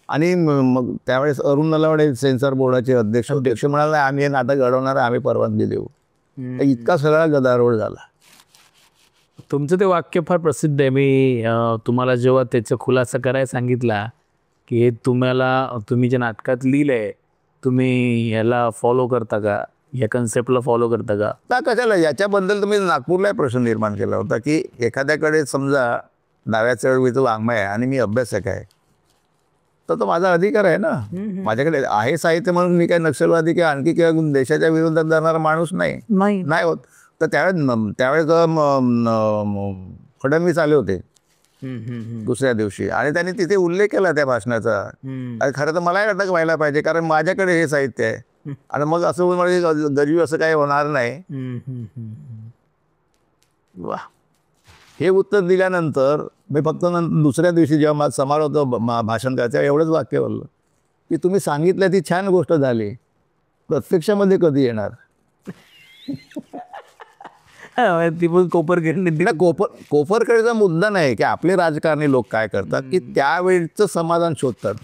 आणि मग त्यावेळेस अरुण नलावडे सेन्सॉर बोर्डाचे अध्यक्ष म्हणाले आम्ही हे नाटक अडवणार, आम्ही परवानगी देऊ. इतका सगळा गदारोळ झाला. तुमचं ते वाक्य फार प्रसिद्ध आहे. मी तुम्हाला जेव्हा त्याचा खुलासा करायला सांगितला की हे तुम्ही जे नाटकात लिहिलंय तुम्ही ह्याला फॉलो करता का, या कन्सेप्टला फॉलो करता का? ना कशाला, याच्याबद्दल तुम्ही नागपूरला प्रश्न निर्माण केला होता की एखाद्याकडे समजा डाव्या चळवळीचं वाङ्मय आहे आणि मी अभ्यासक आहे, तर तो माझा अधिकार आहे ना. माझ्याकडे आहे साहित्य म्हणून मी काय नक्षलवादी किंवा आणखी किंवा देशाच्या विरोधात जाणारा माणूस नाही होत. तर त्यावेळेस फडणवीस आले होते दुसऱ्या दिवशी आणि त्यांनी तिथे उल्लेख केला त्या भाषणाचा. आणि खरं तर मलाही अटक व्हायला पाहिजे कारण माझ्याकडे हे साहित्य आहे. आणि मग असं म्हणजे गरीब असं काही होणार नाही. वा, हे उत्तर दिल्यानंतर मी फक्त दुसऱ्या दिवशी जेव्हा माझा समारोह भाषण करायचं एवढंच वाक्य बोललं की तुम्ही सांगितलं ती छान गोष्ट झाली, प्रत्यक्षामध्ये कधी येणार? ती पण कोपरकडेचा मुद्दा नाही की आपले राजकारणी लोक काय करतात की त्यावेळचं समाधान शोधतात,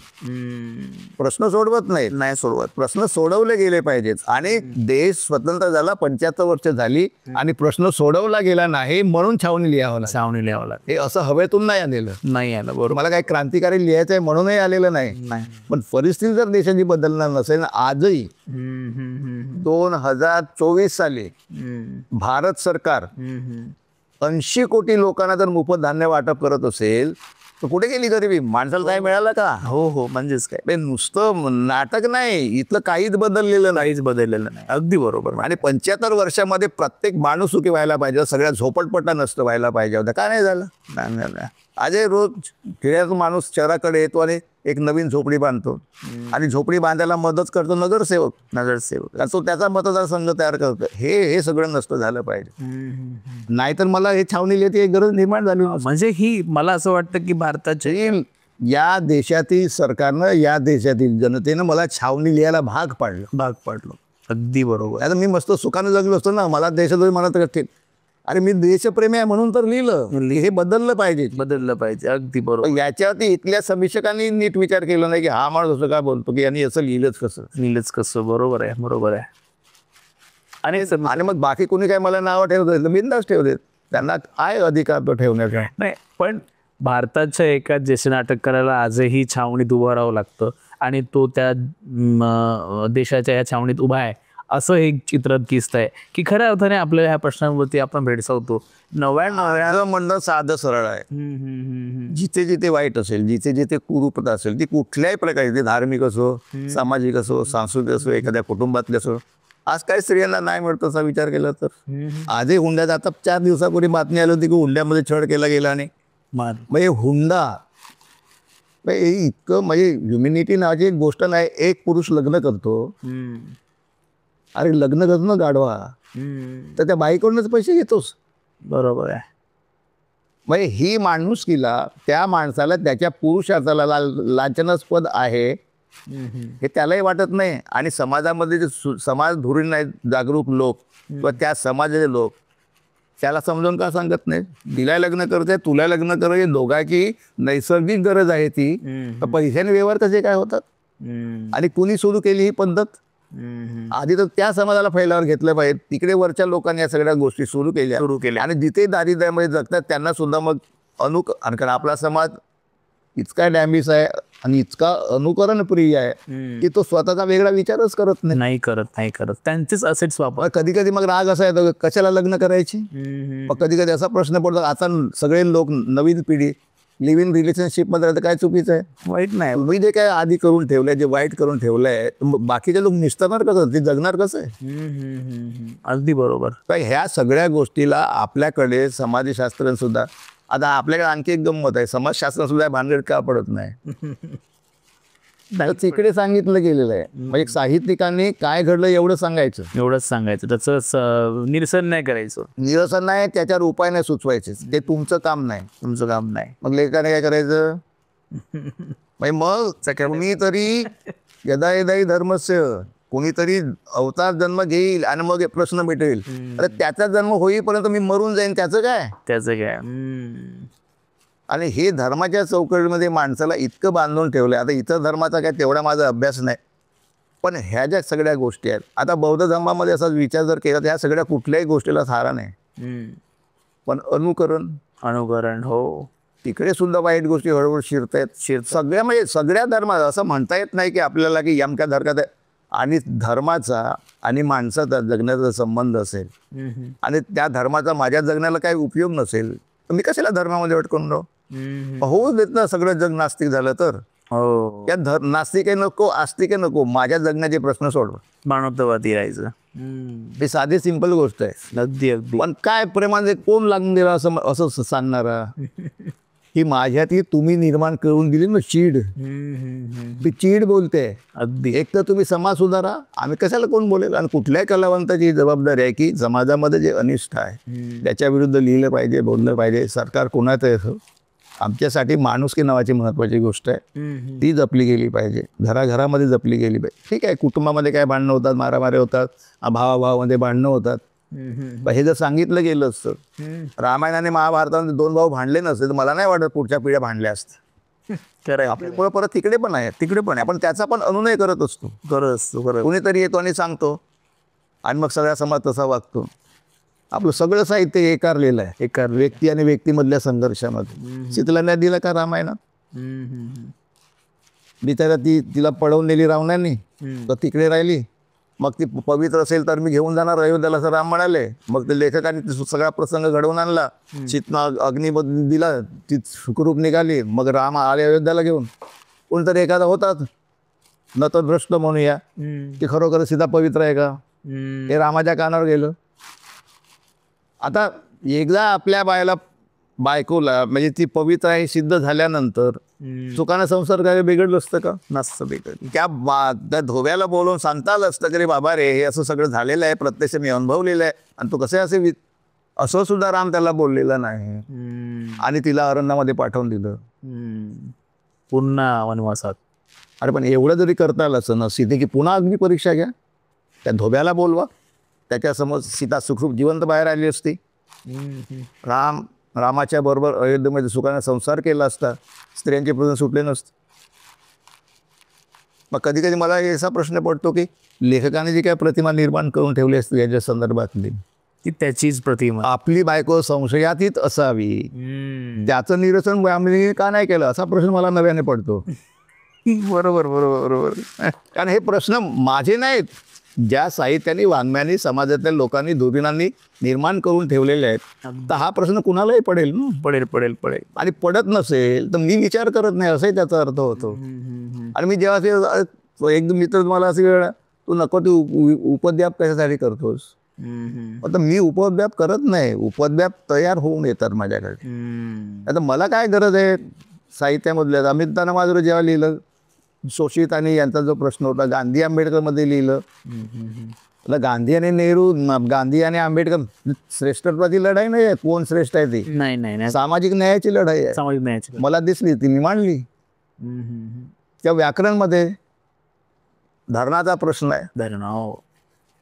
प्रश्न सोडवत नाही सोडवत. प्रश्न सोडवले गेले पाहिजेत. आणि देश स्वतंत्र झाला, 75 वर्ष झाली आणि प्रश्न सोडवला गेला नाही म्हणून छावणी लिहावं लागलं. हे असं हवेतून नाही आलं. बरोबर, मला काही क्रांतिकारी लिहायचं आहे म्हणूनही आलेलं नाही. पण परिस्थिती जर देशाची बदलणार नसेल, आजही 2024 साली भारत सरकार 80 कोटी लोकांना जर मोफत धान्य वाटप करत असेल तर कुठे गेली गरिबी? माणसाला काय मिळालं का? हो, म्हणजेच काय, नुसतं नाटक नाही, इथलं काहीच बदललेलं नाही. अगदी बरोबर. आणि 75 वर्षामध्ये प्रत्येक माणूस सुखी व्हायला पाहिजे, सगळ्या झोपटपट्टा नष्ट व्हायला पाहिजे होत्या. का नाही झालं? आजही रोज खेड्यातून माणूस शहराकडे येतो आणि एक नवीन झोपडी बांधतो आणि झोपडी बांधायला मदत करतो नगरसेवक आणि तो त्याचा मतदारसंघ तयार करतो. हे सगळं नष्ट झालं पाहिजे. नाहीतर मला हे छावणी लिहायची एक गरज निर्माण झाली. म्हणजे ही मला असं वाटतं की भारताचे या देशातील सरकारनं, या देशातील जनतेनं मला छावणी लिहायला भाग पाडलं. अगदी बरोबर. आता मी मस्त सुखानं जगलो असतो ना, मला देशात म्हणत ठीक, अरे मी देशप्रेमी आहे म्हणून तर लिहिलं. हे बदललं पाहिजे. अगदी बरोबर. याच्यावरती इथल्या समीक्षकांनी नीट विचार केला नाही की हा माणूस असं काय बोलतो की यांनी असं लिहिलंच कसं. बरोबर आहे. आणि मग बाकी कोणी काय मला नावं ठेवत बिंदास ठेवते, त्यांना काय अधिकार तो ठेवण्याचा नाही. पण भारताच्या एका ज्येष्ठ नाटककाराला आजही छावणीत उभं राहावं लागतं आणि तो त्या देशाच्या या छावणीत उभा आहे असं एक चित्र दिसतंय की खऱ्या अर्थाने आपल्या ह्या प्रश्नांवरती आपण भेडसावतो. नव्यानं म्हणणं साधं सरळ आहे. जिथे जिथे वाईट असेल, जिथे जिथे कुरूपता असेल, ती कुठल्याही प्रकारे, ते धार्मिक असो, सामाजिक असो, सांस्कृतिक असो, एखाद्या कुटुंबातले असो, आज काही स्त्रियांना नाही मिळत असा विचार केला तर आजही हुंड्यात, आता 4 दिवसापूर्वी बातमी आली होती की हुंड्यामध्ये छळ केला गेला आणि म्हणजे हुंडा इतकं म्हणजे ह्युमॅनिटी नावाची एक गोष्ट नाही. एक पुरुष लग्न करतो, अरे लग्न करतो ना गाढवा, तर त्या बाईकडूनच पैसे घेतोस. बरोबर आहे. म्हणजे ही माणुसकीला, त्या माणसाला त्याच्या पुरुषार्थाला लांछनास्पद आहे हे त्यालाही वाटत नाही. आणि समाजामध्ये जे समाज धुरीण आहेत जागरूक लोक किंवा त्या समाजाचे लोक, त्याला समजावून का सांगत नाही? तिला लग्न करते, तुला लग्न करायचे, दोघांची नैसर्गिक गरज आहे ती. तर पैशाने व्यवहार कसे काय होतात? आणि कुणी सुरू केली ही पद्धत? आधी तर त्या समाजाला फैलावर घेतलं पाहिजे. तिकडे वरच्या लोकांनी या सगळ्या गोष्टी सुरू केल्या आणि जिथे दारिद्र्यामध्ये जगतात त्यांना सुद्धा मग कारण आपला समाज इतका डॅमिस आहे आणि इतका अनुकरण प्रिय आहे की तो स्वतःचा वेगळा विचारच करत नाही करत त्यांचेच असेच वापर. कधी कधी मग राग असा येतो, कशाला लग्न करायची? मग कधी कधी असा प्रश्न पडतो, आता सगळे लोक नवीन पिढी लिव्ह इन रिलेशनशिप मध्ये राहतं, काय चुकीचं आहे? वाईट नाही. तुम्ही जे काय आधी करून ठेवलंय, जे वाईट करून ठेवलंय, बाकीचे लोक निसटणार कसं? ते जगणार कसं आहे? अगदी बरोबर. ह्या सगळ्या गोष्टीला आपल्याकडे समाजशास्त्र सुद्धा, आता आपल्याकडे आणखी एक गंमत आहे, समाजशास्त्र सुद्धा भानगड का पडत नाही? तिकडे सांगितलं गेलेलं आहे. म्हणजे साहित्यिकांनी काय घडलं एवढंच सांगायचं, त्याचं निरसन नाही करायचं. निरसन नाही, त्याच्यावर उपाय नाही सुचवायचे. ते तुमचं काम नाही. मग लेखकाने काय करायचं? मग तुम्ही तरी यदा यदाही धर्मस्य, कोणीतरी अवतार जन्म घेईल आणि मग प्रश्न मिटेल. अरे त्याचा जन्म होईपर्यंत मी मरून जाईन, त्याचं काय? आणि हे धर्माच्या चौकटीमध्ये माणसाला इतकं बांधून ठेवलंय. आता इतर धर्माचा काय तेवढा माझा अभ्यास नाही, पण ह्या ज्या सगळ्या गोष्टी आहेत, आता बौद्ध धर्मामध्ये असा विचार जर केला तर ह्या सगळ्या कुठल्याही गोष्टीला थारा नाही, पण अनुकरण हो, तिकडे सुद्धा वाईट गोष्टी हळूहळू शिरतायत. सगळ्या म्हणजे सगळ्या धर्मात असं म्हणता येत नाही की आपल्याला की यमक्या धरकात आहे. आणि धर्माचा आणि माणसाचा जगण्याचा संबंध असेल आणि त्या धर्माचा माझ्या जगण्याला काही उपयोग नसेल तर मी कशाला धर्मामध्ये अटकून राहू? होऊ देत ना, सगळं जग नास्तिक झालं तर. या नास्तिक नको, आस्तिक नको, माझ्या जगण्याचे प्रश्न सोडव, मानवतावादी राहायचं. ही साधी सिंपल गोष्ट आहे. अगदी. पण काय प्रेमाने कोण लागून दिला असं सांगणारा? ही माझ्यात तुम्ही निर्माण करून दिली ना चीड, ती चीड बोलते. अगदी. एक तर तुम्ही समाज सुधारा, आम्ही कशाला कोण बोलेल? आणि कुठल्याही कलावंताची जबाबदारी आहे की समाजामध्ये जे अनिष्ट आहे त्याच्या विरुद्ध लिहिलं पाहिजे, बोललं पाहिजे. सरकार कोणाचं आहे? आमच्यासाठी माणुसकी नावाची महत्वाची गोष्ट आहे, ती जपली गेली पाहिजे, घराघरामध्ये जपली गेली पाहिजे. ठीक आहे, कुटुंबामध्ये काय भांडणं होतात, मारामारी होतात, भावाभावामध्ये भांडणं होतात, हे जर सांगितलं गेलं असतं, रामायणाने महाभारतामध्ये 2 भाऊ भांडले नसते तर मला नाही वाटत पुढच्या पिढ्या भांडल्या असत्या. आपल्यामुळे परत तिकडे पण आहे, पण त्याचा पण अनुनय करत असतो. कोणीतरी येतो आणि सांगतो आणि मग सगळा समाज तसा वागतो. आपलं सगळं साहित्य एकारलेलं आहे, एका व्यक्ती आणि व्यक्तीमधल्या संघर्षामध्ये. शीतला नाही दिला का रामायणात? बिचारा तिला पळवून नेली रावणाने, तर तिकडे राहिली. मग ती पवित्र असेल तर मी घेऊन जाणार अयोध्याला, असं राम म्हणाले. मग ते लेखकांनी सगळा प्रसंग घडवून आणला. शीतनं अग्निमध्ये दिला, ती सुखरूप निघाली. मग राम आले अयोध्याला घेऊन. कोणतरी एखादा होतात नतभ्रष्ट म्हणूया की खरोखर सीता पवित्र आहे का, हे रामाच्या कानावर गेलं. आता एकदा आपल्या बायकोला म्हणजे ती पवित्र आहे सिद्ध झाल्यानंतर चुकानं संसार काय बिघडलं असतं का? नसतं बिघडलं. त्या धोव्याला बोलवून सांगता आलं असतं की रे बाबा रे, हे असं सगळं झालेलं आहे, प्रत्यक्ष मी अनुभवलेलं आहे आणि तू कसे असे असं सुद्धा राम त्याला बोललेलं नाही. आणि तिला अरण्यामध्ये पाठवून दिलं पुन्हा वनवासात. अरे पण एवढं जरी करता आलं असं ना सीते की पुन्हा अग्नी परीक्षा घ्या, त्या धोब्याला बोलवा, त्याच्यासमोर सीता सुखरूप जिवंत बाहेर आली असती. रामाच्या बरोबर अयोध्येमध्ये सुखाने संसार केला असता, स्त्रियांचे प्रश्न सुटले नसते. मग कधी कधी मला असा प्रश्न पडतो की लेखकाने जी काय प्रतिमा निर्माण करून ठेवली असते याच्या संदर्भातली, ती त्याचीच प्रतिमा, आपली बायको संशयातीत असावी, त्याचं निरसन ब्राह्मणीने का नाही केलं असा प्रश्न मला नव्याने पडतो. बरोबर. कारण हे प्रश्न माझे नाहीत, ज्या साहित्याने वाङ्मयाने समाजातल्या लोकांनी दुर्दिनांनी निर्माण करून ठेवलेले आहेत. तर हा प्रश्न कुणालाही पडेल ना, पडेल आणि पडत नसेल तर मी विचार करत नाही असंही त्याचा अर्थ होतो. आणि मी जेव्हा एक मित्र तुम्हाला असं वेळ तू नको तू उपद्व्याप कशासाठी करतोस, आता मी उपद्व्याप करत नाही, उपद्व्याप तयार होऊन येतात माझ्याकडे. आता मला काय गरज आहे साहित्यामधल्या? अमिताना माझं जेव्हा लिहिलं शोषित आणि यांचा जो प्रश्न होता, गांधी आंबेडकरमध्ये लिहिलं. गांधी आणि नेहरू, गांधी आणि आंबेडकर श्रेष्ठत्वाची लढाई नाही आहे, कोण श्रेष्ठ आहे ती नाही, सामाजिक न्यायाची लढाई आहे. सामाजिक न्यायाची मला दिसली, ती मी मांडली. त्या व्याकरणमध्ये धरणाचा प्रश्न आहे.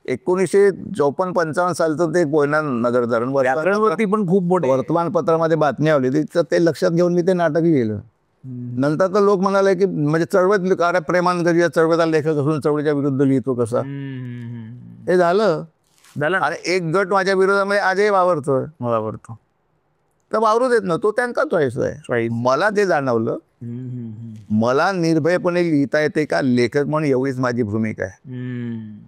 1954-55 सालचं ते कोयना नगर धरण व्याकरणवरती पण खूप मोठे वर्तमानपत्रामध्ये बातमी आली होती, तर ते लक्षात घेऊन मी ते नाटक लिहिलं. नंतर तर लोक म्हणाले की म्हणजे चळवळीत अरे प्रेमानंद चळवळीचा लेखक असून चळवळीच्या विरुद्ध लिहितो कसा. हे झालं आणि एक गट माझ्या विरोधामध्ये आजही वावरतोय. तर वावरू देत ना, तो त्यांचा चॉईस आहे. मला ते जाणवलं, मला निर्भयपणे लिहिता येते का लेखक म्हणून, एवढीच माझी भूमिका आहे.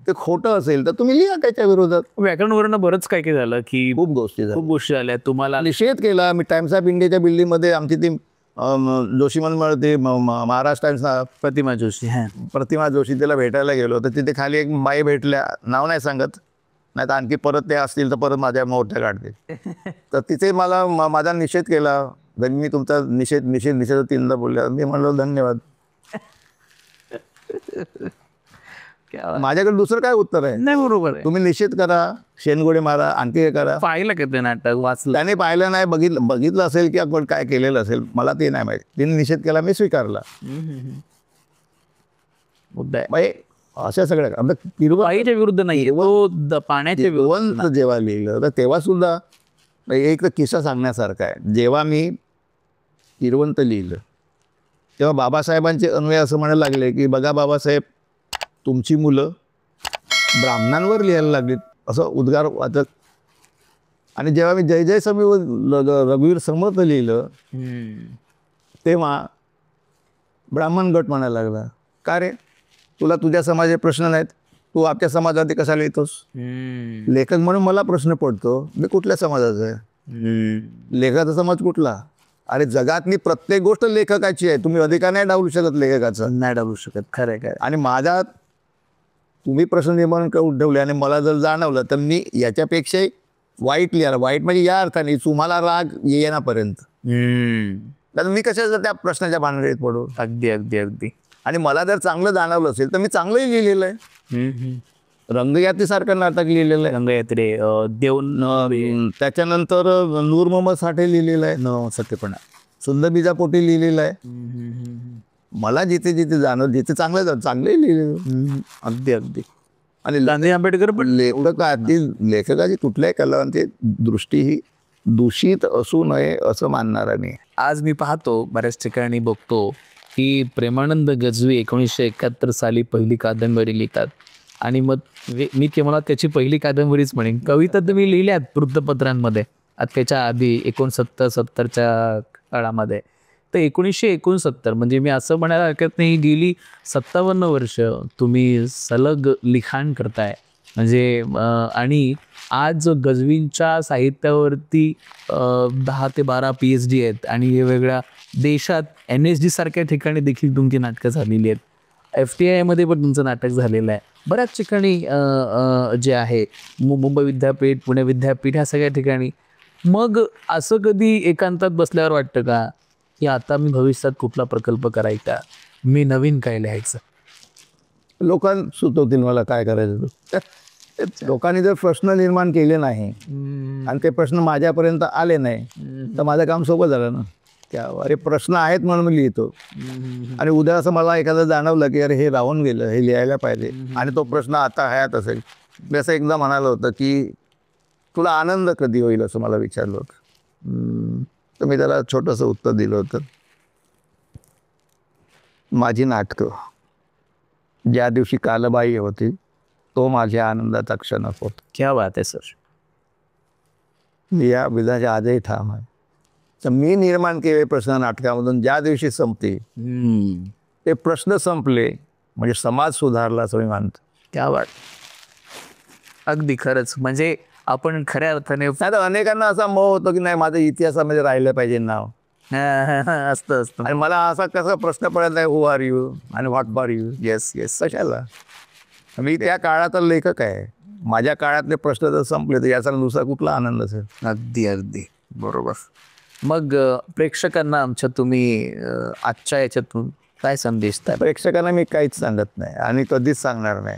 ते खोटं असेल तर तुम्ही लिहा त्याच्या विरोधात. व्याकरणवरनं बरंच काय काय झालं की खूप गोष्टी झाल्या. तुम्हाला निषेध केला मी. टाइम्स ऑफ इंडियाच्या बिल्डिंगमध्ये आमची ती जोशी म्हणून ते महाराष्ट्र टाइम्स प्रतिमा जोशी त्याला भेटायला गेलो, तर तिथे खाली एक बाई भेटल्या, नाव नाही सांगत, नाही तर आणखी परत ते असतील तर परत माझ्या मोठ्या काढते. तर तिथे मला माझा निषेध केला. मी तुमचा निषेध तीनदा बोलल्या. मी म्हणलो धन्यवाद. माझ्याकडे दुसरं काय उत्तर आहे. नाही, बरोबर आहे. तुम्ही निषेध करा, शेणगोडे मारा, आणखी हे करा. पाहिलं का ते नाटक, वाचलं? त्याने पाहिलं नाही, बघितलं असेल की आपण काय केलेलं असेल, मला ते नाही माहिती. तिने निषेध केला, मी स्वीकारला. मुद्दा आहे अशा सगळ्या पाहिजे विरुद्ध नाही, पाण्याच्या विरुद्ध. जेव्हा लिहिलं तर तेव्हा सुद्धा एक तर किस्सा सांगण्यासारखा आहे. जेव्हा मी तिरुवंत लिहिलं तेव्हा बाबासाहेबांचे अन्वय असं म्हणायला लागले की बघा बाबासाहेब, तुमची मुलं ब्राह्मणांवर लिहायला लागलीत, असं उद्गार वाचत. आणि जेव्हा मी जय जय रघुवीर समर्थ लिहिलं तेव्हा ब्राह्मण गट म्हणायला लागला, का रे तुला तुझ्या समाजाचे प्रश्न नाहीत, तू आपल्या समाजावरती कसा लिहितोस. लेखक म्हणून मला प्रश्न पडतो, मी कुठल्या समाजाचा आहे. लेखकाचा समाज कुठला. अरे जगातली प्रत्येक गोष्ट लेखकाची आहे, तुम्ही अधिकार नाही डावलू शकत लेखकाचा. नाही डावलू शकत, खरं काय. आणि माझा तुम्ही प्रश्न निर्माण करून ठेवले आणि मला जर जाणवलं तर मी याच्यापेक्षाही वाईट लिहायला, वाईट म्हणजे या अर्थाने तुम्हाला राग येण्यापर्यंत, तर मी कशाचं त्या प्रश्नाच्या भानगडीत पडू. अगदी अगदी अगदी. आणि मला जर चांगलं जाणवलं असेल तर मी चांगलंही लिहिलेलं आहे. रंगयात्रेसारखं नाटक लिहिलेलं आहे. रंगयात्रे, देऊन, त्याच्यानंतर नूर मोहम्मद साठे लिहिलेलं आहे. सत्यपणा, सुंदर बिजापोटी लिहिलेलं आहे. मला जिथे जिथे जाणवलं, जिथे चांगलंही लिहिलेलं. अगदी अगदी. आणि गांधी आंबेडकर पण लेखकाची कुठल्याही कलावंती दृष्टी ही दूषित असू नये असं मानणारा मी. आज मी पाहतो बऱ्याच ठिकाणी बघतो की प्रेमानंद गजवी 1971 साली पहिली कादंबरी लिहितात आणि मग मी केवळ त्याची पहिली कादंबरीच म्हणेन. कविता तर मी लिहिल्यात वृत्तपत्रांमध्ये त्याच्या आधी 69-70च्या काळामध्ये. तर 1969 म्हणजे मी असं म्हणायला हरकत नाही, गेली 57 वर्ष तुम्ही सलग लिखाण करताय म्हणजे. आणि आज गजवींच्या साहित्यावरती 10 ते 12 PhD आहेत आणि वेगवेगळ्या देशात NSD सारख्या ठिकाणी देखील तुमची नाटकं झालेली आहेत. FTI मध्ये पण तुमचं नाटक झालेलं आहे. बऱ्याच ठिकाणी जे आहे मुंबई विद्यापीठ, पुणे विद्यापीठ, ह्या सगळ्या ठिकाणी. मग असं कधी एकांतात बसल्यावर वाटतं का की आता मी भविष्यात कुठला प्रकल्प करायचा, मी नवीन काय लिहायचं. लोकांना सुचवतील मला काय करायचं. लोकांनी जर प्रश्न निर्माण केले नाही आणि ते प्रश्न माझ्यापर्यंत आले नाही तर माझं काम सोपं झालं ना. अरे प्रश्न आहेत म्हणून मी लिहितो. आणि उद्या असं मला एखादं जाणवलं की अरे हे राहून गेलं, हे लिहायला पाहिजे आणि तो प्रश्न आता हयात असेल. मी असं एकदा म्हणालं होतं की तुला आनंद कधी होईल असं मला विचारलं होतं. तर मी त्याला छोटंसं उत्तर दिलं होतं, माझी नाटकं ज्या दिवशी कालबाई होती तो माझ्या आनंदाचा क्षण होता. क्या बात आहे सर. या विधाच्या आजही ठाम आहे. तर मी निर्माण केलेले प्रश्न नाटकामधून ज्या दिवशी संपतील ते प्रश्न संपले म्हणजे समाज सुधारला असं मी मानतो. क्या बात. अगदी खरंच. म्हणजे आपण खऱ्या अर्थाने नाही तर अनेकांना असा मोह होतो की नाही माझं इतिहासामध्ये राहिलं पाहिजे नाव. असतं. आणि मला असा कसा प्रश्न पडत नाही, हू आर यू आणि what for you. Yes yes. कशाला. मी त्या काळाचा लेखक आहे. माझ्या काळातले प्रश्न जर संपले तर याचा दुसरा कुठला आनंद असेल. अगदी अगदी बरोबर. मग प्रेक्षकांना आमच्या तुम्ही आजच्या याच्यातून काय संदेश द्याल. प्रेक्षकांना मी काहीच सांगत नाही आणि कधीच सांगणार नाही.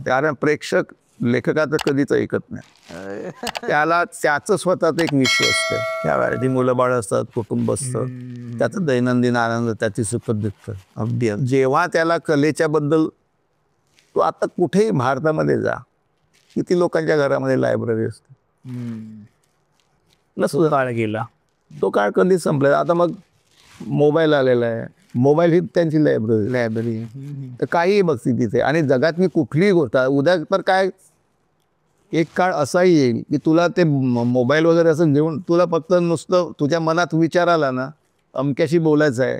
कारण प्रेक्षक लेखकाचं कधीच ऐकत नाही. त्याला त्याचं स्वतःचं एक विश्व असतं. त्यावेळी मुलं बाळ असतात, कुटुंब असतं, त्याचं दैनंदिन आनंद, त्याची सुख दुःख. अगदी जेव्हा त्याला कलेच्या बद्दल, तू आता कुठेही भारतामध्ये जा, किती लोकांच्या घरामध्ये लायब्ररी असते. तो काळ गेला. तो काळ कधीच संपला. आता मग मोबाईल आलेला आहे, मोबाईल ही त्यांची लायब्ररी तर काहीही बघते तिथे. आणि जगातली कुठलीही गोष्ट उद्या तर काय एक काळ असाही येईल की तुला ते मोबाईल वगैरे असं घेऊन तुला फक्त नुसतं तुझ्या मनात विचार आला ना अमक्याशी बोलायचं आहे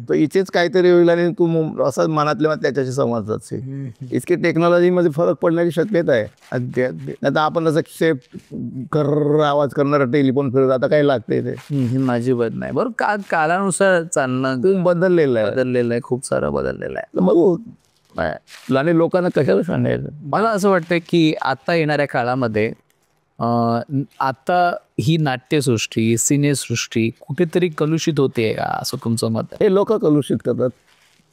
तर इथेच काहीतरी होईल आणि तू असं मनातल्या त्याच्याशी संवाद साधशील. इतकी टेक्नॉलॉजीमध्ये फरक पडण्याची शक्यता आहे. आता आपण असं सेफ कर आवाज करणारा टेलिफोन फिरत आता काही लागते ते माझी बद नाही बरोबर. कालानुसार चालणं खूप बदललेलं आहे, खूप सारं बदललेलं आहे. मग आणि लोकांना कशाला सांगायचं. मला असं वाटतं की आता येणाऱ्या काळामध्ये आता ही नाट्यसृष्टी सिनेसृष्टी कुठेतरी कलुषित होते का असं तुमचं मत आहे? हे लोक कलुषित करतात.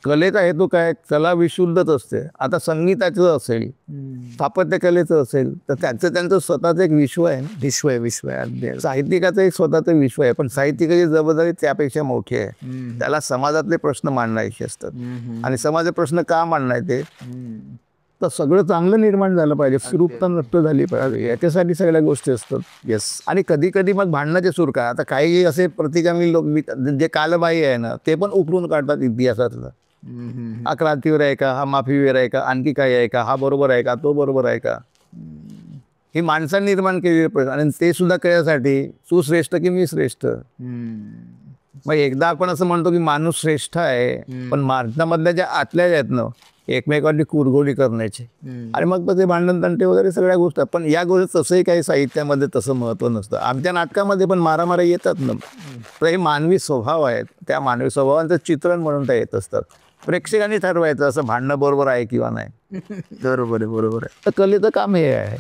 कलेचा हेतू काय, कला विशुद्धच असते. आता संगीताचं असेल, स्थापत्यकलेचं असेल तर त्यांचं स्वतःचं एक विश्व आहे. विश्व आहे. साहित्यिकाचं एक स्वतःचं विश्व आहे, पण साहित्यिकाची जबाबदारी त्यापेक्षा मोठी आहे. त्याला समाजातले प्रश्न मांडायचे असतात आणि समाजाचे प्रश्न का मांडायचे तर सगळं चांगलं निर्माण झालं पाहिजे, सुरूपता नष्ट झाली पाहिजे, याच्यासाठी सगळ्या गोष्टी असतात. येस. आणि कधी कधी मग भांडणाचे सूर काय. आता काही असे प्रतिगामी लोक जे कालबाई आहे ना ते पण उकरून काढतात इतिहासातलं. हा क्रांतीवीर आहे का, हा माफीवीर आहे का, आणखी काही आहे का, हा बरोबर आहे का, तो बरोबर आहे का. ही माणसांनी निर्माण केलेली प्रश्न आणि ते सुद्धा कळण्यासाठी तू श्रेष्ठ की मी श्रेष्ठ. मग एकदा आपण असं म्हणतो की माणूस श्रेष्ठ आहे, पण माणसामधल्या ज्या आतल्या आहेत ना एकमेकांनी कुरघोडी करण्याची आणि मग ते भांडण तंटे वगैरे सगळ्या गोष्टी. पण या गोष्टी तसंही काही साहित्यामध्ये तसं महत्त्व नसतं. आमच्या नाटकामध्ये पण मारामाऱ्या येतात ना, तर हे मानवी स्वभाव आहेत. त्या मानवी स्वभावांचं चित्रण म्हणून त्या येत असतात. प्रेक्षकांनी ठरवायचं असं भांडणं बरोबर आहे किंवा नाही. बरोबर आहे. तर कलेचं काम हे आहे.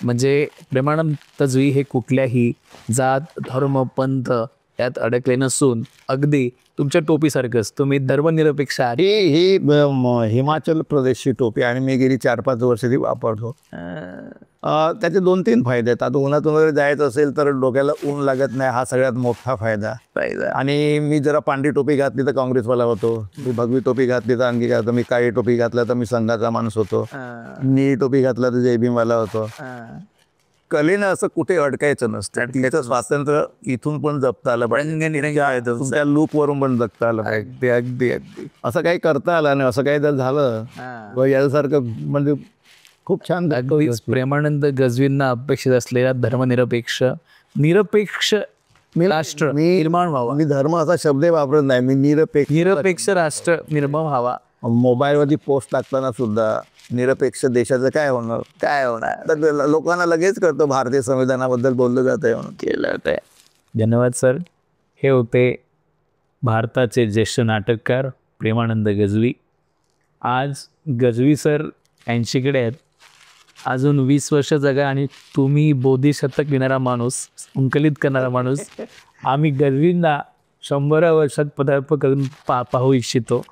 म्हणजे प्रेमानंद तजवी हे कुठल्याही जात धर्म पंथ यात अडकले नसून अगदी तुमच्या टोपीसारखंच तुम्ही धर्मनिरपेक्ष आहात. ही हिमाचल प्रदेशची टोपी आणि मी गेली 4-5 वर्ष ती वापरतो. त्याचे 2-3 फायदे आहेत. आता उन्हातून वगैरे जायचं असेल तर डोक्याला ऊन लागत नाही, हा सगळ्यात मोठा फायदा. आणि मी जरा पांढरी टोपी घातली तर काँग्रेसवाला होतो, मी भगवी टोपी घातली तर आणखी काय होतं, मी काळी टोपी घातला तर मी संघाचा माणूस होतो, निळी टोपी घातला तर जय भीमवाला होतो. कलेनं असं कुठे अडकायचं नसतं. त्याचं स्वातंत्र्य इथून पण जपता आलं पाहिजे, त्या लूपवरून पण जगता आलं पाहिजे. अगदी असं काही करता आलं नाही. असं काही जर झालं यासारखं म्हणजे खूप छान. प्रेमानंद गजवींना अपेक्षित असलेला धर्मनिरपेक्ष राष्ट्र निर्माण व्हावा. मी धर्म असा शब्द वापरत नाही, मी निरपेक्ष राष्ट्र निर्माण व्हावा. मोबाईलवरती पोस्ट टाकताना सुद्धा निरपेक्ष देशाचं काय होणार तर लोकांना लगेच कळतं भारतीय संविधानाबद्दल बोललं जात आहे म्हणून केलं आहे. धन्यवाद सर. हे होते भारताचे ज्येष्ठ नाटककार प्रेमानंद गजवी. आज गजवी सर 80कडे आहेत. अजून 20 वर्ष जगा आणि तुम्ही बोधिशतक लिहिणारा माणूस, संकलित करणारा माणूस. आम्ही गजवींना 100 वर्षात पदार्पण करून पाहू इच्छितो.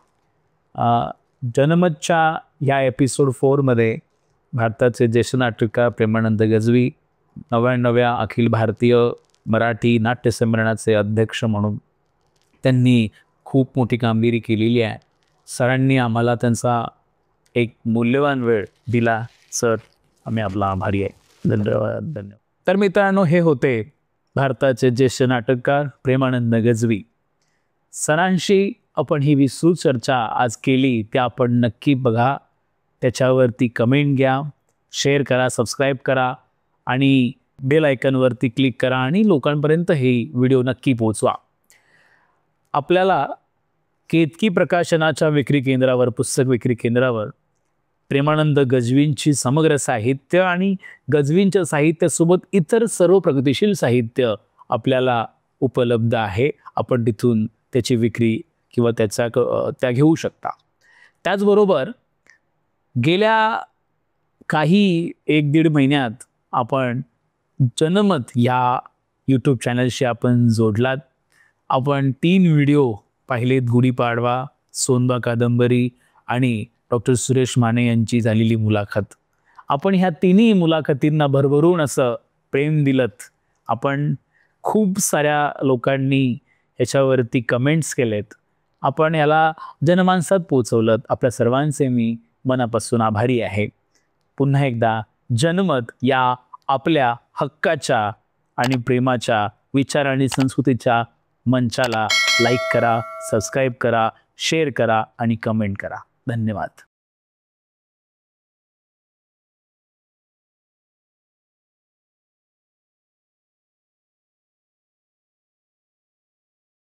जनमतच्या ह्या एपिसोड 4मध्ये भारताचे ज्येष्ठ नाटककार प्रेमानंद गजवी 99व्या अखिल भारतीय मराठी नाट्य संमेलनाचे अध्यक्ष म्हणून त्यांनी खूप मोठी कामगिरी केलेली आहे. सरांनी आम्हाला त्यांचा एक मूल्यवान वेळ दिला. सर आम्ही आपला आभारी आहे. धन्यवाद. तर मित्रांनो, हे होते भारताचे ज्येष्ठ नाटककार प्रेमानंद गजवी. सरांशी आपण ही विस्तृत चर्चा आज केली, ते आपण नक्की बघा. त्याच्यावरती कमेंट घ्या, शेअर करा, सबस्क्राईब करा आणि बेल आयकॉनवरती क्लिक करा आणि लोकांपर्यंत हे व्हिडिओ नक्की पोहोचवा. आपल्याला केतकी प्रकाशनाच्या विक्री केंद्रावर, पुस्तक विक्री केंद्रावर प्रेमानंद गजवींची समग्र साहित्य आणि गजवींच्या साहित्यासोबत इतर सर्व प्रगतिशील साहित्य आपल्याला उपलब्ध आहे. आपण तिथून त्याची विक्री किंवा त्या घेऊ शकता. त्याचबरोबर गेल्या काही 1-1.5 महिन्यात आपण जनमत या यूट्यूब चॅनलशी आपण जोडलात. आपण 3 व्हिडिओ पाहिलेत. गुढीपाडवा, सोनबा कादंबरी आणि डॉक्टर सुरेश माने यांची झालेली मुलाखत. आपण ह्या 3ही मुलाखतींना भरभरून असं प्रेम दिलत. आपण खूप साऱ्या लोकांनी याच्यावरती कमेंट्स केलेत. आपण याला जनमानसात पोचवलं. आपल्या सर्वांचे मी मनापासून आभारी आहे. पुन्हा एकदा जनमत या आपल्या हक्काच्या आणि प्रेमाच्या विचार आणि संस्कृतीच्या मंचाला लाईक करा, सबस्क्राईब करा, शेअर करा आणि कमेंट करा. धन्यवाद.